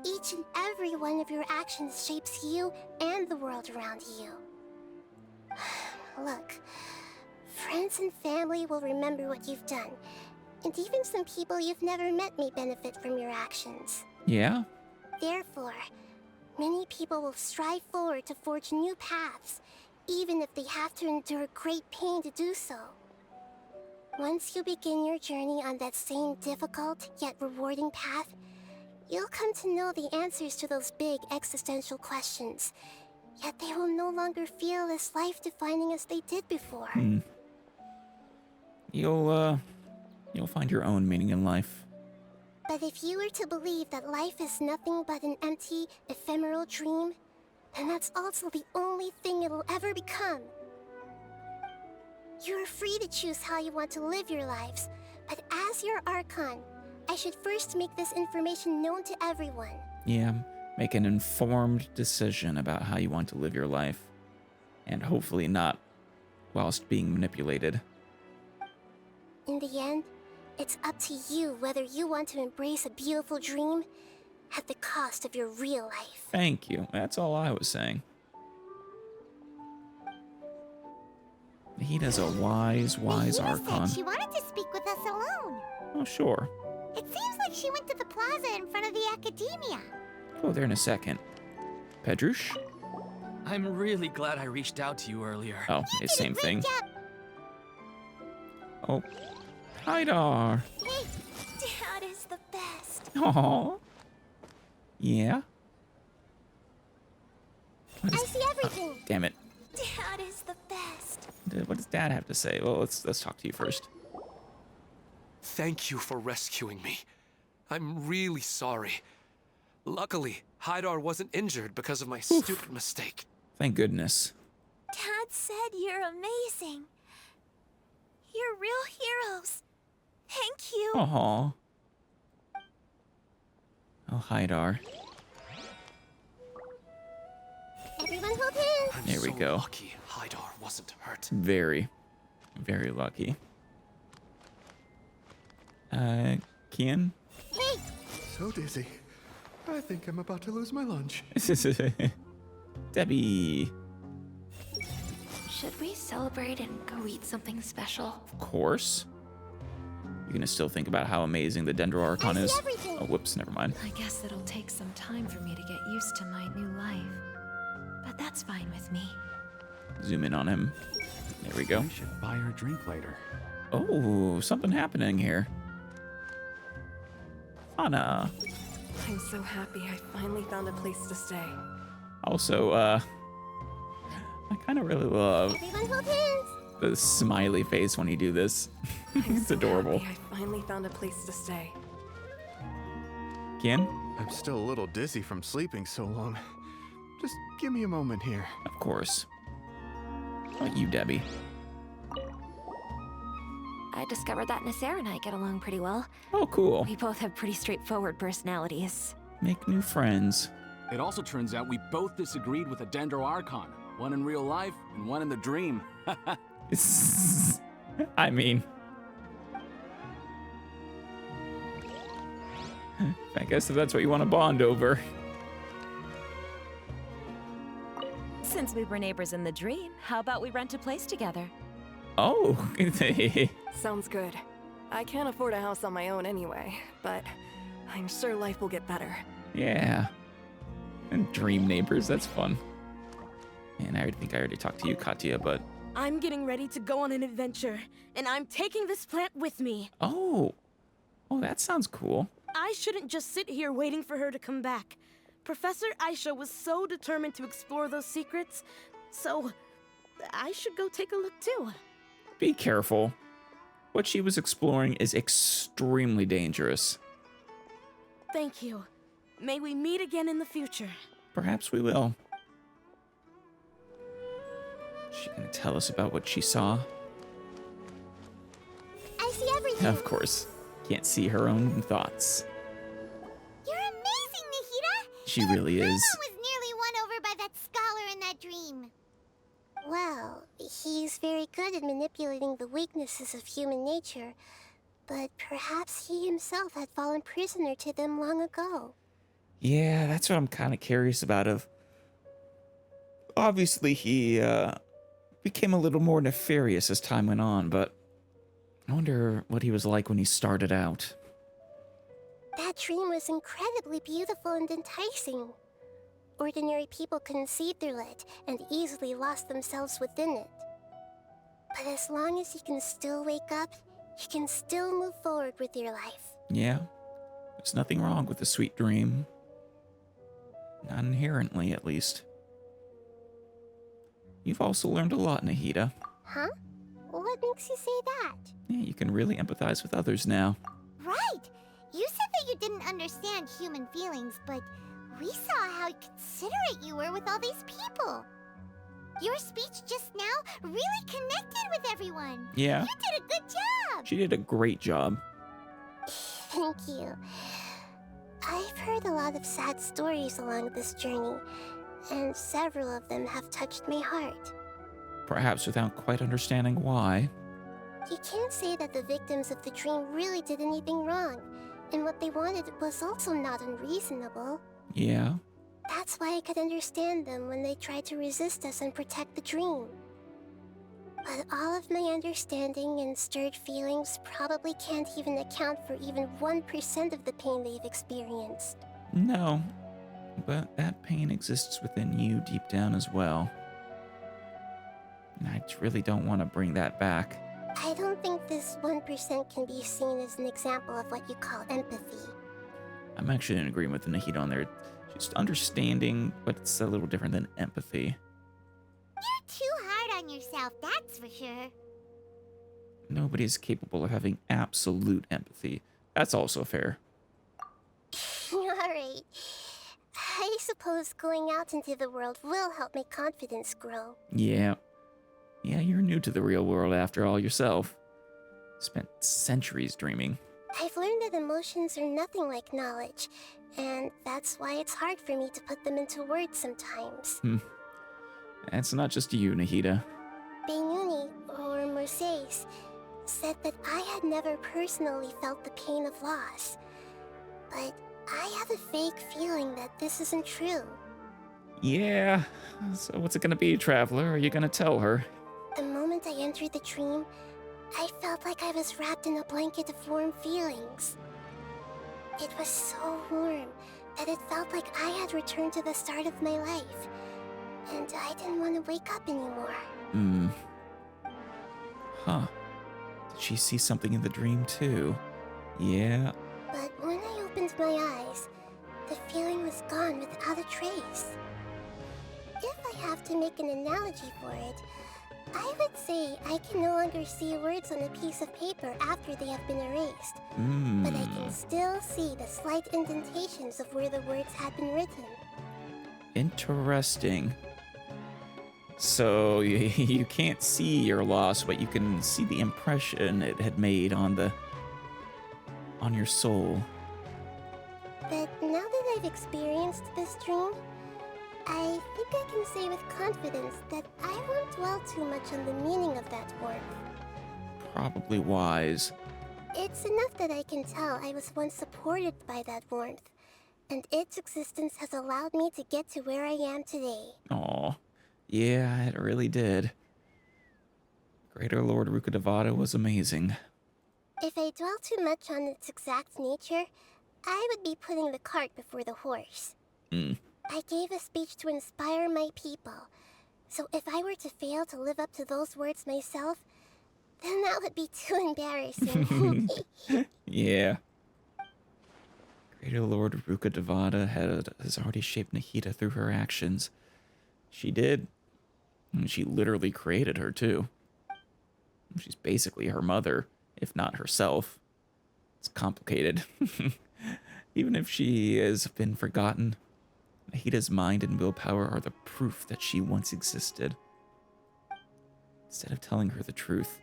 Each and every one of your actions shapes you and the world around you. Look, friends and family will remember what you've done, and even some people you've never met may benefit from your actions. Yeah? Therefore, many people will strive forward to forge new paths, even if they have to endure great pain to do so. Once you begin your journey on that same difficult yet rewarding path, you'll come to know the answers to those big existential questions, yet they will no longer feel as life-defining as they did before. You'll find your own meaning in life. But if you were to believe that life is nothing but an empty, ephemeral dream, then that's also the only thing it'll ever become. You are free to choose how you want to live your lives, but as your Archon, I should first make this information known to everyone. Yeah, make an informed decision about how you want to live your life. And hopefully not whilst being manipulated. In the end, it's up to you whether you want to embrace a beautiful dream at the cost of your real life. Thank you. That's all I was saying. He does a wise Nahida Archon. said she wanted to speak with us alone. Oh, sure. It seems like she went to the plaza in front of the academia. Go there in a second. Pedrush? I'm really glad I reached out to you earlier. Oh, it's same thing. Oh. Hydar. Hey, Dad is the best. Aww. Yeah? I see everything. Oh, damn it. Dad is the best. What does Dad have to say? Well, let's talk to you first. Thank you for rescuing me. I'm really sorry. Luckily, Hydar wasn't injured because of my stupid mistake. Thank goodness. Dad said you're amazing. You're real heroes. Thank you. Aww. Oh, Hydar. Everyone hold hands. There we go. Lucky Hydar wasn't hurt. Very, very lucky. Kian? Hey! So dizzy. I think I'm about to lose my lunch. Debbie. Should we celebrate and go eat something special? Of course. You're gonna still think about how amazing the Dendro Archon is. Everything. Oh, whoops, never mind. I guess it'll take some time for me to get used to my new life. But that's fine with me. Zoom in on him. There we go. We should buy her a drink later. Oh, something happening here. Anna. I'm so happy I finally found a place to stay. Also, I kind of really love Everyone hold hands. the smiley face when you do this. It's adorable. Happy I finally found a place to stay. Kian? I'm still a little dizzy from sleeping so long. Just give me a moment here. Of course. How about you, Debbie? I discovered that Nasser and I get along pretty well. Oh, cool. We both have pretty straightforward personalities. Make new friends. It also turns out we both disagreed with a Dendro Archon. One in real life and one in the dream. I mean... I guess if that's what you want to bond over. Since we were neighbors in the dream, how about we rent a place together? Oh. Sounds good. I can't afford a house on my own anyway, but I'm sure life will get better. Yeah. And dream neighbors, that's fun. And I think I already talked to you, Katya, but... I'm getting ready to go on an adventure, and I'm taking this plant with me. Oh. Oh, that sounds cool. I shouldn't just sit here waiting for her to come back. Professor Aisha was so determined to explore those secrets, so I should go take a look too. Be careful. What she was exploring is extremely dangerous. Thank you. May we meet again in the future. Perhaps we will. She gonna tell us about what she saw? I see everything. Of course. Can't see her own thoughts. You're amazing, Nahida! She really is. Was nearly won over by that scholar in that dream. Well, he's very good at manipulating the weaknesses of human nature, but perhaps he himself had fallen prisoner to them long ago. Yeah, that's what I'm kind of curious about. Obviously, he became a little more nefarious as time went on, but I wonder what he was like when he started out. That dream was incredibly beautiful and enticing. Ordinary people couldn't see through it and easily lost themselves within it. But as long as you can still wake up, you can still move forward with your life. Yeah, there's nothing wrong with a sweet dream. Not inherently, at least. You've also learned a lot, Nahida. Huh? What makes you say that? Yeah, you can really empathize with others now. Right! You said that you didn't understand human feelings, but we saw how considerate you were with all these people. Your speech just now really connected with everyone. Yeah. You did a good job. She did a great job. Thank you. I've heard a lot of sad stories along this journey, and several of them have touched my heart. Perhaps without quite understanding why. You can't say that the victims of the dream really did anything wrong, and what they wanted was also not unreasonable. Yeah. That's why I could understand them when they tried to resist us and protect the dream. But all of my understanding and stirred feelings probably can't even account for even 1% of the pain they've experienced. No, but that pain exists within you deep down as well. And I really don't want to bring that back. I don't think this 1% can be seen as an example of what you call empathy. I'm actually in agreement with Nahida on there. Just understanding, but it's a little different than empathy. You're too hard on yourself, that's for sure. Nobody is capable of having absolute empathy. That's also fair. Alright. I suppose going out into the world will help my confidence grow. Yeah. Yeah, you're new to the real world after all yourself. Spent centuries dreaming. I've learned that emotions are nothing like knowledge, and that's why it's hard for me to put them into words sometimes. That's not just you, Nahida. Beinuni, or Mercedes, said that I had never personally felt the pain of loss. But I have a vague feeling that this isn't true. Yeah. So what's it gonna be, Traveler? Are you gonna tell her? The moment I entered the dream, I felt like I was wrapped in a blanket of warm feelings. It was so warm that it felt like I had returned to the start of my life, and I didn't want to wake up anymore. Huh. Did she see something in the dream too? Yeah. But when I opened my eyes, the feeling was gone without a trace. If I have to make an analogy for it, I would say I can no longer see words on a piece of paper after they have been erased. But I can still see the slight indentations of where the words had been written. Interesting. So you can't see your loss, but you can see the impression it had made on your soul. But now that I've experienced this dream, I think I can say with confidence that I won't dwell too much on the meaning of that warmth. Probably wise. It's enough that I can tell I was once supported by that warmth, and its existence has allowed me to get to where I am today. Aw. Yeah, it really did. Greater Lord Rukkhadevata was amazing. If I dwell too much on its exact nature, I would be putting the cart before the horse. I gave a speech to inspire my people, so if I were to fail to live up to those words myself, then that would be too embarrassing. Yeah. Greater Lord Rukkhadevata has already shaped Nahida through her actions. She did. And she literally created her, too. She's basically her mother, if not herself. It's complicated. Even if she has been forgotten, Nahida's mind and willpower are the proof that she once existed. Instead of telling her the truth,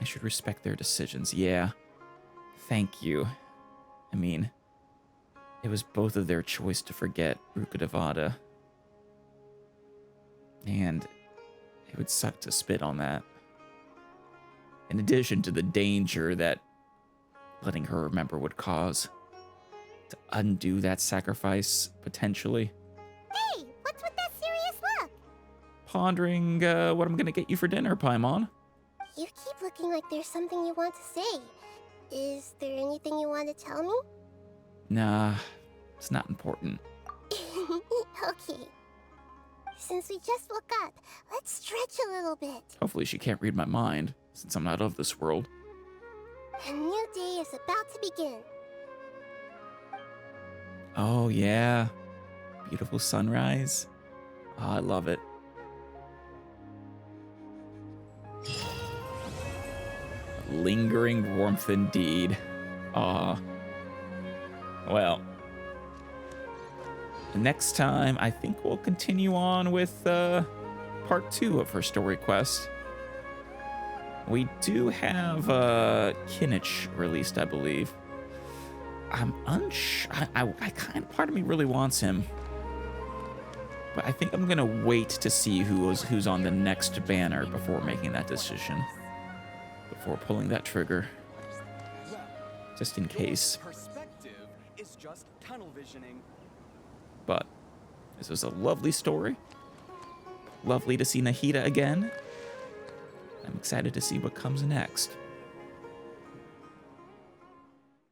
I should respect their decisions. Yeah. Thank you. I mean, it was both of their choice to forget Rukkhadevata. And it would suck to spit on that. In addition to the danger that letting her remember would cause. To undo that sacrifice, potentially. Hey, what's with that serious look? Pondering what I'm gonna get you for dinner, Paimon. You keep looking like there's something you want to say. Is there anything you want to tell me? Nah, it's not important. Okay. Since we just woke up, let's stretch a little bit. Hopefully she can't read my mind, since I'm not of this world. A new day is about to begin. Oh, yeah. Beautiful sunrise. Oh, I love it. Lingering warmth indeed. Ah. Well. Next time, I think we'll continue on with part 2 of her story quest. We do have Kinich released, I believe. I'm unsure. I kind of, part of me really wants him. But I think I'm going to wait to see who's on the next banner before making that decision. Before pulling that trigger. Just in case. Is just tunnel visioning. But this was a lovely story. Lovely to see Nahida again. I'm excited to see what comes next.